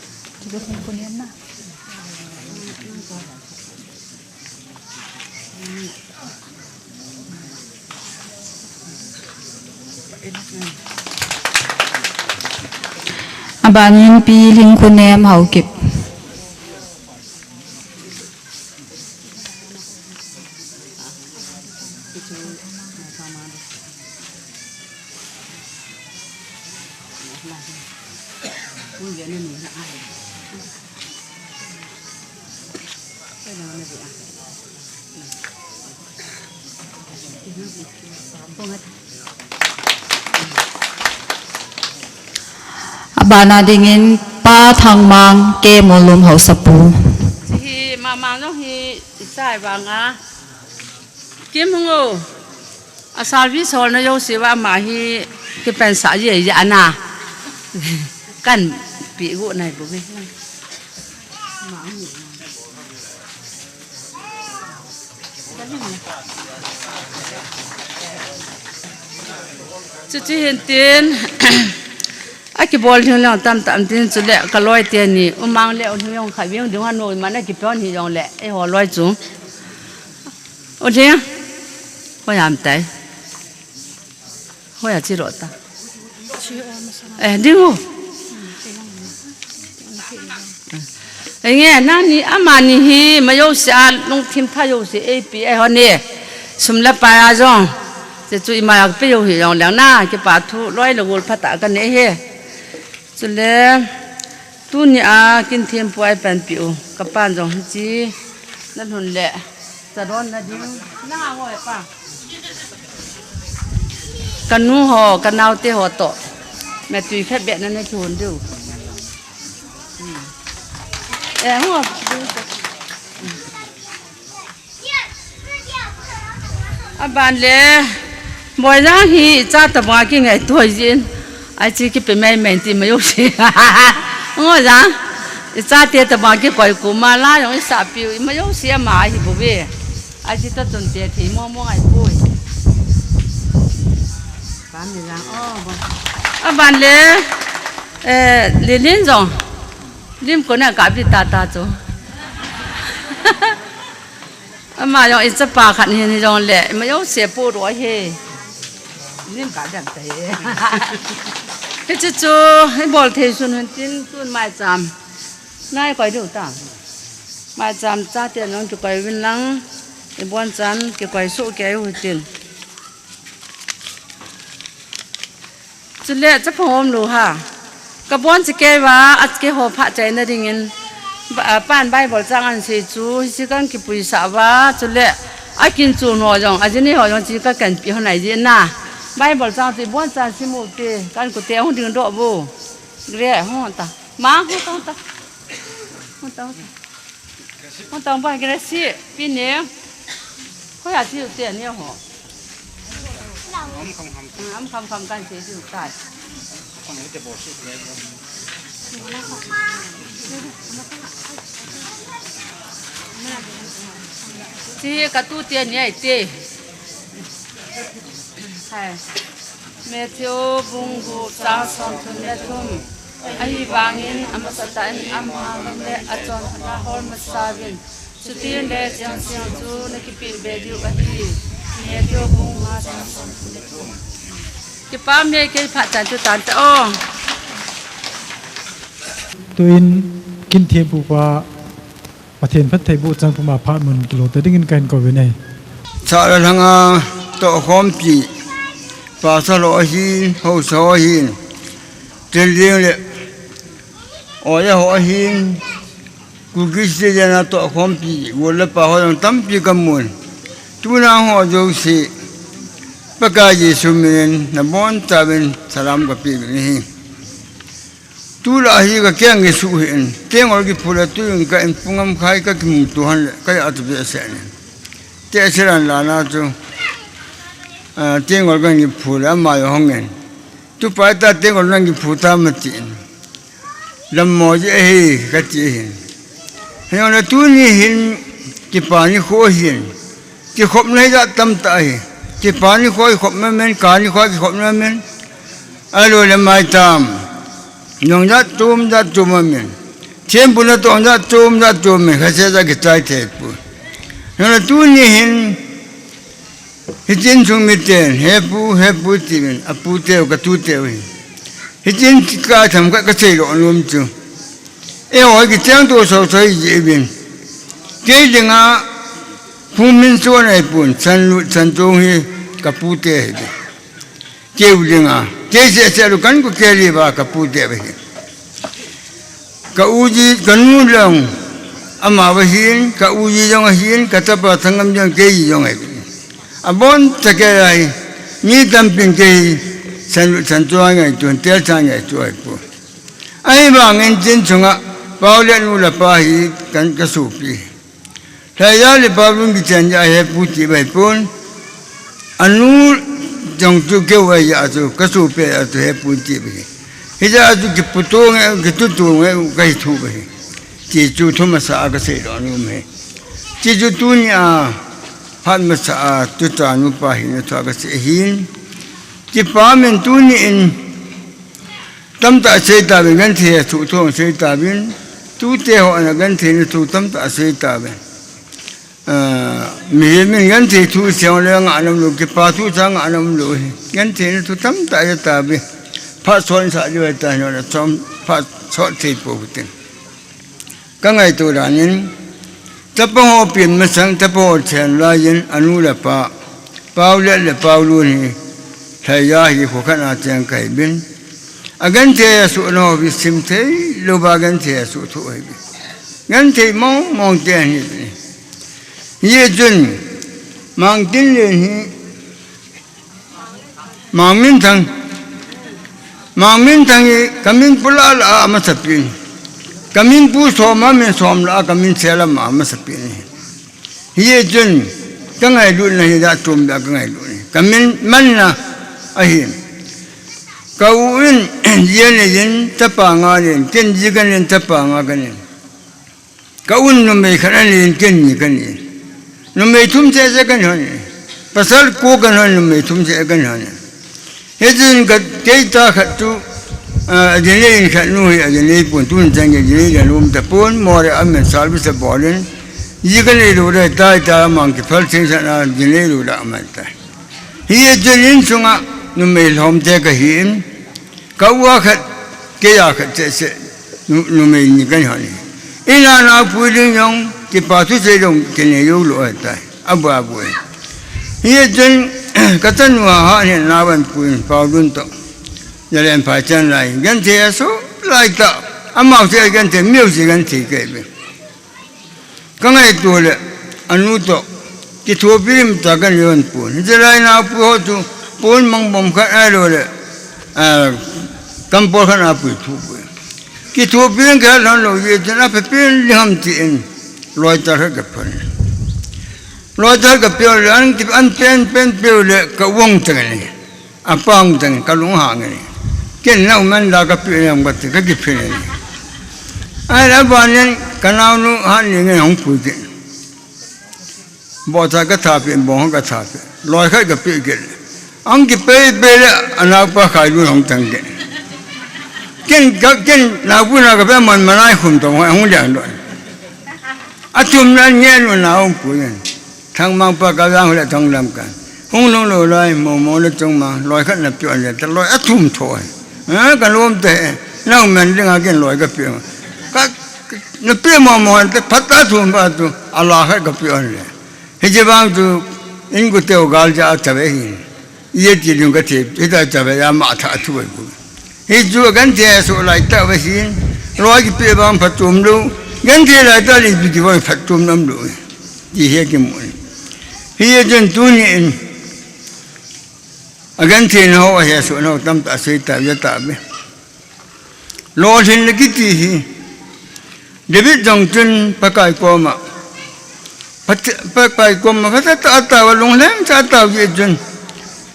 บานินปีลิงคุณแนมเฮาเก็บบานาดิงินป้าทางมังเกมลมเฮาสปูฮีมาต้องฮีใส่บางอ่ะกิมหงอาซาวิสอนนายกสิว่ามาฮีก็เป็นสายใหญ่ๆนะกันปีกุไหนบุ้งจุดที่เห็นเตียนไอ้กี่บอลที่เราตามที่สุดแหละก็ลอยเตียนนี่มังเลี้ยวที่เราขายวิ่งถึงฮันโนมันได้กี่ป้อนที่เราแหละไอ้หัวลอยจุ๋มโอเคพยายามแต่พยายามจีรถตาดิวไอ้เงี้ยนั่นนี่อามานี่ฮีมาโยสิอาลงทีมท่าโยสิเอปีไอ้คนนี้สมละปายาจงจะจุยมาไปโยหิเราแล้วนะจะป่าทุร้อยละกุลพัตตากันเนี่ยเฮจุดแล้วตู้นี่อากินเทียมป่วยเป็นปิวกับป้านจงจีนั่นหุ่นแหละจะร้อนนะดิวน่าง่อยป่ะกันนู้ห่อกันเอาเตะห่อโตแม่ตุยแค่แบบนั้นให้ชวนดูหัวอาบานเลยบ่อยนะฮีจ้าตะบากินไงตัวยินไอ้ที่กิเป็นแม่แม่ที่ไม่ยุ่งสิง้อจ้าจ้าเตี้ยตะบากิก่อยกูมาล่าอย่างนี้สาปิวไม่ยุ่งเสียหมาหิบุบีไอ้ที่ต้นเตี้ยที่ม่วงไอ้ปุ้ยบ้านนี่ละอาบานเลยลิ้นจงลิ้นคนน่ะกับที่ตาจงมาอย่างอิสปาขันเห็นอย่างแหละไม่ยอมเสียปูรัวเฮนี่การจับใจที่จู่ๆให้บอลเทสุนจินตุนไม้จำนายคอยดูตาไม้จำจ้าเตียนน้องจุกอยวินลังไอ้บอลจันเกี่ยวกับสู้แก้วจินจุดเละจะพร้อมรู้ค่ะกระบวนจะแก้ว่าอัดแก้หัวพระใจนั่นเองป้านใบบอลจ้างอันเสียจูสิกันกิปุยสาวะจุดเละไอ้กินจูนหัวจงอาจจะนี่หัวจงจีก็กันปีหัวไหนดีน่ะใบบอลจ้างที่บ้านจ้างสิมุกเตกันกุเตะหุ่นดึงดอกบูเรียห้องตามาห้องตาบ้านกันสิปีนี้เขาอยากที่อยู่เตียนเนี่ยหัวคำกันเสียอยู่ใต้ที่กระตุ้นเตียนเนี่ยเต้ใช่เมทิโอบุงกูตาสองทุนและทุ่มไอ้บางอินอัมสตันอัมฮาลัมและอาจารย์นาฮอลมัสซาบินสุดที่เด็กยังเสียงจูนักปีเบดิวอันนี้เมทิโอบุงมาสองทุนและทุ่มกี่ป้าเมย์กี่ผัดจานจุดตันแต่อ้อตัวอินกินเทียมผูกว่าประเทศพัฒไทยบุจังภูมิภาคมันกิโลแต่ได้เงินกันก่อนเว้ยเนี่ยชาลังโตคอมปีปาสโลหินเฮาโซหินเจริญเลยโอ้ยหัวหินกูกิสเดียนโตคอมปีวัวเล็บปะหัวตั้มปีกำมุนตัวน้าหัวโจสิ Pakai Yesus minin nabon tabin salam kapi ni. Tu lahir ka kiang Yesus hin. Tengok lagi pula tu yang ka pungam kai ka kim Tuhan ka atu biasa ni. Tiada lana tu. Tengok lagi pula mai hongen. Tu pada tengok lagi pula mati. Lam je he kati hin. Yang tu ni hin kipani kohin. Kikop ni tak tam tahi. Kipani koi kop memen kani koi kop memen. Alo lemai tam. Yang dat tum memen. Cem pun tu dat tum memen. Kasi tak kita tepu. Yang tu ni hin. Hijin sumiten hepu timin apu teu katu teu hin. Hijin ka tham ka kasi lo lum tu. Oi kita tu so ibin. Kaya dengar Pumin suara pun sanjung he kapute he. Kau dengar, kaya selukan ko kaya ba kapute he. Kau uji kanulang amawahin, kau uji yang ahin kata pasangam yang kaya yang he. Abon sekerai ni tamping kaya sanjung itu, terjang itu aku. Ai bangin jenjunga paulian ulapahi kan kasupi. Saya lepas pun bicara ayah putih pun, anu jang tu kau ayah tu kasupe tu ayah putih bagi. Hija tu kiputong kitutung kau itu bagi. Cicu tu masa agak sedar anu me. Cicu tu ni hat masa tu anu pahin tu agak sehin. Cipamen tu ni tam tak sedar dengan dia tu sedar bin. Tu teh orang dengan dia tu tam tak sedar bin. Min ganti tu siang le nganam lu ke patu sang nganam lu ganti tu tam tak ada tabi pat son sa ju ta no som pat so ti po putin ka ngai tu ranin tapong opin masang tapo chen la yin anu la pa pau le pau lu ni thaya hi ko kana chen kai bin agan te su no bi sim te lo ba gan te su thu ai bi gan te mong te ni ye jun mang tin le hi mang min thang ye kamin pula la amasapin kamin pu soma men som la kamin sela ma amasapin ye jun kangai lu na ya tum da kangai lu ni kamin manna ahin kawin ye ne yin tapanga ne ken ji kan ne tapanga kan ne kawin no me khana ne ken ni kan ne Numai tum saya kan hanya, pasal ko kan hanya numai tum saya kan hanya. Hezin kat kita tu, jenis kat nuhi jenis pun tu jangan jenis dalam tapun, more amen salbi sebolin. Jika ni luar ta mangki falsing sana jenis luar amat ta. Ia jenis sunga numai hom jaga hin, kau akat kaya akat saya numai ni kan hanya. Ina na puling yang Kipatu saya dong kena yulu ada, abu. Ia jen kata nuah ni nawan pun paudun tu, jalan pacan lain. Ganti aso lain tak, amau saya ganti music ganti kebe. Kangai tu le anu tu kita film takkan yon pun. Jalan apa tu pun mang kat ada le, kampor kan apa itu pun. Kita film kalau lo ye jen apa film liham tin. Loi tar ke pun, loi tar ke pun, an pen le ke wong tengah ni, apang tengah kalung hang ni, ken nak man dah ke pun yang betul ke pun ni. Ada banyak kanau nu han ni yang puji, baca ke tapi, bohong ke tapi, loi ke pun ke, ang ke pun le anak apa kayu yang tengah. Ken nak pun nak ke man manai hum tu, hum jangan doa. Atum nan nyen na ong puyen thang mang pa ka yang le thong lam kan hong long lo lai mo le chong ma loi khat na pyo le ta loi atum thoi ka lom te nau men ding a ken loi ka pyo ka na pyo mo te phat ta thum ba tu ala khat ka pyo le he je bang tu in gu te o gal ja ta ve hi ye ji lu ka te e ta ja ve ya ma tha thu bu he ju gan te so lai ta ve hin loi ki pyo bang phat tum lu Ganti lah tadi pergi buat fatum nam dulu, dia kemun. Ia jen tu ni agan tin ho a he su no tam ta sei ta ya ta be lo hin le ki ti hi David jong chun pakai ko ma pakai ko ma phata ta ta wa long leng cha ta ye chun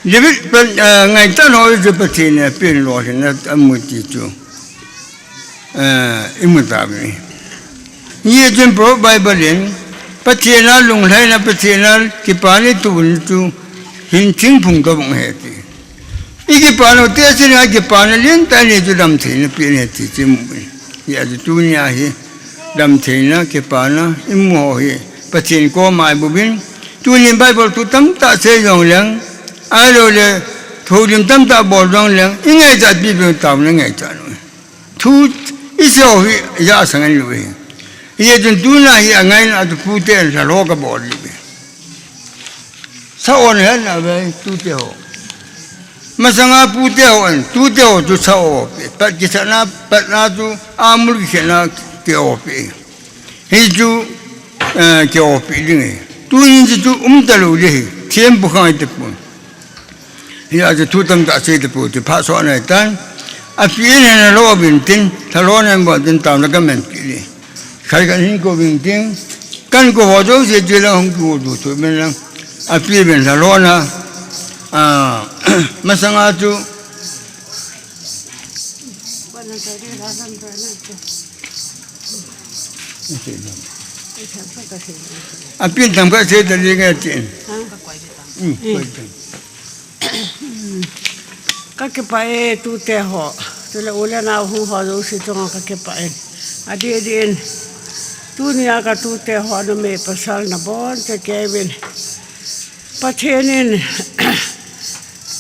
David ngai ta no je pa thi ne pin lo hin na amu ti chu imu ta be ye chun pro bible in pa thi na long lai na pa thi na ki pa ni tu tu hin ching phung ka bong he ti iki pa no te sin ha ki pa na lin ta ni chu dam thi na pi ne ti chi mu ya ju tu nya hi đam thế na cái pa na im mồ hi bắt chuyện có mai bù bin tu niệm Bible tu tâm ta sẽ dòng lăng ai rồi le thu niệm tâm ta bỏ dòng lăng in ngày giải Bible tao nó ngày giải rồi thu ít số hi ya sang anh lui ye chân tu na hi ngày na tu pu te sa lo ka bỏ đi sao anh hết là về tu te ho mà sang a pu te ho anh tu te ho tu sao bắt cái sa na bắt na tu amul cái na kiểu bị hình chú kiểu bị đi tu hình chú ta lưu đi thiên不看得不hiện giờ tu tâm ta xây được不thì phá số này tan à phía này là lo bình tĩnh thà lo này bỏ tiền tàu nó cái mình đi khai cái hình của bình tĩnh căn của họ đâu sẽ chơi là không có đủ thôi bên là à phía bên là lo na mà sang chú à pin thằng cái xe thì nghe chuyện các cái bài tu te họ tu là ule nào hung họ rồi sẽ trong các cái bài à đi tu nia các tu te họ nó mê pasal na bon cho Kevin phát hiện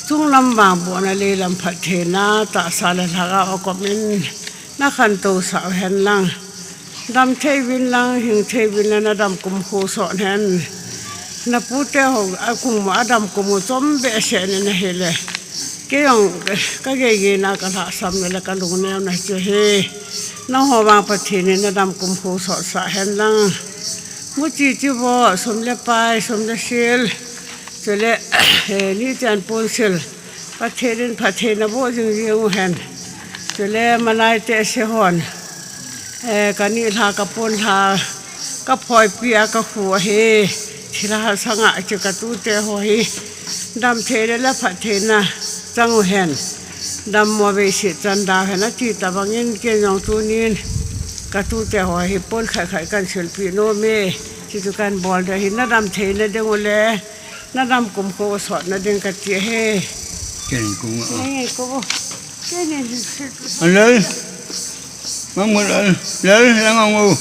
chung làm vàng bộ này lấy làm phát hiện na ta sao là thằng họ có mình na khăn tu sao hèn lang đam thế vin lang hình thế vin là đam cùng khu sọn hèn na pu te ho cùng mà đam cùng chom be se ne hele cái ông cái gì na cái thà sam là cái lùng neo này chưa he na ho vang phát hiện na đam cùng khu sọn sa hèn lang mu chi chi bo som le pai som le sil cho le ni chan pol sil phát hiện na bo jing jing hèn cho le manai te se hon cái này là cái pôn là cái phơi bia cái khua he thì là sang ngại chỉ cái tu te hồi đam thế đấy là phát thế na trăng hèn đam mua về sự trần đào hèn nó chỉ ta bằng những cái dòng tu nín cái tu te hồi pôn khai cái selfie nó mê chỉ tu cái ball đấy nó đam thế nó đừng có lẽ nó đam cùng cô sọt nó đừng cái chia he cái cũng này cô cái này anh lấy mong muốn lấy là ngon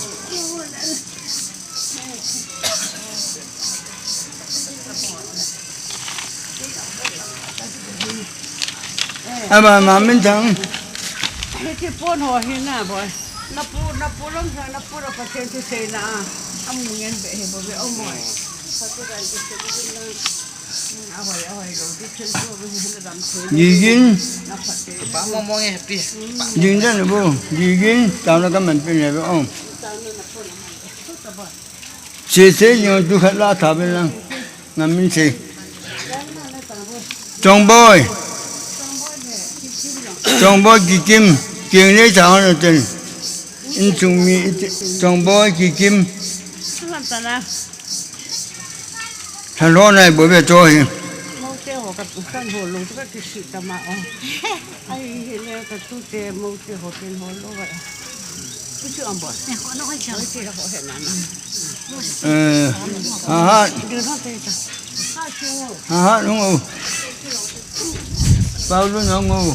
mà mình thằng cái pôn họ hiện na boy na pu lắm sao na pu là phát triển thì thế na ông muốn nghe về hệ bảo vệ ông mỏi phát triển cái gì na hỏi rồi cái chuyện của mình là làm thế gì gin ba mong nghe happy gin đó là bố gì gin tao nó cái mình bên này phải không xe nhiều tu khát la thà bên lăng ngắm mình xe trong bôi kỳ kim kiềng lấy sao nó tên in chung mi trong bôi kỳ kim thằng đó này bữa về cho hi mau te ho ka tu kan ho lo ka ki si ta ma o ai hele ka tu te mau te ho ten ho lo va tu chu am bo ko no ka cha te ho he na đúng không bao luôn không ngu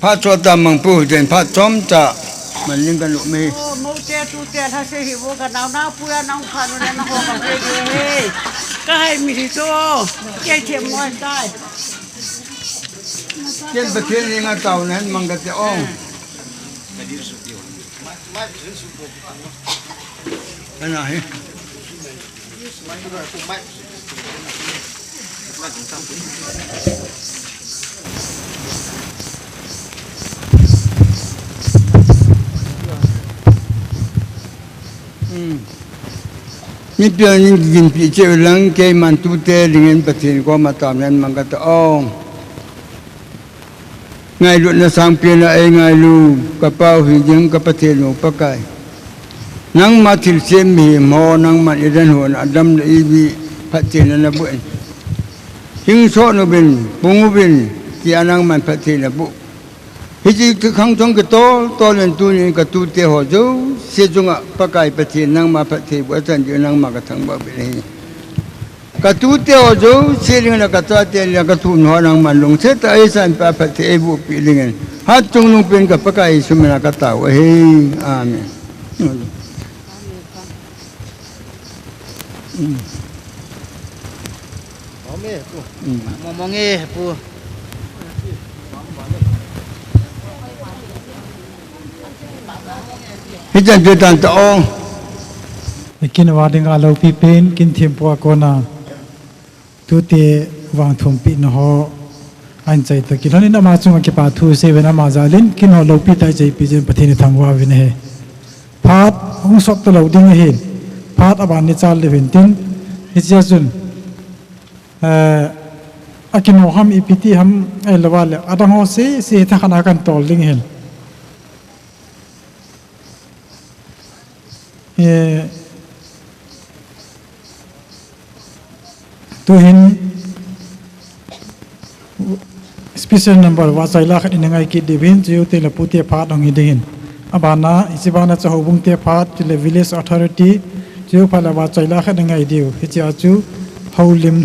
phát cho tâm bằng bùi đến phát chóm chợ mình liên quan lụa mì mau te tu te tha se hi bo ka na pu ya nang khan na ho ka pe he ka hai mi ri to ke che mo tai trên bậc thiên liên ngang tàu này mang cái tiểu ông cái này นี่เปลี่ยนกินปีเจอหลังเกมันตุเตลิงเงินประเทศก็มาตามนั้นมันก็ต้องไงลุนสังเปลี่ยนไอ้ไงลูกระเป๋าหิ้งกับประเทศหนูปะไก่นังมาถึงเสียมีหมอนังมาอีดันหัวอดัมอีบีพระเจ้านะบุญหิ้งโซนบินปุงบินที่อนังมันพระเจ้านะบุฮิจิคือขังจงกระโตโตเล่นตัวนี้กระตูเตหัวจูเสียจงอ่ะปะไก่ประเทศนังมาประเทศวัดจันทร์นังมากระทั่งบ่เป็นนี้กระตูเตหัวจูเสียงนักกระตูเตยกระตูหัวนังมันลงเสตไอ้สันปะประเทศบุปีลิงฮัตจงลงเป็นกับปะไก่สมัยนักกระตาวเฮ้อาเมนมองเงี้ยปูฮิจันจุตันตองกินวาดิงอาลูปีเป็นกินเทียมปัวโกนาตุเตวางทุมปีนหออันใจตะกินนี่นามาจุงกิปาทูเซเวนามาซาลินกินหอลูปีไตใจปีเจนปะเทนิทางวาวินเฮพาดองศตะลูดิงเฮพาดอบานนิจาลเลวินติงฮิจยาซุนอากินโอฮัมอีพีทีฮัมเอลวาเลอาดังโอเซทขนากันตอลลิงเฮตัวเห็น special number ว่าใจละขัดยังไงกิดดิวินจิวเตลปุติพาดองอิดินอาบานาอิสิบานาจะหบุงเตพาดจิเล village authority จิวพาลาว่าใจละขัดยังไงดิวฮิจิอาจูเฮาลิม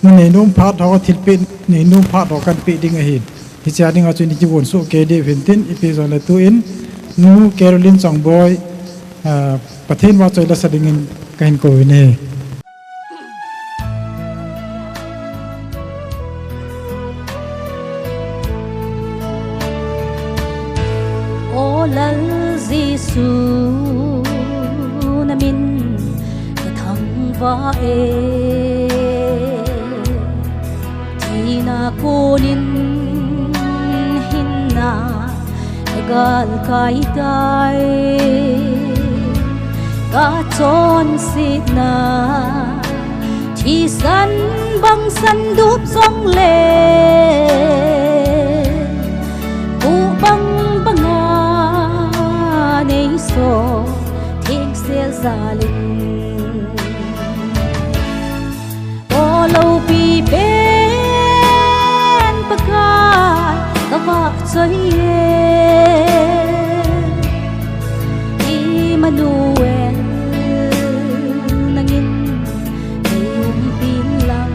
นั่นเองนุ่มพาดเขาทิลเป็นนี่นุ่มพาดเขากันปีดิ่งเห็นฮิจิอาดิ่งอาจูนิจิวนสุเกดิวินตินอีพิโซดตัวเองนูแคโรลินจองบอยประเทศว่าใจละสะดิ่งกันโกวินเอลัลซิสูนามินกะทังวาเอทีนาโกนินหินนากาลกายไกกาจอนสินาที่สันบังสันดูบซองเลกูบังบังในโซเทงเสียซาลินโอโลปีเป็นประกาศกว่าใจอีมาดูเวนนังอินในยุมปีนลัง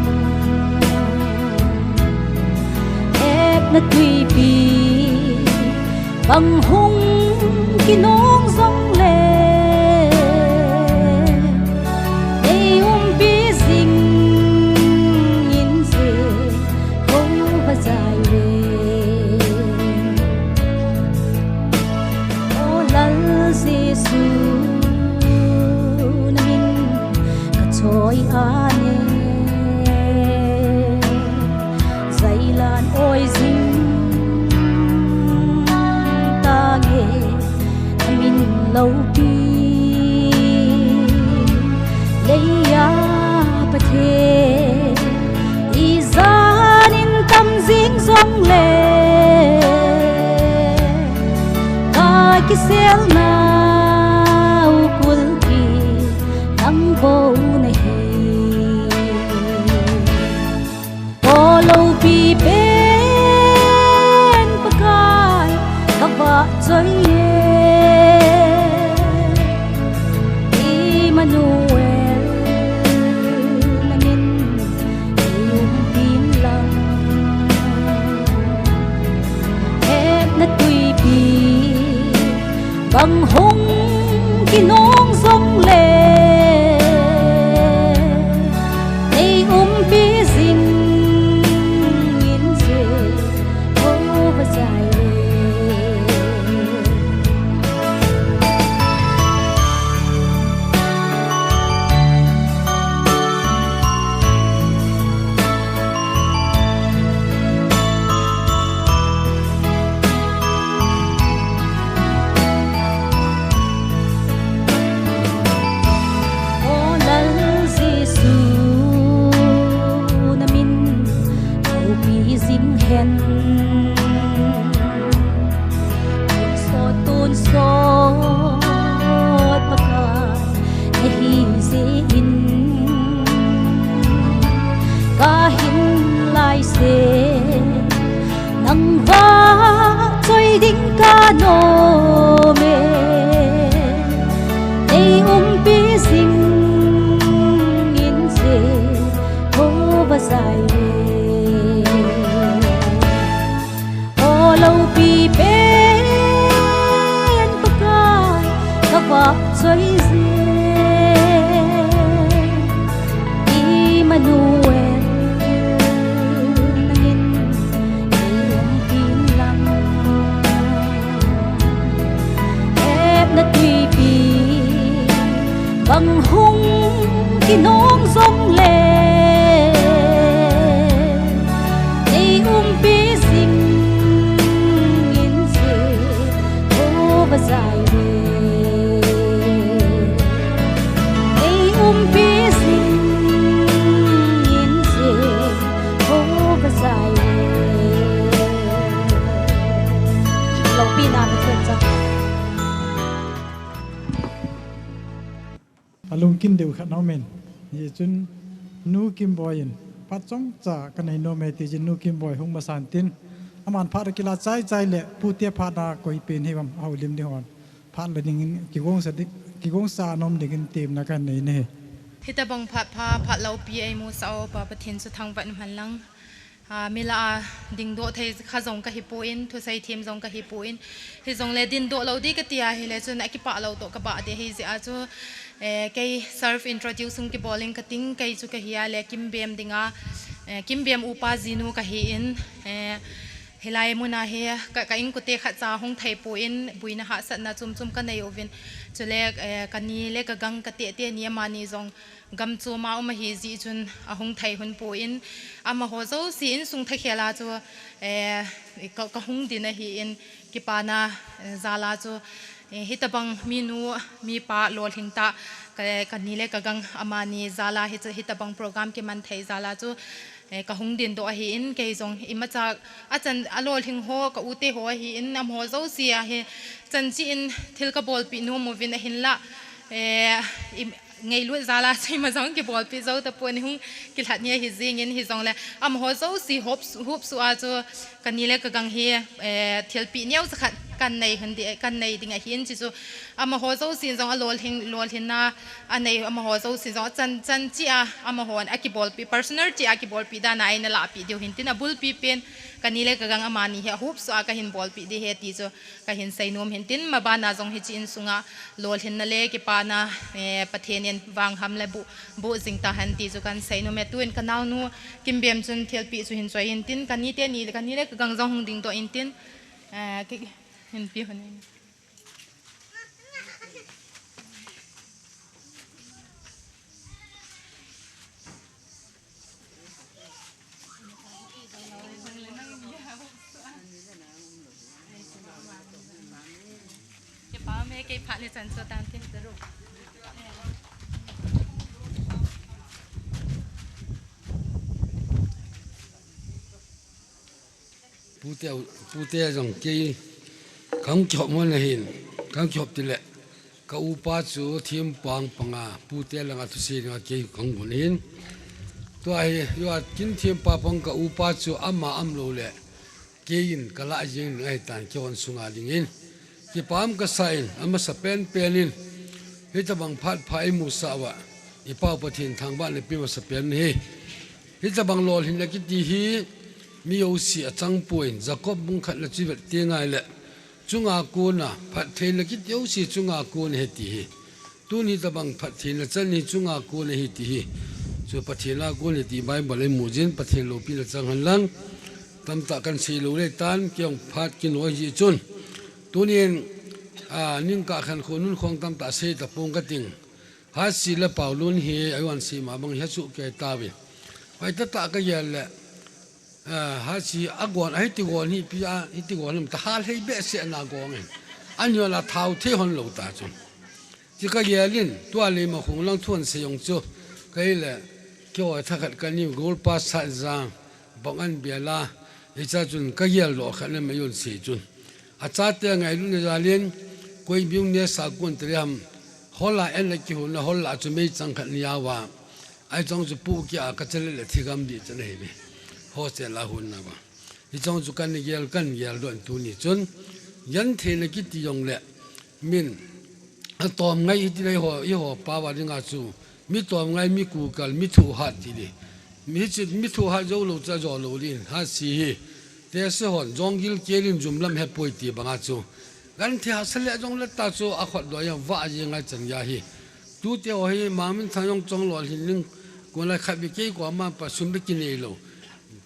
เอกนักวีปีบังหงกินองซองเลในปีสิงยินเสคงพระใจเวโอลัลซิสูนามินกะชอยอาเนใจลานโอยซิงตาเงlâu pi lấy ya bát thế y gia nín tâm dính dòng lệ cái sel nào cuốn kỳ nắng vô này ô lâu pi bên bạc cài các vợ chơi Manuel nangin iyong pinlang et na tuipi bang hong kinong song le ay umpi zin in se o bazai chơi Emmanuel nangin iyong pinlang ép na tùy bằng hung kinong dòng lệ đi pising in se ô và dài về đi pising in se ô và dài về lâu pi nam thưa cha alung kin deu khat no men ye chun nu kim boyin pat chong cha kanai no me ti jin nu kim boy hung ma san tin aman phat kila chai chai le pu te phat da koi pen he bam hau lim de hon phat le ding ki gong sa dik ki gong sa nom ding tem na kan nei ne hita bang phat lau pi ai mu sao pa pathin su thang van man lang mila ding do thei kha zong ka hi po in thu sai thiam zong ka hi po in hi zong le din do lo di ka tia hi le chun aki pa lo to ka ba de hi ji a chu cái serve introducing cái bowling cutting cái chú cái hiya le kim bem upa zinu cái hin helai muna he ka ing ku te kha cha hong thai po in buina ha sat na chum chum ka nei ovin chule kani le ka gang ka te ni mani zong gam chu ma ma hi ji chun a hong thai hun po in ama ho zo si in sung tha khela chu ka hung din a hi in ki pa na zala chu hitabang minu mi pa lol hingta kanile kagang amani zala hitabang program ke man thei zala chu ka hung din do hi in ke zong imacha achan alol hing ho ka ute ho hi in am ho zo sia he chan chi in thil ka bol pi no movin a hin la ngay luôn zala si mà giống cái bol pi zo ta pon hung ki that nia hi zing in hi zong le am ho zo si hop su a chu kanile kagang hi thil pi niau zakhat kan nei handi kan nei dinga hin chi chu ama ho zo sin zong a lol hin na anei ama ho zo sin zong chan chi a ama hon akibol pi personal chi akibol pi da na ina la pi dio hin tin a bul pi pen kanile kagang amani he hup so aka hin bol pi di he ti chu ka hin sainom hin tin ma ba na zong hi chin sunga lol hin na le ki pa na pathenien wang ham le bu jing ta han ti chu kan sainom me tuin kanau nu kimbem chun thel pi chu hin choi hin tin kani te ni kanile kagang zong hung ding to in tin hin pi hon ke pa me ke pha le chan so tan tin daru pute jong ke kam chop mon hin kam chop ti le ka upa chu thim pang panga pute langa thu si nga ke kang bun hin to ai yo kin thim pa pang ka upa chu amma am lo le ke in kala jing ngai tan chon sunga ding in ki pam ka sain ama sa pen penin hita bang phat phai mu sawa i pau pathin thang ba le pi ma sa pen hi hita bang lol hin la ki ti hi mi o si a chang point jacob bung khat la chi vet te ngai le chunga ku na phat the la ki teu si chunga ku ne ti hi tu ni ta bang phat the la chan ni chunga ku ne hi ti hi chu pathila ku ne ti bai bale mu jin pathin lo pi la chang han lang tam ta kan si lo le tan kyong phat ki no hi chun tu nin ning ka khan khonun khong tam ta se ta pong ka ting ha si la paulun hi aiwan si ma bang ha chu ke ta bi pai ta ka yel le ha si agwan ai ti gon hi pi a ti gon ta hal hei be se na gong an yo la thau the hon lo ta chun ji ka yelin to le ma khong lang thon se yong chu kai le kyo tha khat ka ni gol pass sa zang bang an biala e cha chun ka yel lo khan me yon si chun a cha te ngai lu ne jalin koi biung ne sa kun triam hola en ki hu na hola chu me chang khat ni yawa ai chong chu pu kya ka chele le thigam di chane he hostel la hun na ba i chong chu kan yel don tu ni chun yan the le ki ti yong le min a tom ngai ti le ho i ho pa wa ringa chu mi tom ngai mi ku kal mi thu hat ti di mi thu ha zo lo cha zo lo lin ha si hi te se hon jong gil kelin jum lam he poi ti banga chu กันที่หาเสลจงเล็ดตาจูอาขวดด้วยว่ายังไงจังยาฮีตูเตียวฮีมามินทางยงจงหล่อหินนึงกูเลยขับไปเกี่ยกว่ามาประชุมไปกินเอโล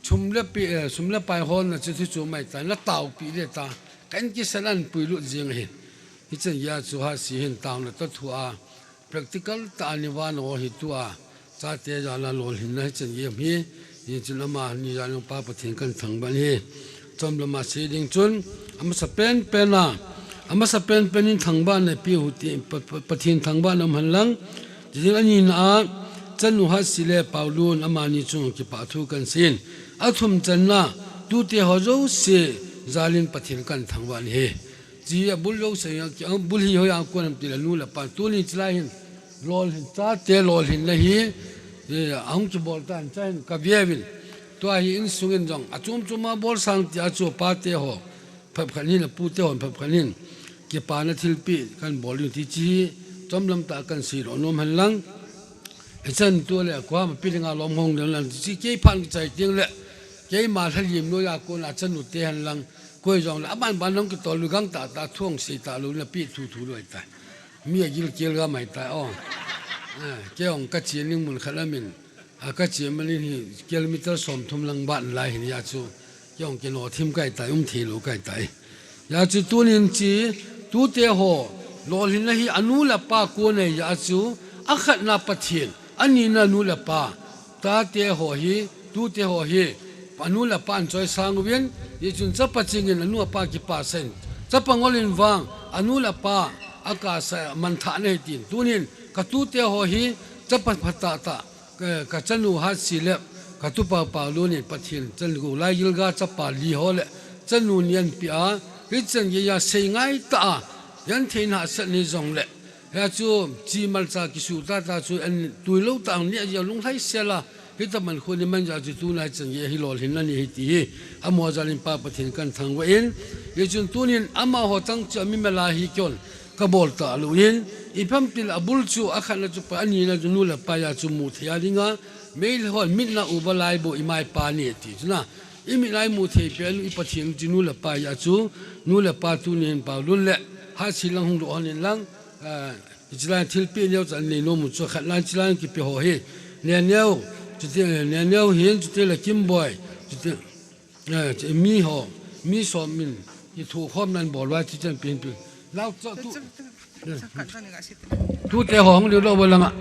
ชุมเล็บปีชุมเล็บไปฮอนนะจะที่จูไม่ตายแล้วเต่าปีเดตากันกิสลันปุยลุจิงเห็นที่จังยาจูหาสีเห็นตาวนะตัดทัว practical ตานิวานโอหิตัวซาเตยาลาโลหินนะจังเยี่ยมฮียิ่งจุลมานี่ยาลงป้าปะเทียนกันทั้งบ้านฮีจอมละมาเสียดิงจุนอามาสเปนเป็นนะอามาสเปนเป็นทั้งบ้านในปีหุติปะเทียนทั้งบ้านอำหันลังจริงอันนี้นะจันนุฮัสสิเลปาวลูนอามานี่จุงกิปะทุกันสินอาทุมจันนะดูเตหอโจเสจาลินปะเทียนกันทั้งบ้านฮีจีบุลโลเสียบุลฮีฮอยากวนติละนูละปะตัวนี้จะไล่หินโลหินจ้าเตโลหินละฮีอังกิบอลตันใจกับเยวินตัวหินสุงินจงอาจุมจุมาบอลสังติอาจูปาเตหอพับขันินปูเตหอนพับขันินเก็บปานาทิลปีกันบอลอยู่ที่จีจอมลำตากันสีโรนมหันลังไอ้เช่นตัวเล็กว่ามันเป็นงานลมหงเดินหลังจีเกี่ยพันใจเตียงเละเกี่ยมาทะเลมโนยากุนอาจจะหนุเตหันลังกุยจงละบ้านน้องก็ตัวลูกังตาท่วงสีตาลูละปีทูด้วยตายมีกิลเกี่ยวกับไม่ตายอ๋อเกี่ยวกับเชียงมุนขลังมินก็เชียงมันนี่กิโลเมตรสมทุมลังบ้านลายเห็นยาจูเกี่ยวกับโนทิมไก่ตายทีลูไก่ตายยาจูตัวนี้จีตัวเตหอโลหินละฮีอนุละปากูเนี่ยยาจูอักขณะปะเทียนอันนี้นะนุละปาตาเตหอฮีตัวเตหอฮีอนุละปาอันจอยสังเวียนยี่จุนจะปัจจิงินอนุละปากิปาเซนจะปังวลินวังอนุละปาอากาศมันฐานให้ตินตัวนี้กตูเตหอฮีจะปัจพัตตะกจันูฮัสสิเลกตูปาปาลูนี่ปะเทียนจันกูไลยิลกาจะปาลีฮอเลจันูเนียนปีอาฮิจันยาเซงไงตายันเทนหาสันนิจงเลยาจูจีมัลซากิสุตาตาจูอันตุยลูตังเนี่ยยาลุงไทยเสียละฮิตมันคนมันจะจูนายจันยาฮิโลหินนั่นนี่ฮิตีอามัวจารินปาปะเทียนกันทางเวนยาจุนตุนินอามาหัวตั้งจะมีเมลาฮิกอนกบอลตาลุยินอีพัมติลอบุลจูอาขันจูปานีนะจูนูละปายาจูมุทยาดิงาเมลฮอนมิดนาอุบลายโบอิมายปานีติจุนะอิมิลายมุทยเปลุอีปะเทียนจูนูละปายาจูนูละปาตุนินปาลุนเละหาสิลังหงดูอันนินลังจิลานทิลปีเนียวจันนี่โนมุจูขัดลานจิลานกิเปโฮเฮเนียเนียวจุดเนียเนียวเห็นจุดละคิมบอยจุดจะมีหอมีสอมินที่ถูกข้อมนั้นบอกว่าที่จะเปลี่ยนแล้วทุเตหองเดี๋ยวเราบลังอ่ะ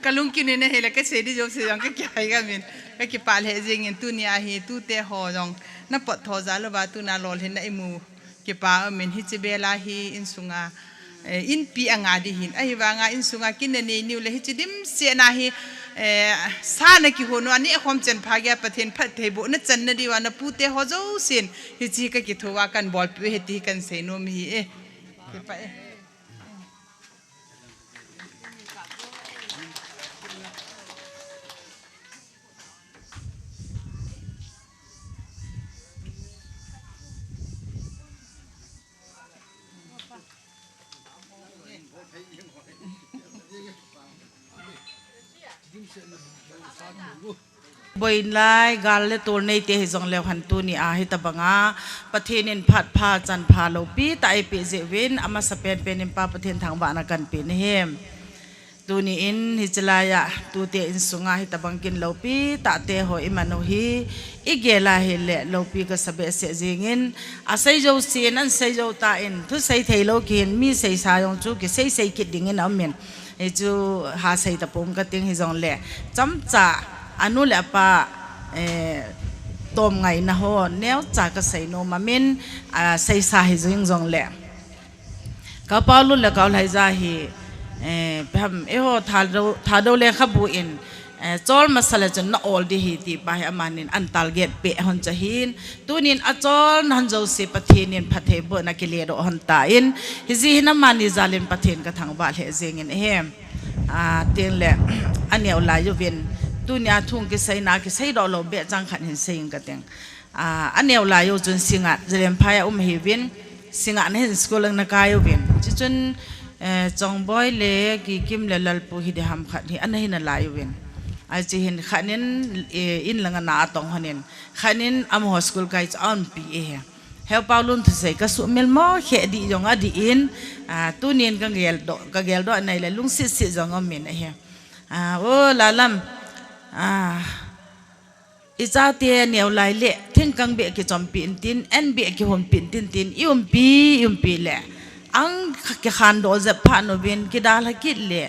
กลุงกินเนี่ยเฮลักก็เสียดีจบเสียงก็เกี่ยกันมินก็กี่ปาเลเจิงเงินตุนี่อาเฮตุเตหอจงนับปดทอซาลบาตุนาลอลเห็นไอมูกี่ปามินฮิจิเบลาฮีอินสุงาอินปีอ่างาดิหินไอวางาอินสุงากินเนี่ยนิวเลยฮิจิดิมเสียนาฮีสานกิโหนอันนี้ความเจนพากยประเทศพัทเทบุนจันนดีวานะพูเตหอโจสินฮิจิก็กิทัวกันบอลไปเหตุกันเสนอมีไปบอยไลกาลเลตัวในเตะจงเลวหันตัวนี้อาหิตบังอาประเทศนินพัดพาจันพาโลปีแต่ไอเปเจวินอามาสเปนเป็นนิมปาประเทศทางบ้านกันเป็นเฮมตัวนี้อินฮิจลายะตัวเตอินสุงาหิตบังกินโลปีแต่เตะหอยมันโนฮีอีเกลาเฮเลโลปีก็สเปเซจิงินอาศัยโจเซียนันใส่โจตาอินทุใส่เทโลกินมีใส่สายองจูกิใส่กิดดิ่งอินอเมนไอจูหาใส่ตะปงกติงฮิจงเลจำจ่าอนุเลปะตอมไงนะฮะแนวจากก็ใส่โนมามินใส่สาหิจงเลกระเป๋าลุ่นและกระเป๋าไหลฮีพมฮะทาดูเลขบุอินจอลมาสลัดจนน่าออลดีฮีตีไปอามานินอันตัลเกตเปะฮันจะหินตัวนินอจอลนันจะอุสิปะเทนินปะเทบนักเลียดฮันตาอินฮิซิฮินามานิซาลินปะเทนกระทั่งบาลเฮเซงินเฮมเตียงเลอันเนียวลายยูวินตัวนี้ทุ่งกิใส่นากิใส่ดอกเราเบะจังขันเห็นเสียงกันเองอันเนียวลายจนสิงห์จะเรียนพายเฮวินสิงห์นี่เห็นสกุลนักกายวินจนจงบอยเล่กิกิมเลลปูฮิเดฮัมขัดที่อันนี้นั่นลายวิน aji hin khanin in langa na tong hanin khanin am ho school kai on pi he help paulun thu sei ka su mel mo khe di jong adi in tu nin ka gel do nai le lung sit sit jong om min he o la lam iza te neu lai le thing kang be ki chom pin tin en be ki hom pin tin yum pi le ang ke khan do za pha no bin ki dal ha kit le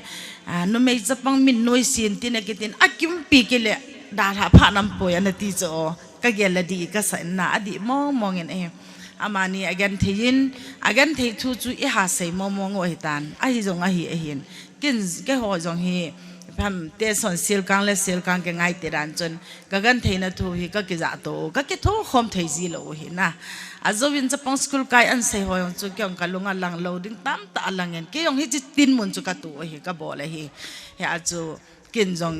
no me zapang min noi sin tin ki tin akim pi ki le dal ha pha nam po ya na ti cho ka gel la di ka sa na adi mo ngen e amani again thei thu chu i ha sei mo ngoi tan a hi jong a hi e hin kin ke ho jong hi pham te son sil kang ke ngai te ran chon ka gan thei na thu hi ka ki za to ka ki thu khom thei ji lo hi na azowin cha pang school kai an sei ho yong chu kyong ka lunga lang lo ding tam ta langen ke yong hi chi tin mun chu ka tu hi ka bo le hi ya chu kin jong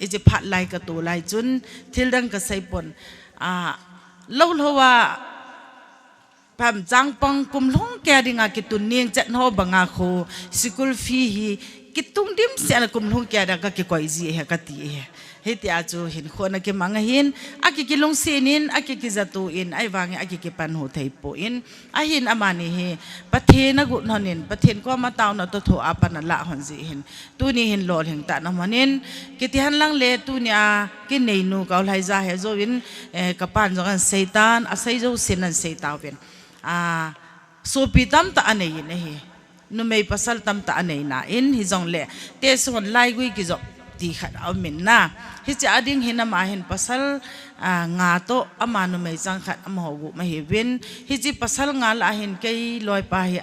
i ji phat lai ka tu lai chun thil dang ka sei pon lo wa pham jang pang kum long ke dinga ki tun ning chat no banga kho school fee hi kitung dim se na kum lung kya da ka ki koi ji he ka ti he ti a chu hin khona ke manga hin a ki lung sinin a ki zatu in ai wangi a ki pan ho thei po in a hin amani he pathe na gu nonin pathen ko ma taw na to tho apan la hon ji hin tu ni hin lol hing ta na manin ki ti han lang le tu nya ki nei nu ka lai za he zo win ka pan zo kan seitan a sei zo sin an sei taw ben so pi tam ta anei ne he nu mei pasal tam ta anei na in hi jong le te son lai gui ki zo ti khat au min na hi cha ding hin ma hin pasal nga to ama nu mei chang khat am ho gu ma hi win hi chi pasal nga la hin kei loi pa hi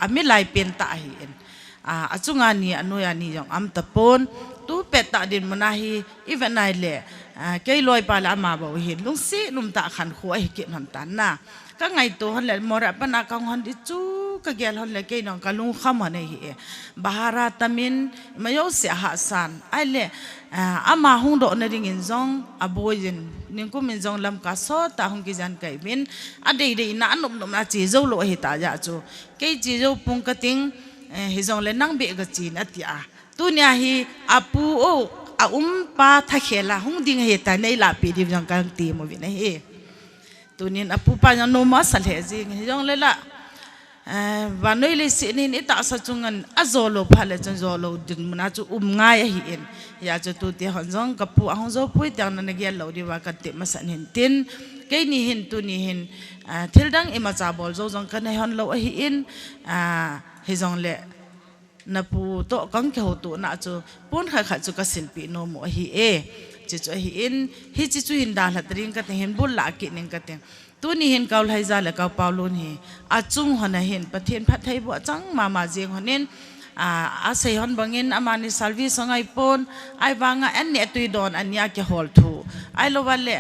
ami lai pen ta hi en achunga ni anu ya ni jong am ta pon tu pet ta din mana hi even nai le kei loi pa la ma bo hi lung si num ta khan khu ai ki nam tan na ka ngai to hon le mora pa na kang hon di chu ka gel hon le ke nong ka lung kham hone hi bahara tamin mayo se ha san ai le ama hung do na ring in zong aboyin ning ku min zong lam ka so ta hung ki jan kai min ade de na num na chi zo lo hi ta ja chu ke chi zo pung ka ting hi zong le nang be ga chi na ti tu nya hi apu o pa tha khela hung ding he ta nei la pi di jong ka ti mo vi na hi tunin apu pa no ma sal he ji jong le la và nơi lịch sử nên ít tạo sao chung ngân azolo phale chung zolo din muna chu ngai hi en ya chu tu ti hon jong kapu ahong zo pui tang na ngia lo di wa ka te ma san hin tin ke ni hin tu ni hin thil dang ema cha bol zo jong kan hon lo hi in hi jong le na pu to kang ke ho tu na chu pon kha kha chu ka silpi no mo hi chi chu hi in hi chi chu hin da la tring ka te hin bul la ki ning ka te tu ni hin kaul hai za le ka paulun hi achung hona hin pathen phat thai bo chang mama jeng honen a sei hon bangin amani service ngai pon ai wanga an ne tui don anya ke hol thu ai lo wale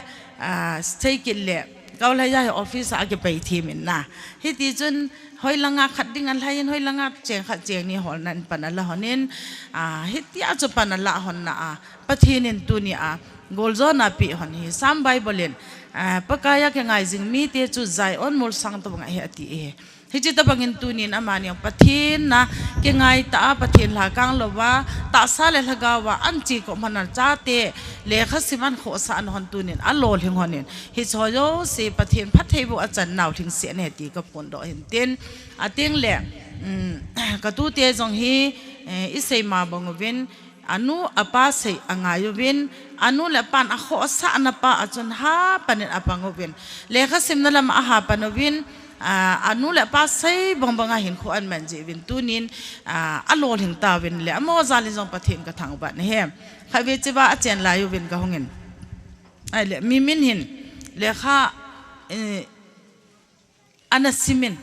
stay ki le kaul hai za office a ke pai thi min na hi ti chun hoi langa khat ding an lain hoi langa cheng khat cheng ni hol nan panala honen hi ti a chu panala hon na pathin tu ni gol zo na pi hon hi sam bible pakaya ke ngai jing mi te chu zai on mol sang to bang he ati hi chi ta bangin tunin amani pathin na ke ngai ta pathin la kang lowa ta sa le lagawa an chi ko manan cha te le khasiman kho sa an hon tunin a lol hing honin hi choyo se pathin phathei bu achan naw thing se ne ti ka pon do hin ten ating le ka tu te jong hi isei ma bangwin anu apa sei angayo win anu le pan a kho sa na pa achon ha panin apangowin le khasim na lam a ha panowin anu le pa sei bongbanga hin kho an man je win tunin alol hing ta win le amo zalin jong pathin ka thang ba ne he khawe chiwa a chen la yu win ka hongin ai le mi min hin le kha anasimin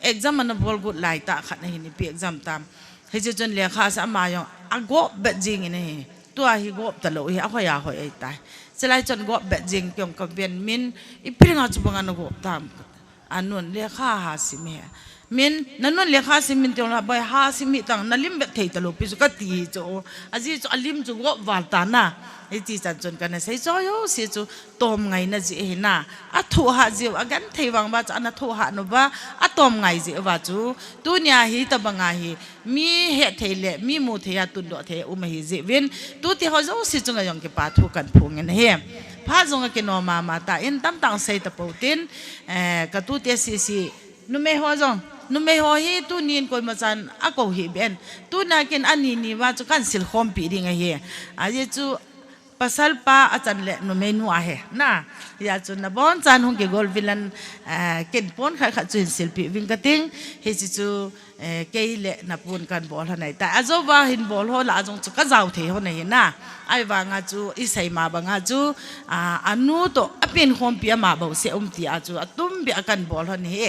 exam an bol good lai ta khat na hin pi exam tam he je jon le kha sa ma yong ago bet jing ne tua hi go ta lo hi a khoya hoi ai tai selai jon go bet jing kyong ka ben min i pringa chu banga no go tam anun le kha ha simi min nanun le kha simin tong la bai ha simi tang nalim bet thei talo pi su ka ti cho aji cho alim chu go wal ta na e ti chan chon kan sei cho yo si chu tom ngai na ji he na a thu ha ji agan thei wang ba cha na thu ha no ba a tom ngai ji wa chu tu nya hi ta banga hi mi he thei le mi mu thei ya tun do thei u ma hi ji win tu ti ho zo si chu nga yong ke pa thu kan phu ngen he pha zong ke no ma ta in tam tang sei ta po tin ka tu te si nu me ho zong nu me ho hi tu nin koi ma chan a ko hi ben tu na ken ani ni wa chu kan sil khom pi ding he a je chu pasal pa achan le nu me nu a he na ya chu na bon chan hong ke gol vilan ken pon kha kha chu sil pi wing ka ting he chu ke le na pun kan bol hanai ta azo ba hin bol ho la jong chu ka jaw the ho nei na ai wa nga chu i sai ma ba nga chu anu to apin khom pi ma ba se ti a chu atum bi akan bol ho ni he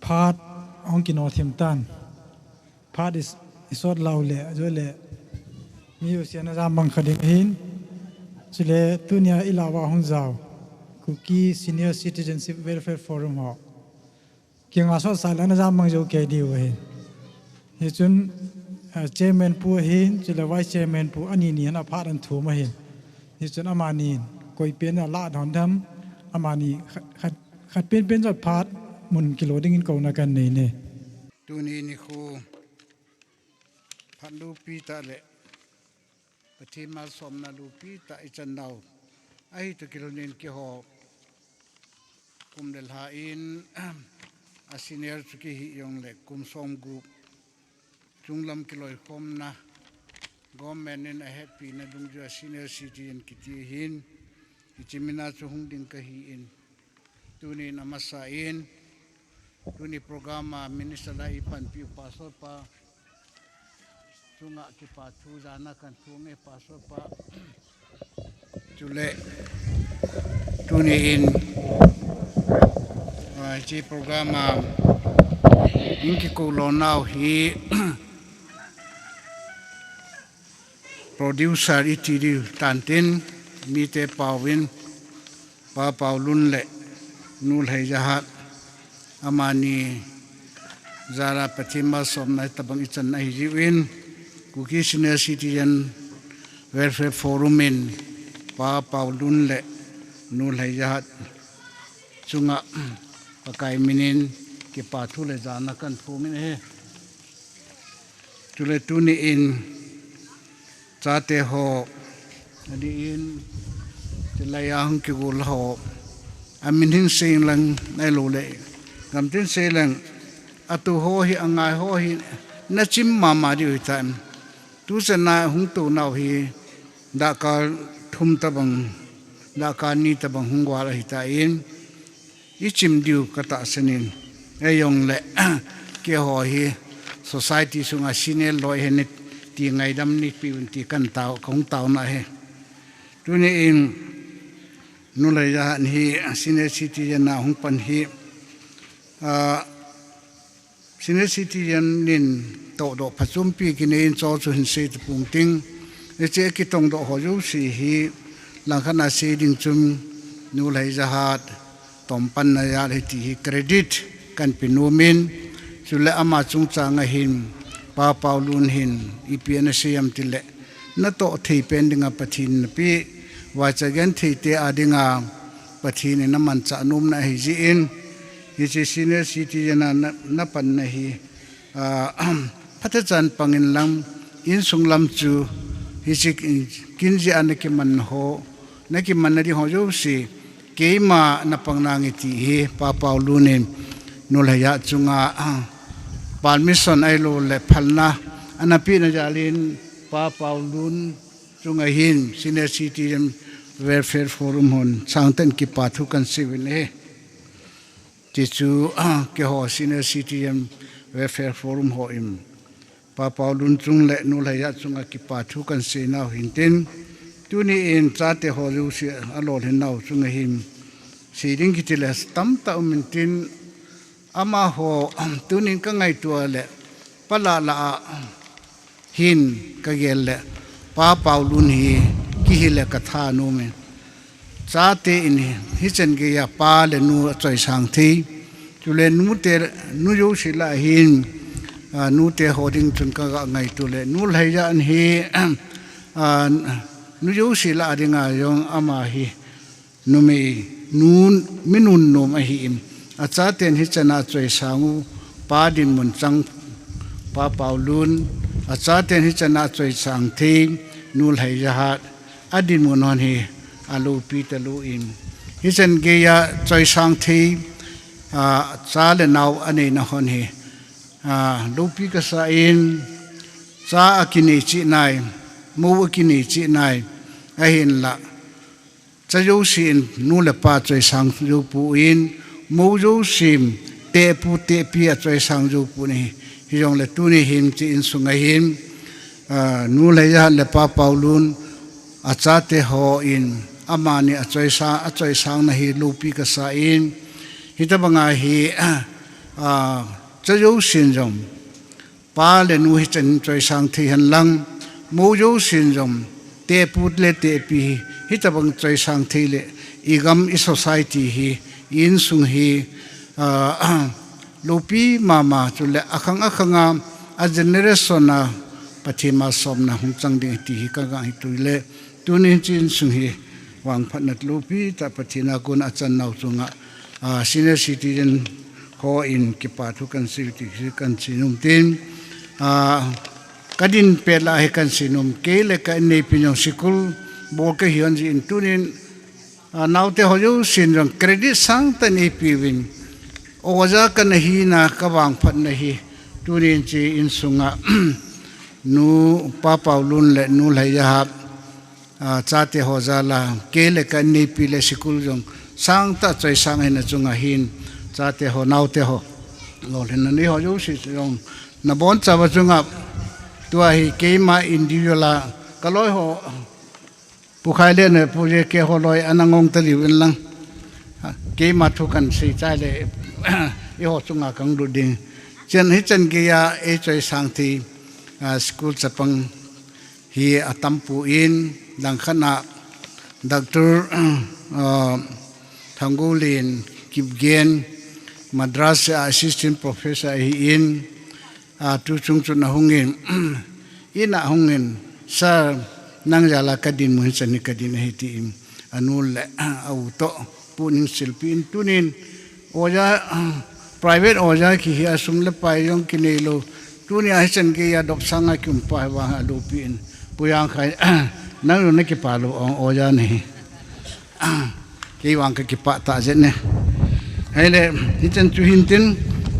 พาดองกินอเทียมตันพาดอิสอดลาวเล่จ่วยเล่มีอยู่เสียนะจามบังคดิงหินจ่วยเล่ตุเนียอิลาวาฮงซาวคุกกี้ Senior Citizenship Welfare Forum ฮะเกี่ยงอาสอดสายแล้วนะจามบังจะเกดีวะเห็นเฮ้ยจุนChairman ผู้เห็นจ่วยเล่ Vice Chairman ผู้อันนี้เนี่ยนะพาดอันถูมาเห็นเฮ้ยจุนอามานีก็อีเป็นละดอนทำอามานีขัดเป็นจอดพาดมุนกิโลดิ้งเก่านักันนี่เนี่ยตัวนี้นี่คูพันลูปีตาเละปฏิมาสมนาลูปีตาอิจันดาวไอ้ตัวกิโลนินกี่หอกคุมเดลหาอินอาซิเนียร์สุกี้ฮิยองเล็กคุมสมกรุ๊ปจุงลำกิโลคมนะกอมแมนนินแฮปปี้นะดุงจูอาซิเนียร์ซิตี้อินกิตีหินอิจิมินาสุฮุงดิงกะฮิอินตัวนี้นามาสาอินtu ni programa minister lai pan piu pasor pa chunga ki pa thu jana kan thu nge pasor pa chule tu ni in chi programa inki ko lo now hi producer itiri tantin mi te pawin pa pawlun le nul hai jahat amani zara pathima somnai tabang ichan nai jiwin kuki Senior Citizen Welfare Forum in pa paulun le nul hai jahat chunga pakai minin ki pathu le jana kan thumin he chule tuni in chate ho adi in tilayang ki gul ho amin hin sing lang nai lo le ngam tin se lang atu ho hi angai ho hi na chim mama di time tu se na hung tu nau hi da ka thum tabang da ka ni tabang hung wa hi ta in i chim diu ka ta senin e yong le ke ho hi society sunga sine loi he ni ti ngai dam ni pi ti kan tau khong tau na he tu ni in nu le ya ni Senior Citizen na hung pan hi Senior Citizen nin to do phachum pi kinin cho chu hin se pung ting e che ki tong do ho yu si hi lang khana se ding chum nu lai jahat tom pan na ya le ti credit kan pinumin sule ama chung changa hin pa paulun hin ipiana siam tile na to thei pendinga pathin na pi wa chagen thei te adinga pathin na man cha num na hi ji in hi chi senior citizen na pan na hi phatachan pangin lam in sunglam chu hi chi kinji anaki man ho naki man ri ho jo si keima na pangnang ti hi pa paulunin nulhaya chunga permission ai lo le phalna anapi na jalin pa paulun chunga hin senior citizen welfare forum hon changten ki pathu kan civil he tichu ke ho senior citizen welfare forum ho im pa paulun chung le nulhaya chunga ki pathu kan se na hinten tuni in chate ho lu si alol hin nau chunga him siding kitilas tam ta umintin ama ho tunin ka ngai tua le pala la hin ka gel le pa paulun hi ki hi le ka tha nu me chate in hi chen ge ya pa le nu choi sang thi tu le nu te nu yu si la hin nu te hoding chun ka ngai tu le nu lai ya an hi nu yu si la dinga yong ama hi nu me nun minun nom a hi im a cha ten hi chana choi sangu pa din mun chang pa paulun a cha ten hi chana choi sang thi nul hai ya hat adin mun hon hi alu pi ta lu in hi chen ge ya choi sang thi cha le naw ane na hon hi lu pi ka sa in cha akini chi nai mu akini chi nai a hin la cha yo sin nu le pa choi sang yo pu in mo yo sim te pu te pi a choi sang yo pu ni hi jong le tu ni him chi in sunga him nu le ya le pa paulun a cha te ho in ama ni a choi sang na hi lu pi ka sa in hi ta banga hi cha yo sin jong pa le nu hi chen choi sang thi han lang mo yo sin jong te put le te pi hi ta bang choi sang thi le igam i society hi in sung hi lopi mama chule akhanga a generation na pathima somna hung chang de ti hi ka ga hi tuile tunin chin sung hi wang phatnat lopi ta pathina kun achan nau chunga senior citizen ho in ki pathu kan city kan chinum tin kadin pela he kan sinum kele ka nei pinong sikul bo ka hian ji in tunin naute hoju sinrang credit sang ta nei piwin oja kan hi na ka wang phat na hi tunin chi in sunga nu pa paulun le nu laya chate hojala kele ka nei pile sikul jong sang ta choi sang he na chunga hin chate ho naute ho lol hin ni hoju si jong na bon chawa chunga tua hi keima individual kaloi ho pukhai le ne puje ke ho loi anangong ta liwin lang keima thu kan sei chai le i ho chunga kang du ding chen hi chen ge ya e choi sang thi school chapang hi atampu in dang khana doctor thangulin kipgen madras assistant professor hi in tu chung chu na hungin ina hungin sa nang jala kadin mun chani kadin he ti im anul au to punin silpin tunin oja private oja ki hi asum le pai yong kinelo tuni a chen ke ya dop sanga kum pa wa do pin puyang khai nang ne ki pa lo oja ne ke wang ki pa ta je ne hele hi chen chu hin tin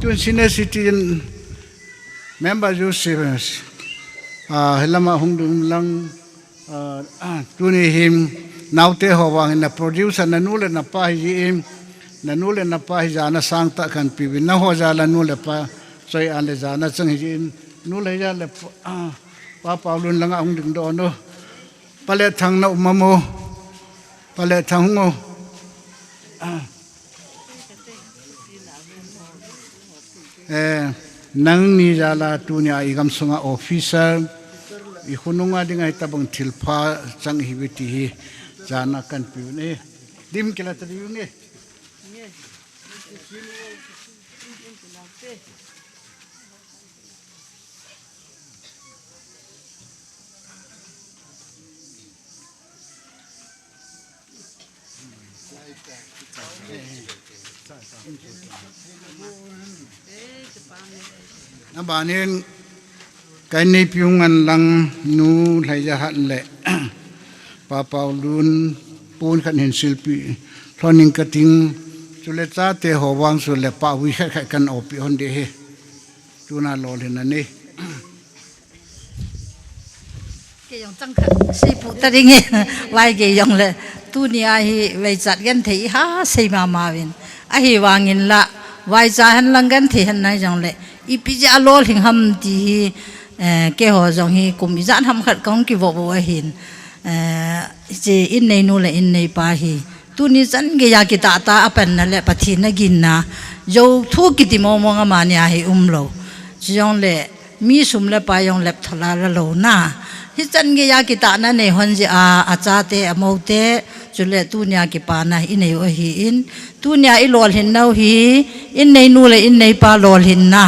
tu senior citizen member Josephus helama hungdum lang tuni him naute howang na producer na nule na pa hi im na nule na pa hi jana sang ta kan pi na ho jala nule pa soi an le jana chang hi in nule ja le pa paulun lang hungdum do no pale thang na umamo pale thang ngo nang ni jala tunia igam sunga officer i hununga dinga tabang thilpha chang hiwiti hi jana kan piune dim kila tadi ne นะบ้านนี้กันในพิวงันลังนูไหลจะหันแหละป้าเปาลุนปูนขันเห็นศิลปีทอนิงกระทิงจุเลจ้าเตหวังสุเลป้าวิแค่กันอปิฮอนเดเฮจูน่าลอเลยนั่นนี่เกี่ยงจังขัดสิปุตติงไว้เกี่ยงเลยตัวนี้ไอ้ไว้จัดกันที่ฮะสิมาวินไอ้วางินละไว้จ่าหันลังกันที่หันไหนจังเลยอีพิจารณาหิงหำที่เกี่ยวจังฮีกุมพิจารณาหำขัดกองกิบบัวหินจะอินในนู่นเลยอินในป่าฮีตัวนี้จันเกียกิตาตาเป็นนั่นแหละปฏินกินนะโยทุกิติมองอามานี่ให้โลจงเลยมีสุมเลยไปยงเล็บทลาละโลนะฮิจันเกียกิตานั่นในหันจะอาจารย์เตอโมเตจุเลตัวนี้กิปานะอินในวฮีอินตัวนี้อิโลหินนาฮีอินในนู่นเลยอินในป่าโลหินนะ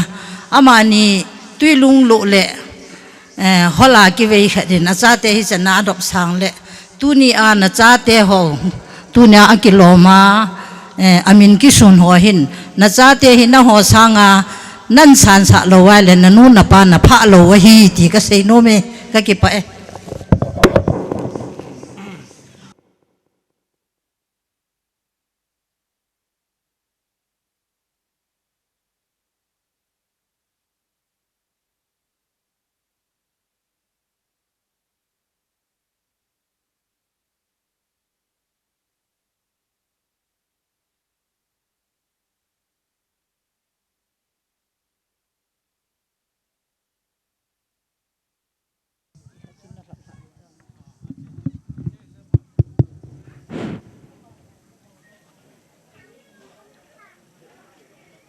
อามานี่ตุยลุงลุเละฮอลากิเวย์ขัดนะจ้าเตหิจะนาดอกสังเละตุนีอานะจ้าเตหงตุนีอากิโลมาอามินกิสุนหัวหินนะจ้าเตหินะหัวสังนั่นสันสักโลวายเลยนะนู่นนะปานะพะโลวะฮีที่ก็เซโนเมก็กิปะ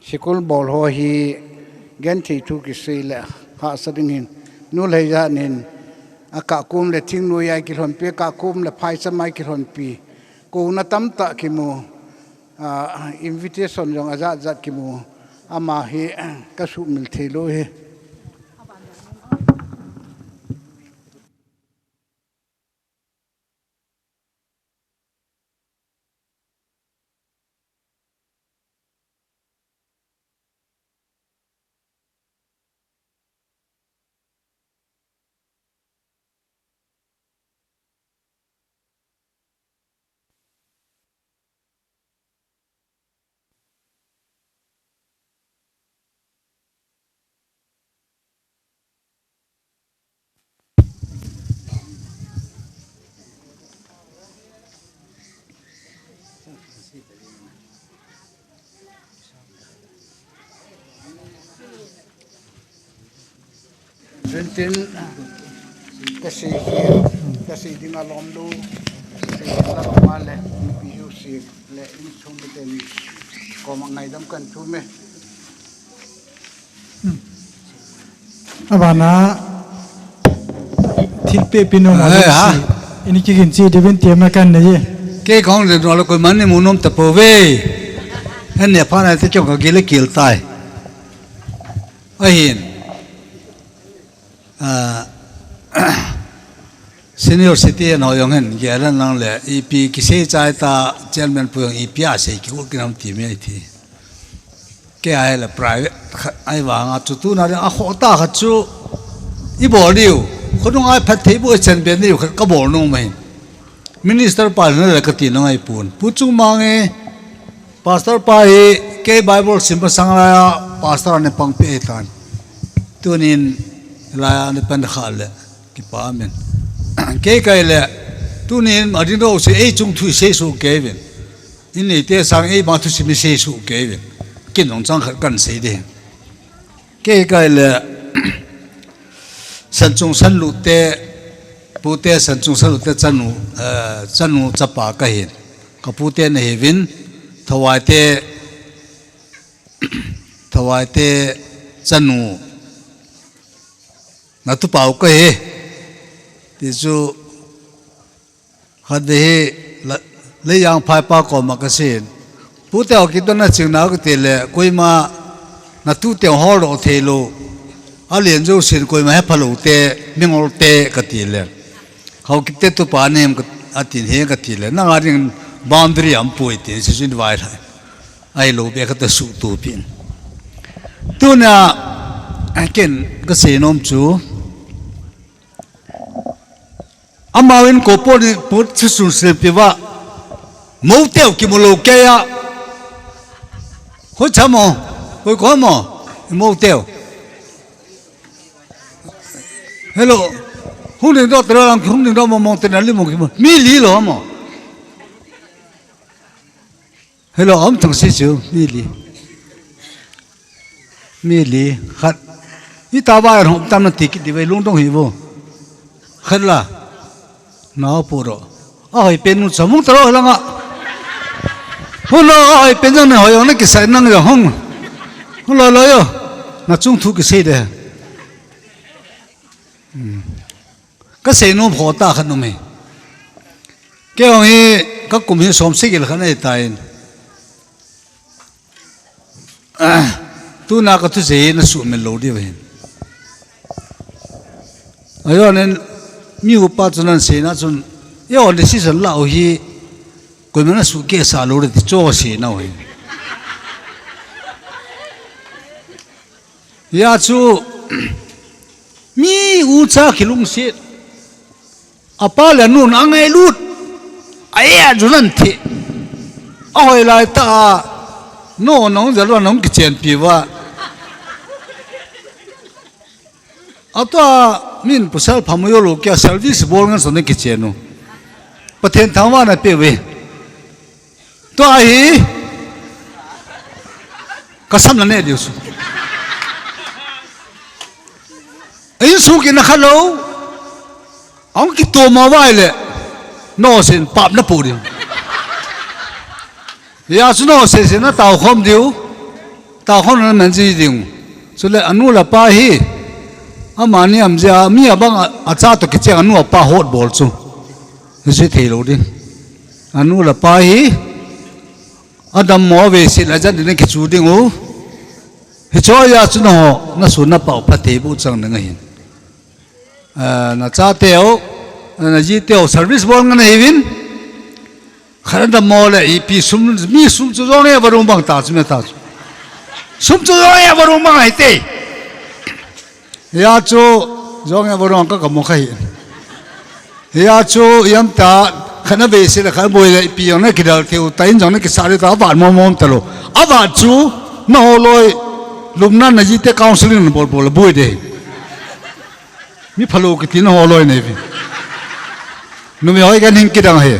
สกุลบอลหัวฮีเงินที่ทุกสิ่งเลยหาสดิ้งหินนู่นเลยจะนินอากาศกุมเลยทิ้งนุยกิลอนปีอากาศกุมเลยพายสมัยกิลอนปีกูนัดตั้มตะกิมูอินวิเทชันยองอาจารย์กิมูอามาฮีก็สุมิลเทโลเฮจนถึงก็สิ่งที่งาลอมดูสิ่งที่เรามาเลยพิวสิและอินชุมเป็นก็มังไงดำกันทุกเมื่ออาบานะทิลเปปิโนมาเลยอินิกินซีเดวินเตียมากันเนี่ยเกี่ยของเรื่องเราคุยมันนี่มุนนมตะโพเว่เห็นเนี่ยพานาที่จงกับกิเลกิลตายไอ้หินsenior city no yong hen geran nang le ep kise chai ta chairman pu ep a se ki ul kinam ti me thi ke ai la private ai wa nga chu tu na a kho ta kha chu i bo liu khonong ai phat thei bo chen ben ni ka bo no mai minister pa na la ka ti no ai pun pu chu ma nge pastor pa e ke bible simple sang la pastor ne pang pe tan tunin la ne pan khale ki pa men ke kai le tunin adino se e chung thu se su kevin in ne te sang e ma thu si se su kevin kin nong chang khat kan se de ke kai le san chung san lu te pu te san chung san lu te chanu chapa ka hin ka pu te ne hevin thawai te chanu na tu pau ka he ti chu khade le yang phai pa ko ma ka sin pu te o ki to na ching na ka te le koi ma na tu te ho ro the lo a lian zo sin koi ma pha lo te mingol te ka ti le hau ki te tu pa nem ka atin he ka ti le na nga ring boundary am pui te si sin vai ai lo be ka ta su tu pin tu na ken ka se nom chu amawin ko po ni put su se piwa mo teo ki mo lo ke ya ho chamo ko ko mo mo teo hello hung ding do tra lang hung ding do mo te na li mo ki mo mi li lo mo hello om thang si chu mi li khat ni ta ba rom tam na ti ki di ve lung dong hi bo khat la na pu ro ai pen nu samung tro la nga hulo ai pen jang na hoyo na ki sai nang yo hong hulo lo yo na chung thu ki sei de ka sei no pho ta khan no me ke ong hi ka kum hi som se gel khan ai ta in tu na ka tu je na su me lo di ve ayo nen mi upa chunan se na chun yo le si san la hi ko me na su ke sa lo de cho se na oi ya chu mi u cha khilung se apa la nun angai lut ai a chunan thi oi lai ta no nong za lo nong ki chen pi wa ata min pusal phamuyo lo kya service bol ngan sone ki chenu pathen thangwa na pe we to ai kasam la ne diu su ai su ki na khalo ong ki to ma wai le no sin pap na pu diu ya su no se na tao khom diu tao khom na man ji diu su le anu la pa hi amani amja mi abang acha to ki chang anu pa hot bol chu se thelo din anu la pa hi adam mo ve si la jan din ki chu ding u hi cho ya chu no na su na pa pa te bu chang na ngai na cha teo na ji teo service bol ngan hewin kharan da mo le ip sum mi sum chu zo ne barum bang ta chu me ta sum chu zo ne barum bang ai te ya chu zong ya barum ka ka mo khai ya chu yam ta khana be se la kha boi le pi yong na ki dal theu tain jong na ki sa le ta ba mo mom ta lo aba chu no loi lumna na ji te counseling bol bol boi de mi phalo ki tin ho loi nei vi nu mi hoi kan hing ki dang he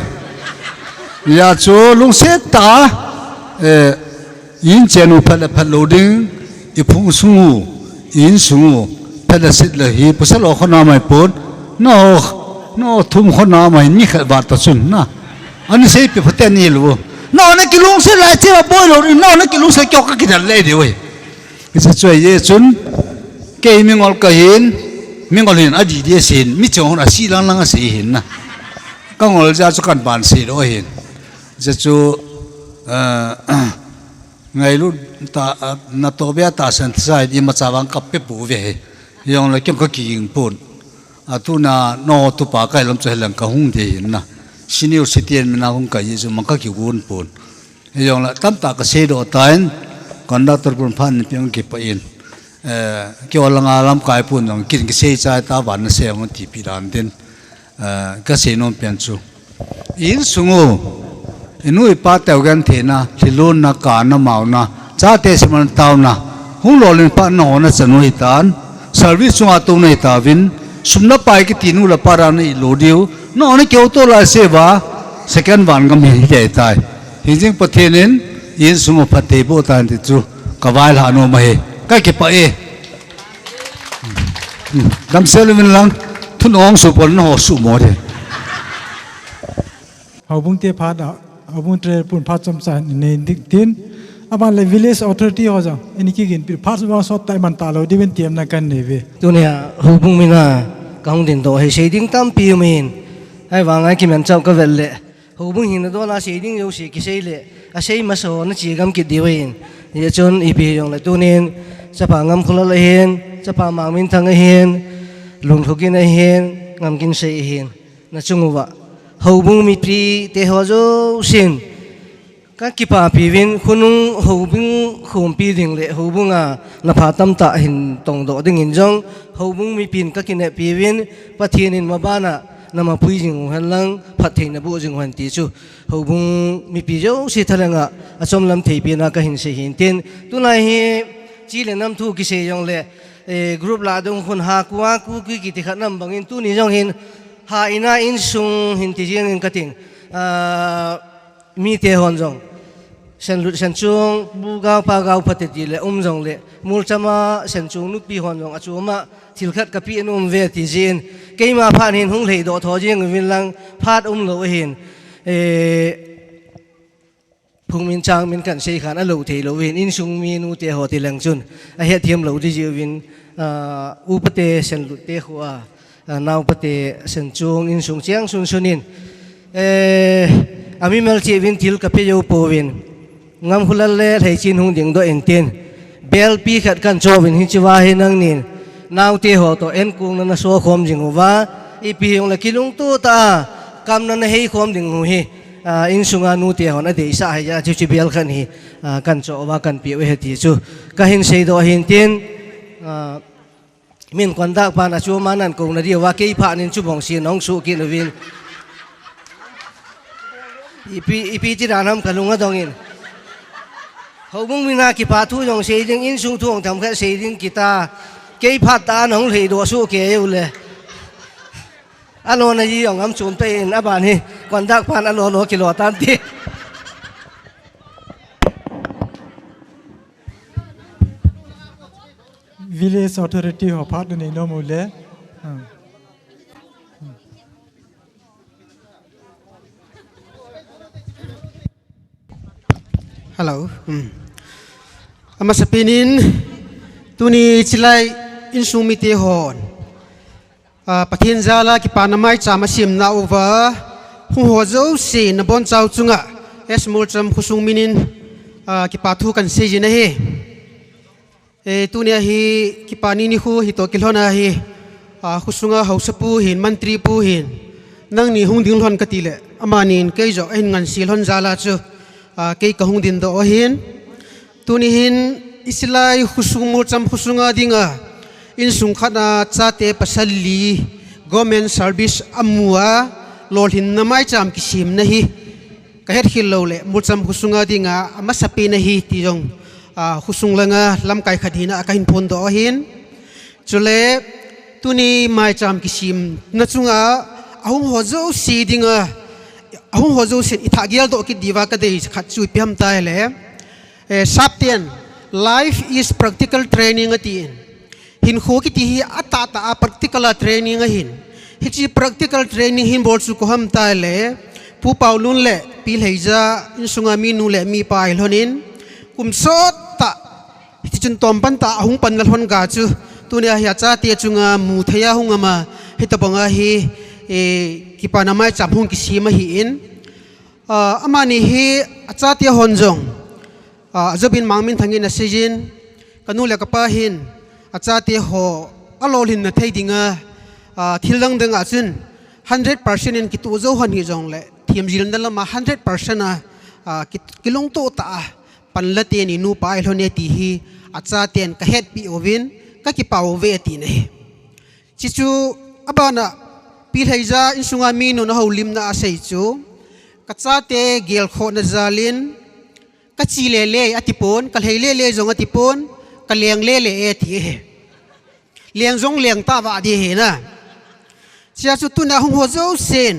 ya chu lung se ta in chenu phalo ding I phung sungu in sungu phela sit la hi pusalo khona mai pon no thum khona mai ni kha ba ta sun na ani sei pe phate ni lo no na ki lung se la che boy lo no na ki lung se kyok ka ki dal le de we isa choi ye chun ke mingol ka hin mingol hin adi de sin mi chong na si lang lang a se hin na ka ngol ja chu kan ban se lo hin ja chu ngai lu ta na to bia ta san sai di ma chawang kap pe pu ve yong la kem ka king pun atuna no tu pa kai lam che lang ka hung de hin na senior citizen na hung ka yesu ma ka ki gun pun yong la tam ta ka se do tain conductor pun phan pyong ki pa in ke olanga lam kai pun nong kin ki se cha ta ban na se ngon ti pi ran den ka se nom pian chu in sungu inui pa teu gan thena thilun na ka na mau na cha te siman taw na hung lolin pa no na chanu hitan service chunga tu nei ta win sumna pai ki tinu la para nei lodiu no ne keu to la se ba second one gam hi dai tai hijing pathenin in sungu phathe bo tan ti chu kawai la no ma he ka ke pa e dam selwin lang thun ong su pon no su mo de Habung te pha da abun tre pun pha cham sa ne dik tin aban le village authority ho ja ini ki gin pir pha wa so tai man ta lo diven tiam na kan ne ve tunia hubung mina kaung din do he shading tam pi min ai wa ngai ki men chau ka vel le hubung hin do na shading yo si ki sei le a sei ma so na chi gam ki diwin ye chon ipi yong le tunin chapa ngam khula la hin chapa mangmin thang a hin lung thukin a hin ngam kin sei hin na chunguwa hobung mi pri te ho zo sin các kipa pi vin khunung hobung khom pi ding le hobunga na pha tam ta hin tong do ding in jong hobung mi pin ka kin pi vin pathin in mabana nama pui jing han lang phat thein na bu jing han ti chu hobung mi pi jo si thalanga achom lam thei pi na ka hin se hin tin tunai hi chi le nam thu ki se jong le group la dong hun ha kwa ku ki ti khat nam bangin tu ni jong hin ha ina in sung hin ti jing in kating mi te hon jong sen lut sen chung bu gao pa gao phat ti le jong le mul chama sen chung nu pi hon jong achuma thil khat ka pi num ve ti jin keima phan hin hung lei do tho jing win lang phat lo hin phung min chang min kan sei khan a lo thei lo win in sung mi nu te ho ti lang chun a he thiam lo di ji win u pate sen lut te khuwa naw pate sen chung in sung chiang sun sunin ami mel chi win thil ka pe yo po win ngam hulal le thei chin hung ding do en tin bel pi khat kan cho win hi chiwa he nang nin naw te ho to en kung na so khom jing wa i pi yong la kilung tu ta kam na hei khom ding hu hi in sunga nu te ho na de sa ha ya chi bel khan hi kan cho wa kan pi we he ti chu ka hin sei do hin tin min kon da pa na chu manan kong na ri wa ke pha nin chu bong si nong su ki no win ipi chi ranam kalunga dongin hobung mina ki pa thu jong sei ding in sung thuong tham kha sei ding kita ke pha ta nong lei do su ke eu le alo na yi yong am chum pe in aban hi kon dak pan alo lo kilo tan ti village authority ho phat ni no mu le hello ama sapinin tuni chilai insung mi te hon pathin zala ki panamai chama sim na over hu ho zo si na bon chau chunga esmul cham khusung minin ki pathu kan se jina he tuni hi ki pani ni hu hi to kilhona hi khusunga hausapu hin mantri pu hin nang ni hung ding lon katile amanin ke jo en ngan silhon zala chu ke kahung din do hin tuni hin islai khusungmul cham khusunga dinga in sung khana chate pasali government service amua lolhin namai cham kisim na hi ka het hilo le mulcham khusunga dinga ama sapi na hi ti jong khusung langa lam kai khadina ka hin phon do hin chule tuni mai cham kisim na chunga ahung hozo si dinga ahung hozo sin ithagial do ki diwa ka dei khat chu piam tai le saptian life is practical training atin hin kho ki ti hi ata ta practical training hin hi chi practical training hin bol su ko ham tai le pu paulun le pil heiza in sunga mi nu le mi pai lonin kum so ta hi chun tom pan ta ahung pan la hon ga chu tunia hi cha te chunga mu thaya hungama hi ta banga hi ki panamai cham hung ki sima hi in amani hi acha te honjong azabin mangmin thangin na sejin kanu le kapa hin acha te ho alolin na theidinga thilang denga chun 100% in kitu zo han hi jong le thiam jil ndala ma 100% kilong to ta panlate ni nu pai hlone ti hi acha ten ka het pi ovin ka ki paw ve ti ne chichu abana pilhaiza insunga minu na holim na asai chu kachate gel kho na zalin kachile le atipon kalheile le jong atipon kaleng le le e ti he leng jong leng ta wa di he na sia chu tu na hung ho zo sen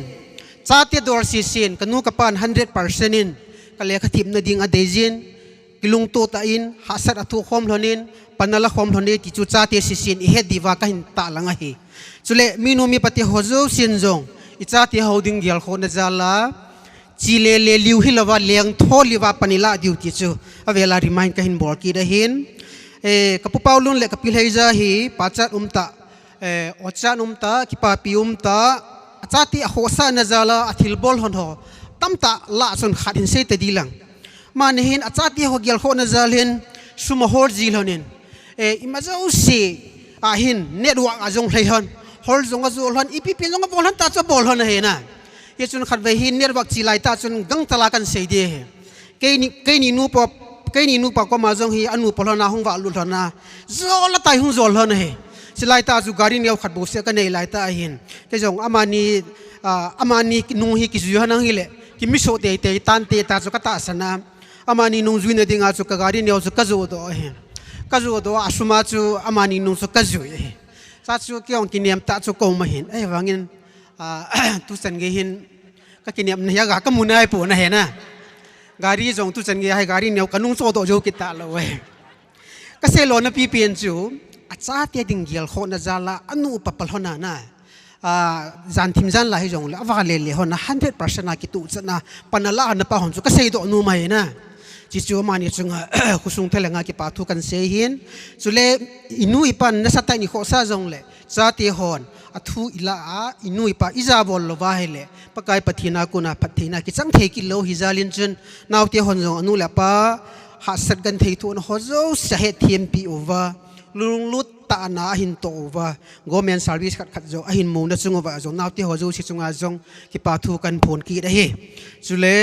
chate dor si sen kanu kapan 100% in kale khatip na ding adejin kilung to ta in hasat athu khom lonin panala khom lone ti chu chate si sen i he diwa ka hin ta langa hi chule minu mi pati hozo sin jong icha ti holding gel khona jala chile le liu hilawa leng tholiwa panila diu ti chu avela remind ka hin bor ki da hin kapu paulun le kapil heiza hi pachat umta ochan umta kipa pi umta achati hosa na jala athil bol hon ho tamta la chon khatin se te dilang man hin achati ho gel khona jalhin suma hor jil honin imazau si hin network azong leihon hol zong azul hon ipp zong bol hon ta cho bol hon he na ye chun khat ve hin network chi lai ta chun gang tala kan sei de he ke ni nu pa ko ma zong hi anu pol na hung wa lu thon na zol la tai hung zol hon he chi lai ta zu gari neu khat bo se ka nei lai ta hin ke jong amani nung hi ki zu hanang hi le ki mi so te tan te ta chu ka ta sana amani nung zuina dinga chu ka gari neu chu ka zo do he ka zo do asuma chu amani nung chu ka zu he sa chu ki ong ki niam ta chu ko ma hin ai wangin tu san ge hin ka ki niam ya ga ka munai pu na he na gari jong tu san ge hai gari neu ka nung so do jo ki ta lo we ka se lo na pi pian chu acha te ding gel kho na zala anu papal hona na zan thim zan la hi jong la wa le le hona 100% na ki tu chana panala na pa hon chu ka sei do nu mai na chi chu mani chunga khusung thelenga ki pa thu kan se hin chule inu ipan na sa ta ni kho sa jong le cha te hon athu ila a inu ipa iza bol lo wa hele pakai pathina kuna pathina ki chang the ki lo hi zalin chun naw te hon jong anu la pa ha sat gan thei thu no ho zo sa he thiem pi over lung lut ta na hin to wa government service khat jo a hin mu na chunga wa jo naw te ho jo si chunga jong ki pa thu kan phon ki da he chule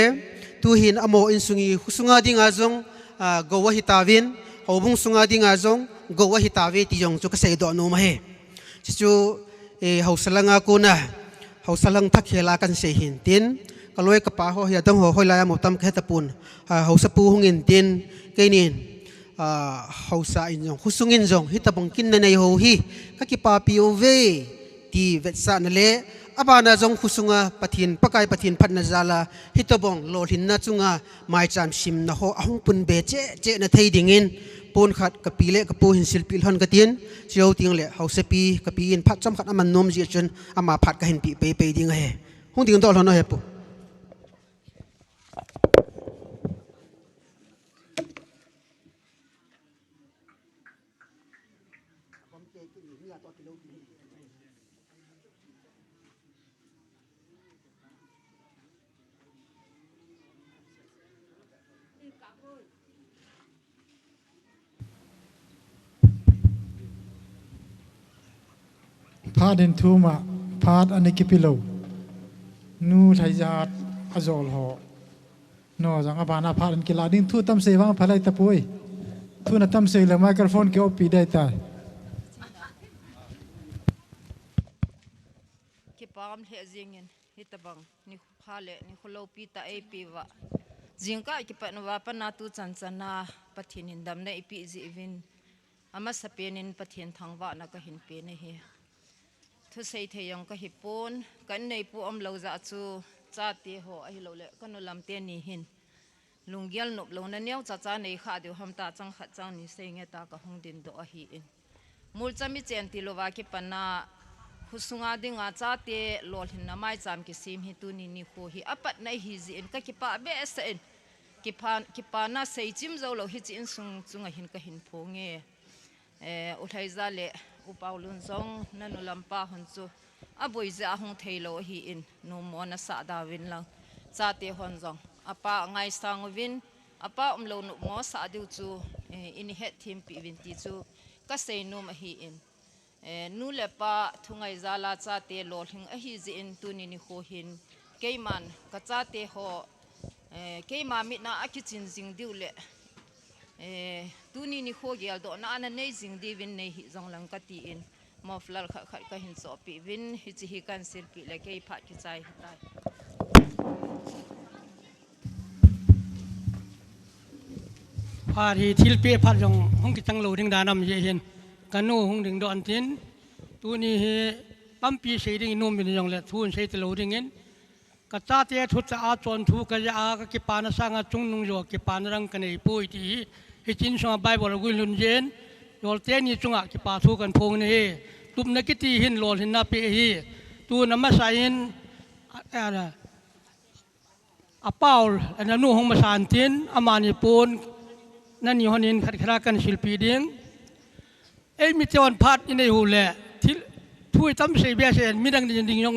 tu hin amo in sungi husunga dinga jong go wa hitawin hobung sunga dinga jong go wa hitawe ti jong chu ka sei do no ma he chu hausalanga ko na hausalang thak hela kan se hin tin kaloi ka pa ho ya dang ho hoila mo tam khe tapun hausapu hungin tin keinin hausa in jong husungin jong hitabong kin na nei ho hi ka ki pa pov ti vetsa na le abana jong husunga pathin pakai pathin phat na zala hitabong lolhin na chunga mai cham sim na ho ahung pun be che na thei dingin pon khat ka pile ka pu hin silpil hon ka tin chiau ting le hause pi ka pi in phat cham khat aman nom ji chun ama phat ka hin pi pe ding he hung ding to hon he puพาดินทูมาพาดอันนี้กิปิโลนูไทยาดอจอลหอนอจังอบานาพาดินกิลาดินทูตั้มเสวังพลายตะปุยทูนัตั้มเสลไมโครโฟนเกี่ยวปีได้ตายคิดปามเฮจิงเงินฮิตบังนี่พาเลนี่คนเราปีตาเอปีวะจิงก็คิดปนว่าปนาตูจันจันนาปะทินินดำในปีจีวินอามาสเปนินปะทินทางวะนักหินเปนเฮทุเสยเทียงก็หิปนกันในปูอมเราจะจูจ้าตีหัวไอ้เราเลยกันนุลำเตียนี่หินลุงเกลนบลงนั่นเนี่ยจ้าในขาเดียวทำตาจังขัดจังนี่เสียงตากระหงดินโดอหินมูลจะมีเจนติโลวากิปันนาหุสุงาดิงาจ้าเตลอหินน้ำไม้จามกิซิมหิตุนินิโคหิอปัดในหิจินก็กิปะเบสเอ็นกิปานาเสยจิมเจ้าเราหิจินสุงหินก็หินพงอุทัยซาเลอุปาลุนซองนันนุลัมปาหันจูอาบุยจะหงเทโลฮีอินนูมอนัสดาวินลังซาเตหันซองอาปาไงสังวินอาปาโลนุมอสาดิวจูอินเฮตทีมปีวินติจูก็เซนุมฮีอินนูเลปาทุงไงซาลาซาเตโลหิงฮีจิอินตุนินิโคหินเกยมันก็ซาเตโฮเกยมามินาอาคิจินจิงดิวเลตูนี่นี่โคเกียลตัวนั้นในสิ่งที่วินในหิจงลังกตีอินมอฟลาร์ขัดก็หินสอบปีวินหิจิฮิกันสิลปีเล็กไอ้พัดกิจใจได้พาที่ทิลปีพัดจงห้องกิจังโลดึงดานำเย็นกันโน่ห้องดึงดอนทินตัวนี้ปั๊มปีเสียดิ้งนุ่มเป็นจงเล็ดทุนเสียตโลดึงเงินกระจาเตะทุจะอาจวนทุกระยากิปานสร้างจุงนุ่งโยกิปานรังกันในปุยที่ฮิจินสงไบเบิลกุลุนเย็นโยลเตนี่จุงกิปาทุกันพงนี่ตุบนักตีหินโลหินนาปีฮีตัวน้ำมาใส่หินอาเป้าอันนั้นนู่งมาสานทินอามานิปูนนั่นอยู่หันหินขัดขรากันศิลปีเดียงมีเจ้าวันพัดในหูแหละที่ทุยตั้มเสียเบียเสียมีดังดิ่งยง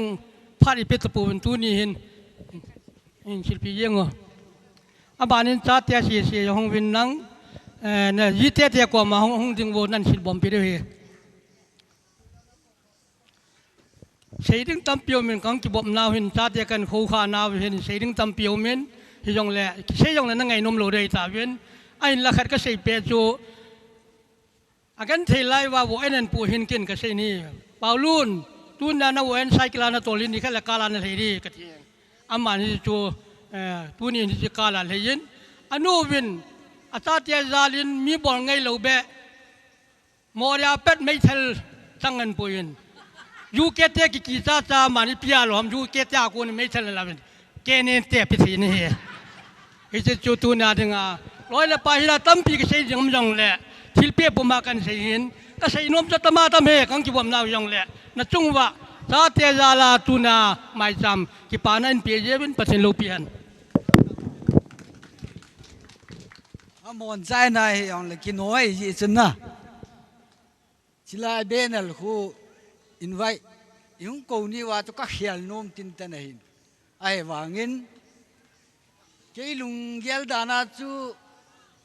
พัดอีเป็ดตะปูเป็นตัวนี้หินศิลปีเยี่ยงอ่ะอาบานินจัดเตียเสียห้องวินนัง nè dĩ thế thì qua mà hung ding vô nan xin bom pi đấy xây dựng tâm piêu mình căng chỉ bom nào hình cha thì cần khâu khá nào hình xây dựng tâm piêu mình thì dòng lệ xây dòng là năng ngày nôm lô đây ta viên anh là khát cái xây bê chú akan thầy lại vào bộ anh phụ hình kiến cái xây này bảo luôn tuân ra nó anh sai cái là tổ linh đi cái là cái là này đi cái gì aman chú tuân ini chỉ cái là này anh nuôi viên ta thì gia đình mi bọn ngay lâu bé mua ra pet mấy thel tăng anh phụ hình du kết cái kỳ sa sa mà đi pia lắm du kết cái cô này mấy thel là cái này tép cái này cái chú tuân ra thì ngà rồi là phải là tâm pi cái xây dựng dòng lệ thil pe puma kan sei hin ka sei nom cha tama tam he kang ki bom naw yong le na chungwa sa te za la tuna mai cham ki panan pe je bin pathin lo pian amon zai na he yong le ki noi yi chen na chila benal khu invite yung ko ni wa to ka khial nom tin ta na hin ai wangin ke lung gel dana chu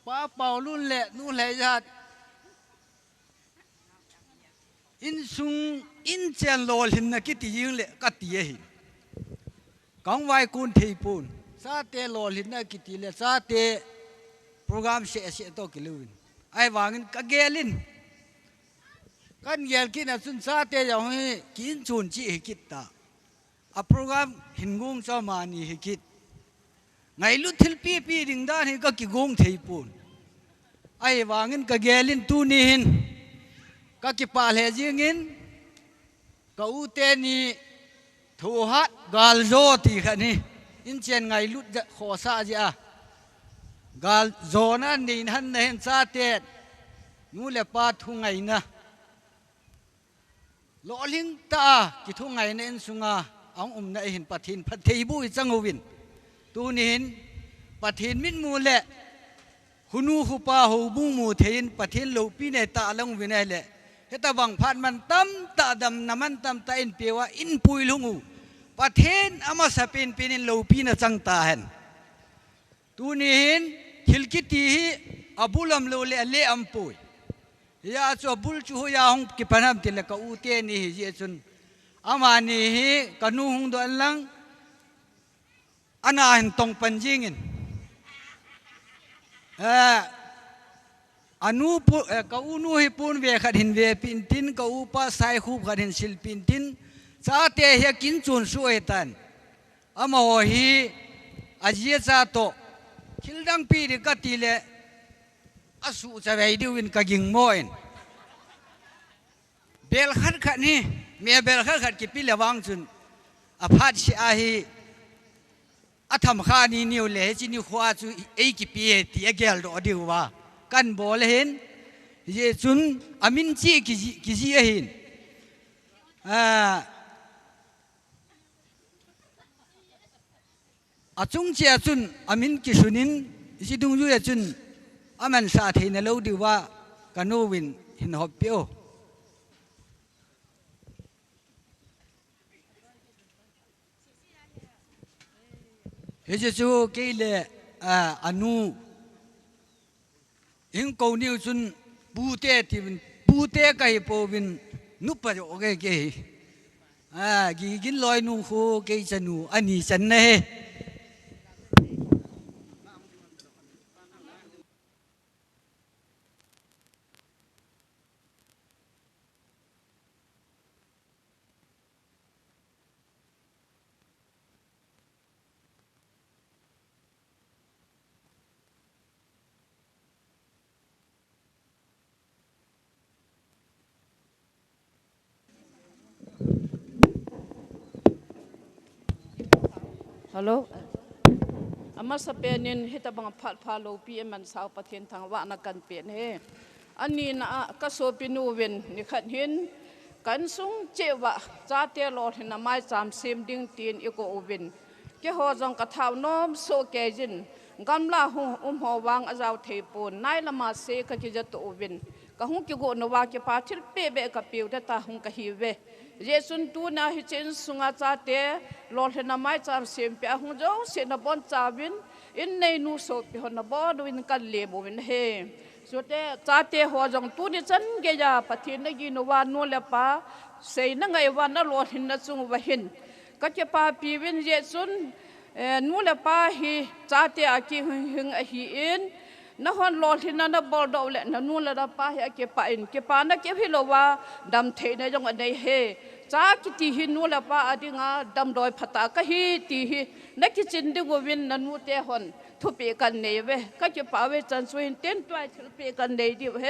pa pau lun le nu le jat in sung in chen lol hin na ki ti ying le ka ti hi kang wai kun thei pun sa te lol hin na ki ti le sa te program se to ki luin ai wangin ka gelin kan gel ki na sun sa te ya hi kin chun chi hi kit ta a program hin ngung cha ma ni hi kit ngày lúc thil pi pi ding dan hi ka ki gong thei pun ai wangin ka gelin tu ni hin ka ki pa le jingin ka u te ni thu hat gal zo ti khani in chen ngày lúc kho sa ja gal zo na nin han na hen sa te nu le pa thu ngày na lo ling ta ki thu ngày na in sunga ang na hin pathin phathei bu changowin tu nín pathin min mu lệ hunu hupa hu bu mu thein pathin lo pi ne ta long vi ne lệ heta bang phan man tam ta dam naman tam ta in pewa in pui lungu pathin ama sapin pinin lo pi na chang ta hen tu nín hilkiti hi abulam lo le le am pui ya cho bul chu ya hong ki panam til ka u te ni hi je chun ama ni hi kanu hung do lang ana hin tong panjingin anu ka unu hi pun ve khat hin ve pin tin ka upa sai khu khat hin sil pin tin cha te he kin chun su etan ama ho hi ajie cha to khildang pi ri ka ti le asu cha vei diwin ka ging moin bel khat khat ni me bel khat khat ki pi le wang chun a phat si a hi a tham kha ni niu le chi ni khwa chu ei ki pi ti a gel do diu wa kan bol hen ye chun amin chi ki ji hin a chung che chun amin ki sunin ji dung yu ye chun aman sa the na lo diu wa kanu win hin hop pio he chu ke le anu in ko niu chun bu te ti bu te kai po win nu pa jo ke gi gin loi nu khu ke chanu ani chan ne Hello. Ama sa penin hita bang phat lo pi man sao pathin thang wa na kan pen he. Ani na ka so pinuwen ni khat hin kan sung chewa cha te lo hin na mai cham sim ding tin iko uwin. Ke ho jong ka thau nom so ke jin gamla hu ho wang azaw thepon nai lama se ka ki jat uwin. Ka hung ki go no wa ke pa thil pe be ka piu ta hung ka hi we. Yesun tu na hi chen sunga cha te lol hena mai cham sem pe hung jo se na bon cha win in nei nu so pe hon na bo win kan le bo win he สุดเตจ้าเตหัวจงตู้นี่ฉันเกียปะทินนกินวานนู่นละป้าเสยนั่งไงวันนั่งรอหินนั่งจุงวะหินก็จะป้าปีวินเยซุนนู่นละป้าฮีจ้าเตอากีหึงฮีอินนั่งหันรอหินนั่งบอลดาวเล่นนู่นละป้าฮีอากีป้าอินกีป้านักเก็บฮิโลวาดำเทนจงอันใดเฮจ้ากิตีหินนู่นละป้าอดีงาดำดอยพัตตากะฮีตีฮีนักกิจินดิกวินนั่นนู่นเตหันทุเปกันเนยเวก็จะป้าเวจันสวยเต้นตัวทุเปกันเนยดิวเฮ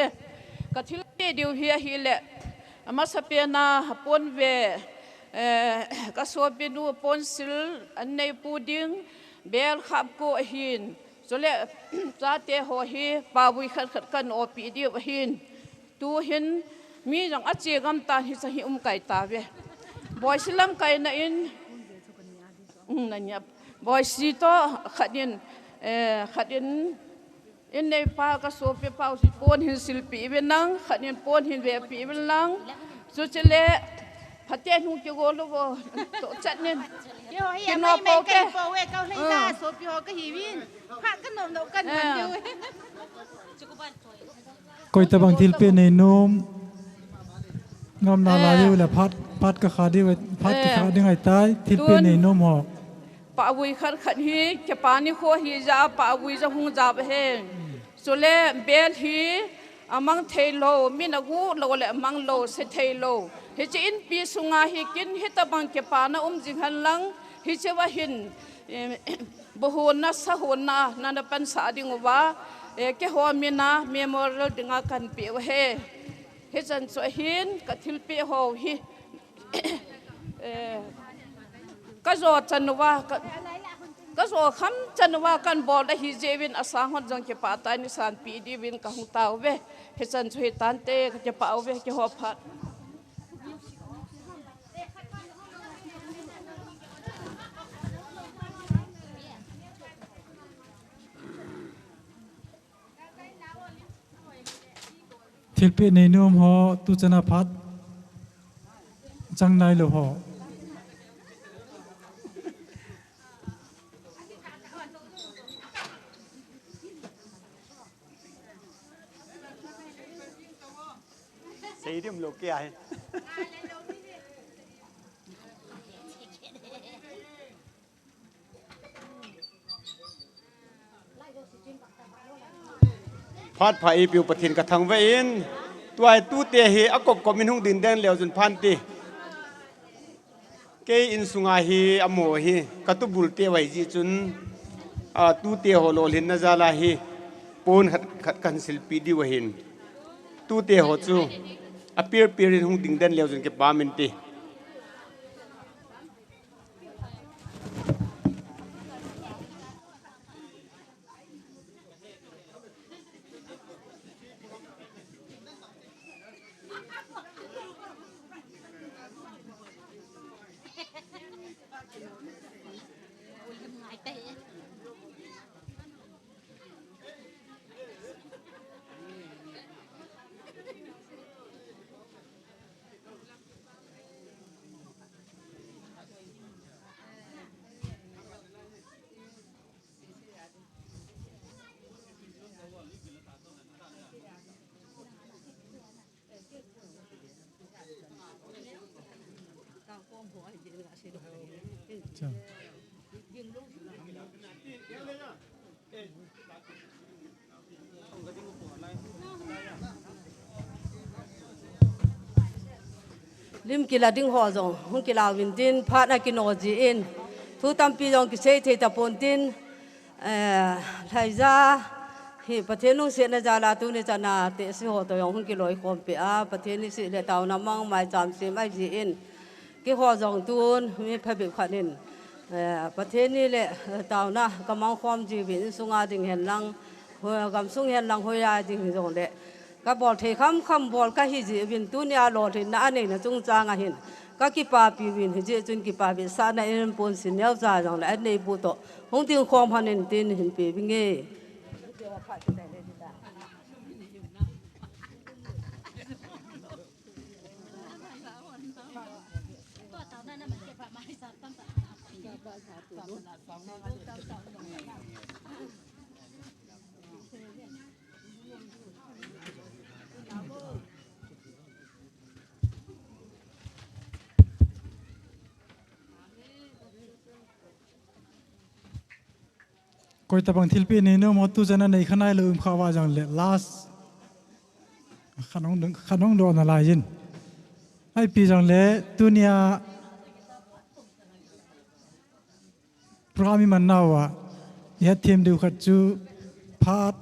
ก็ทุเปดิวเฮียฮีเล่มาสเปียนาปนเวก็สวบนูปนสิลอันในปูดิงเบลขับกูหินส่วนเล่จ้าเตหอฮีป้าวิขัดขัดกันอปีดิวหินตูหินมีจังอัจเจกำตาฮิสหิไก่ตาเวบอยสิลัมไก่น่ะอินนั่นเนี่ยบอยสิโตขัดยินอินในป้าก็โซเปป้าสิปนหินศิลปีเป็นนังขัดยินปนหินเวปีเป็นนังสุดเละพัดเจนุกิโกลูกโตจัดเนี่ยกินนอโปเกโปเวเกาเลยจ้าโซเปียก็หิวินพักกันนมนกันเหมือนเดียวก็แต่บางทีเป็นในนมงอมนาลายอยู่แหละพัดก็ขาดีไว้พัดก็ขาดีไงตายที่เป็นในนมหอกป้าวิขัดขัดฮีแค่ป้านี่โคฮีจ้าป้าวิจะหุงจ้าไปเฮสุเล่เบลฮีมังเทโลมินากูโลเล่มังโลเซเทโลเฮจิอินปีสุงาฮิกินฮิตบังแค่ป้านะจิงหันลังฮิเจวะหินบุหุนนะสหุนนะนั่นเป็นสาดิงว่าแค่หัวมินาเมมโมเรลดิงากันเปียวเฮเฮจันสวยหินกัทิลเปียวฮีก็โจจันว่าก็โจคำจันว่ากันบอลได้ฮิเจวินอาสาหันจังเก็บปาตายนิสานปีดีวินกับหงตาเวเฮจันสวยตันเตก็จะปาเวจะหัวพัดทิลเปในนมหอตุจนาพัดจังนายหลวหอStadium look ya. Phát phải biểu bát thiên cả thằng vậy in, tuổi tu tê hi, ác cọp cọp mình hung đình đen leo dần phan tê, cái in sungai hi, amo hi, cả tu bul tê vậy gì chun, tu tê hồ lô hin na zala hi, pon khát kan selfie đi vậy hin, tu tê hồ chu, appear in hung đình đen leo dần cái ba min tê. Lim kila ding ho zong hung kila win tin phat na kinoji in thu tampi zong ki sei the ta pon tin thai za hi pathen nung se na za la tu ne chana te si ho to yong hung ki loi khom pe a pathen ni si le taw na mang mai cham se mai ji in ki ho zong tun mi pha be khat in pathen ni le taw na ka mang khom ji bin sunga ding hen lang ho gam sung hen lang ho ya ding zong le các bol thề khăm bol các hi gì viên tu nia lò thì nã này là trung trang à hiện các cái pa pi viên thì chỉ chun cái pa bị sa này em pon xin nhau ra rằng là anh này bu to không tiếng khoom han nên tin hiện pi bên nghe กอยตะบังทิลปีนี่เนื้อมอตุจันในขณะลืมข่าวว่าจังเลย last ขนมโดนอะไรยินไอปีจังเลยตัวเนี้ยพระมิมันนาวะยัดเทียมดูขัดจูพาด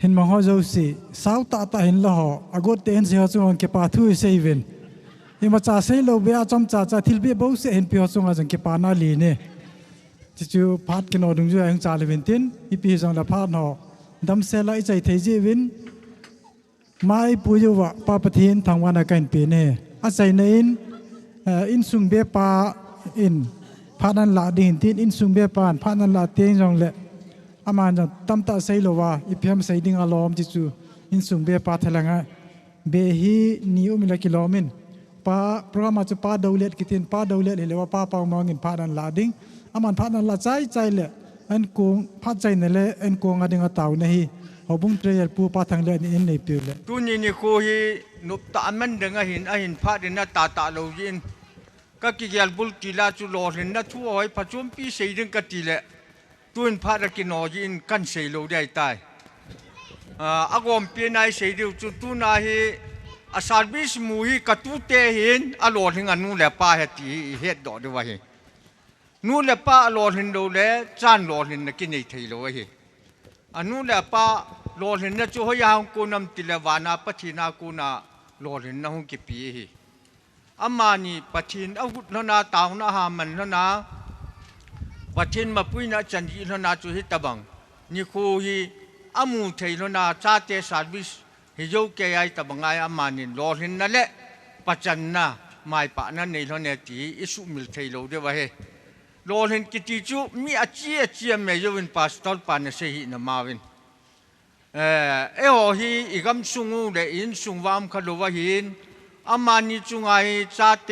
เห็นมังหัวเจ้าสิสาวตาเห็นละหออากดเต็นเสียจงเก็บปาทุยเซเว่นยังมาจ่าเซลเบียจอมจ่าทิลเบียบ่เสียเห็นปีหัวจงจังเก็บปานาลีเนี่ยจู่พาดกันอดึงจู่ยังจ่าเลเวนตินอีปีจังละพาดหอดำเซลไอใจเทจิวินไม่ปุยว่าป้าปะทินทางวันอาการปีเนี่ยอาศัยในอินสุงเบียปาอินพานันลาดินทินอินสุงเบียปานพานันลาเตียงจังเลยอามันจังตั้มตาใส่โลว่าอีเพียมใส่ดิ่งอารมณ์จู่อินสุงเบียปาทลังไงเบฮีนิวมิลกิโลมินป้าโปรแกรมจะป้าดาวเล็ดกิตินป้าดาวเล็ดเห็นเลยว่าป้าเปามองเงินพานันลาดิ่งอามันพานันลาใจเลยอันกงพาใจนั่นเลยอันกงอดิ่งเต่าเนี่ยฮบุ้งเตยปูป้าทางเล็ดนี่ในปีเลยตุนี่นี่คุยนุบตามันเด้งหินพาดินตาโลยินก็กิเกลบุลกิลาจุโลเห็นนะทั่วไว้ปัจจุบันปีเสียดึงกติเลยตุนพาดกินอยินกันเสียโลได้ตายอากมปีนายเสียดิวจุตุนาฮีอาสาบิสมุยกตุเตหินอโลหิงอันนู้นแหละป้าเฮตีเฮ็ดดอกด้วยเฮนู้นแหละป้าอโลหินโลเล่จานโลหินนักกินในไทยโลเฮอันนู้นแหละป้าโลหินนะจู่ยาวกูนำติเลวานาปฏินากูนาโลหินนะหุกิปีเฮอามานีปะทินอาวุธนาตาวนาหามันนาปะทินมาปุยนาจันยีนาจุหิตบังนี่คูฮีอามูเทยนาชาเตสาวิสฮิโยเกยตบังไงอามานีโลหินนั่นแหละปัจจันนาไม่ปะนั่นในโลเนตีอิสุมิลเทยโลเดวะเฮโลหินกิติจูมีอาเจียเมยวินปาสตอลปานเสหินามาวินโอฮีอีกัมสุงูเดอินสุงวามขลุวะหินอามานิจุงไงชาเต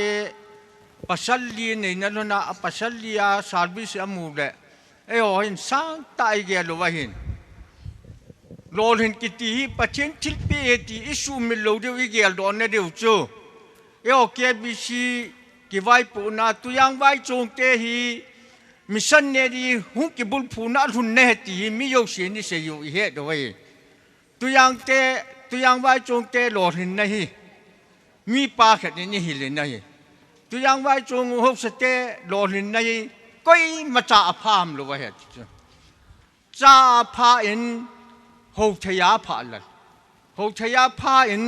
ปัสลีในนั้นนะปัสลีอาสาร์บิสอามูเดโอหินสังตายเกลวะหินโลหินกิติฮิปัจเจนทิลปีเอติอิสุมิลโลเดวิเกลดอนเนเดวจูโอเคบิชีกิไวปูนาตุยังไวจงเตฮีมิสันเนดีหุกิบุลปูนาทุนเนติมิโยเสียนิเสยอยู่เฮดวยตุยังไวจงเตโลหินนะฮีมีปาขัดนี่หิเลนนะตัวอย่างไว้จงหุบสเตโลหินนี่ก็มาจ่าพามรู้ว่าเหตุจ่าพาอินหุบทยาพาลันหุบทยาพาอิน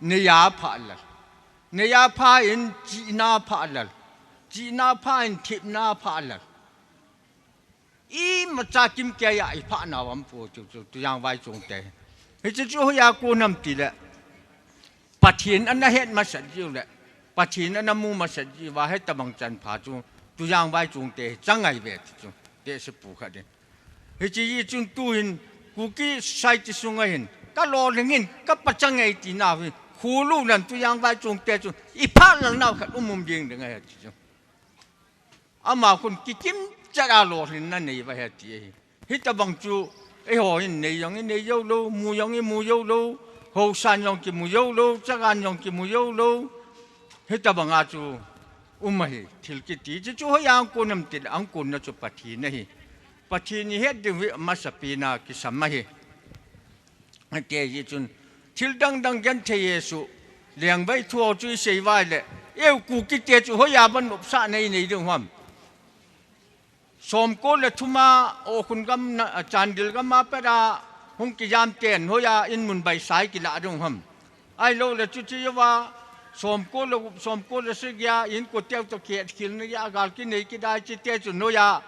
เนียพาลันเนียพาอินจีนาพาลันจีนาพาอินทิพนาพาลันอีมาจ่ากิมเกียร์อีพานาวันปูตัวอย่างไว้จงเตเฮ้ยจะจู่ยากูนำตีละปัจฉินอันนั้นเห็นมาสัจจิวเลยปัจฉินอันนั้นมูมาสัจจิว่าให้ตะบังจันผาจุงตุยังไว้จุงเตจังไงเวทจุงเตสปูขัดเองเฮ้ยจีจุงตุหินกูกี้ใส่จิสุงเห็นก็รอหนึ่งหินก็ปัจจังไงตีนาวิคูลูนั่นตุยังไว้จุงเตจุงอีพาหลังนาขัดมุมยิงดึงไงจุงอามาคนกิมจะอาโลหินนั่นนี่ว่าเหตุเฮ้ยตะบังจูไอ้หัวหินนี่ยังนี่เยอะโลมูยังนี่มูเยอะโลhồ san yong ki mu yo lo chagan yong ki mu yo lo heta banga chu umai thil ki ti chu ho yang ko nam til ang ko na chu pathi nahi pathi ni het de wi ma sapina ki samahi ate yi chun thil dang gan the yesu liang bai thuo chu sei vai le eu ku ki te chu ho ya ban up sa nei nei ding hom som ko le thuma o khun gam chandil gam ma pa da hung ki jam ten hoya in mun bai sai ki la dong ham ai lo le chu chi wa som ko le se ya in ko tel to ke khil ne ya gal ki nei ki dai chi te chu no ya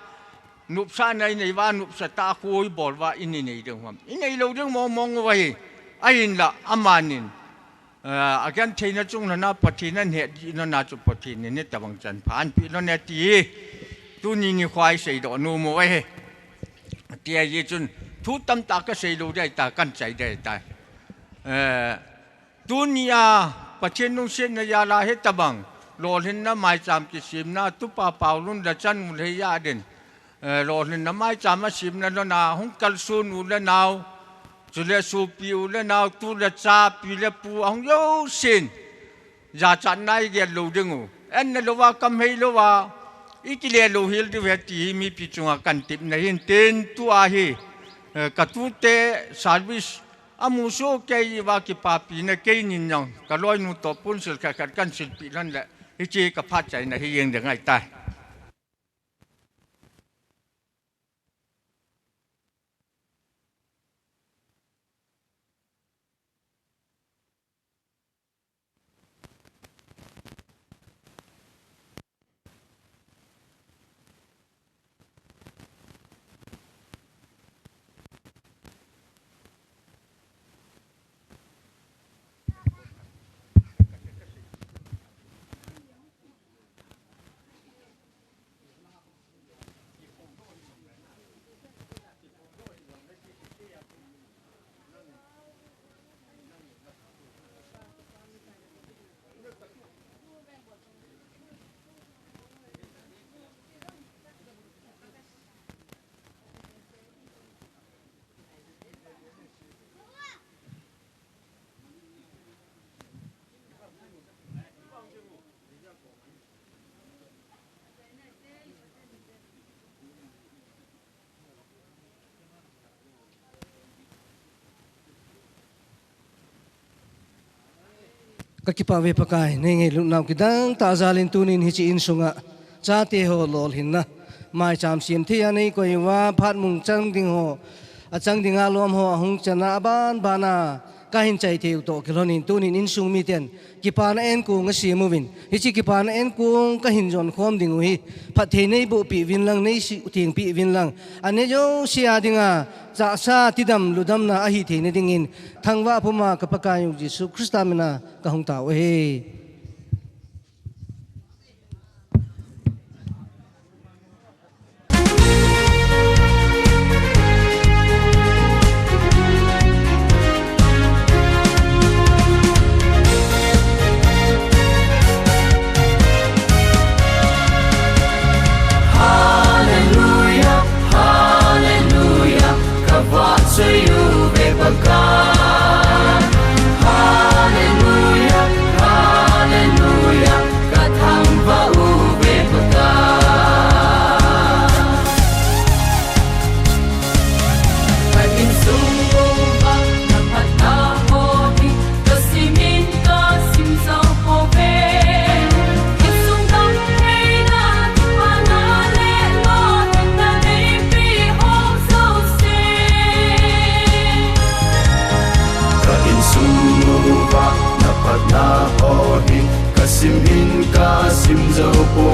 nup sa nei nei wa nup sa ta khoi bol wa in nei dong ham in nei lo dong mong wa hi ai in la amanin again theina chung na pathina ne na chu pathina ne tabang chan phan pi lo ne ti tu ni khwai sei do no mo wa he ti ye chunทุตำตาก็เสียรู้ได้ตากันใจได้ตาตุนยาประเทศนุ่งเส้นยาลาเฮตบังโลหินน้ำไม้จามกิสิมนาตุปาเปาลุนดัจันมุลยาเด่นโลหินน้ำไม้จามมาสิมนาโนนาหงกัลซูนูเลนาวจุเลสูปิวเลนาวตุเลจาปิเลปูหงโยสินยาจันนายเกลูดึงูเอ็นโลวากำเฮโลวา ít lệ lô hill đi về chỉ mi pi chung cần tìm này hiện tên tu à hi cả tu tê service amu so cái và cái papi này cái nhìn nhong cả lối nu tổ pun sel cả cần sel pi lần lệ ít chỉ cả phát chạy này hiện được ngay tai kakipa ve pakai nenge lunau kidang ta zalin tunin hi chi in sunga cha te ho lol hinna mai cham sim thi ani koi wa phat mung chang ding ho achang dinga lom ho hung chana ban bana ka hin chai theu to kilonin tunin in sung mi ten kipa na en ku nga si movin hi chi kipa na en ku ka hin jon khom ding hi phat the nei bu pi win lang nei si ting pi win lang ane jo sia dinga cha sa tidam ludam na a hi the ne dingin thangwa phuma ka pakayu jisu krista mina ka hung ta we Kasim hin kasim zo po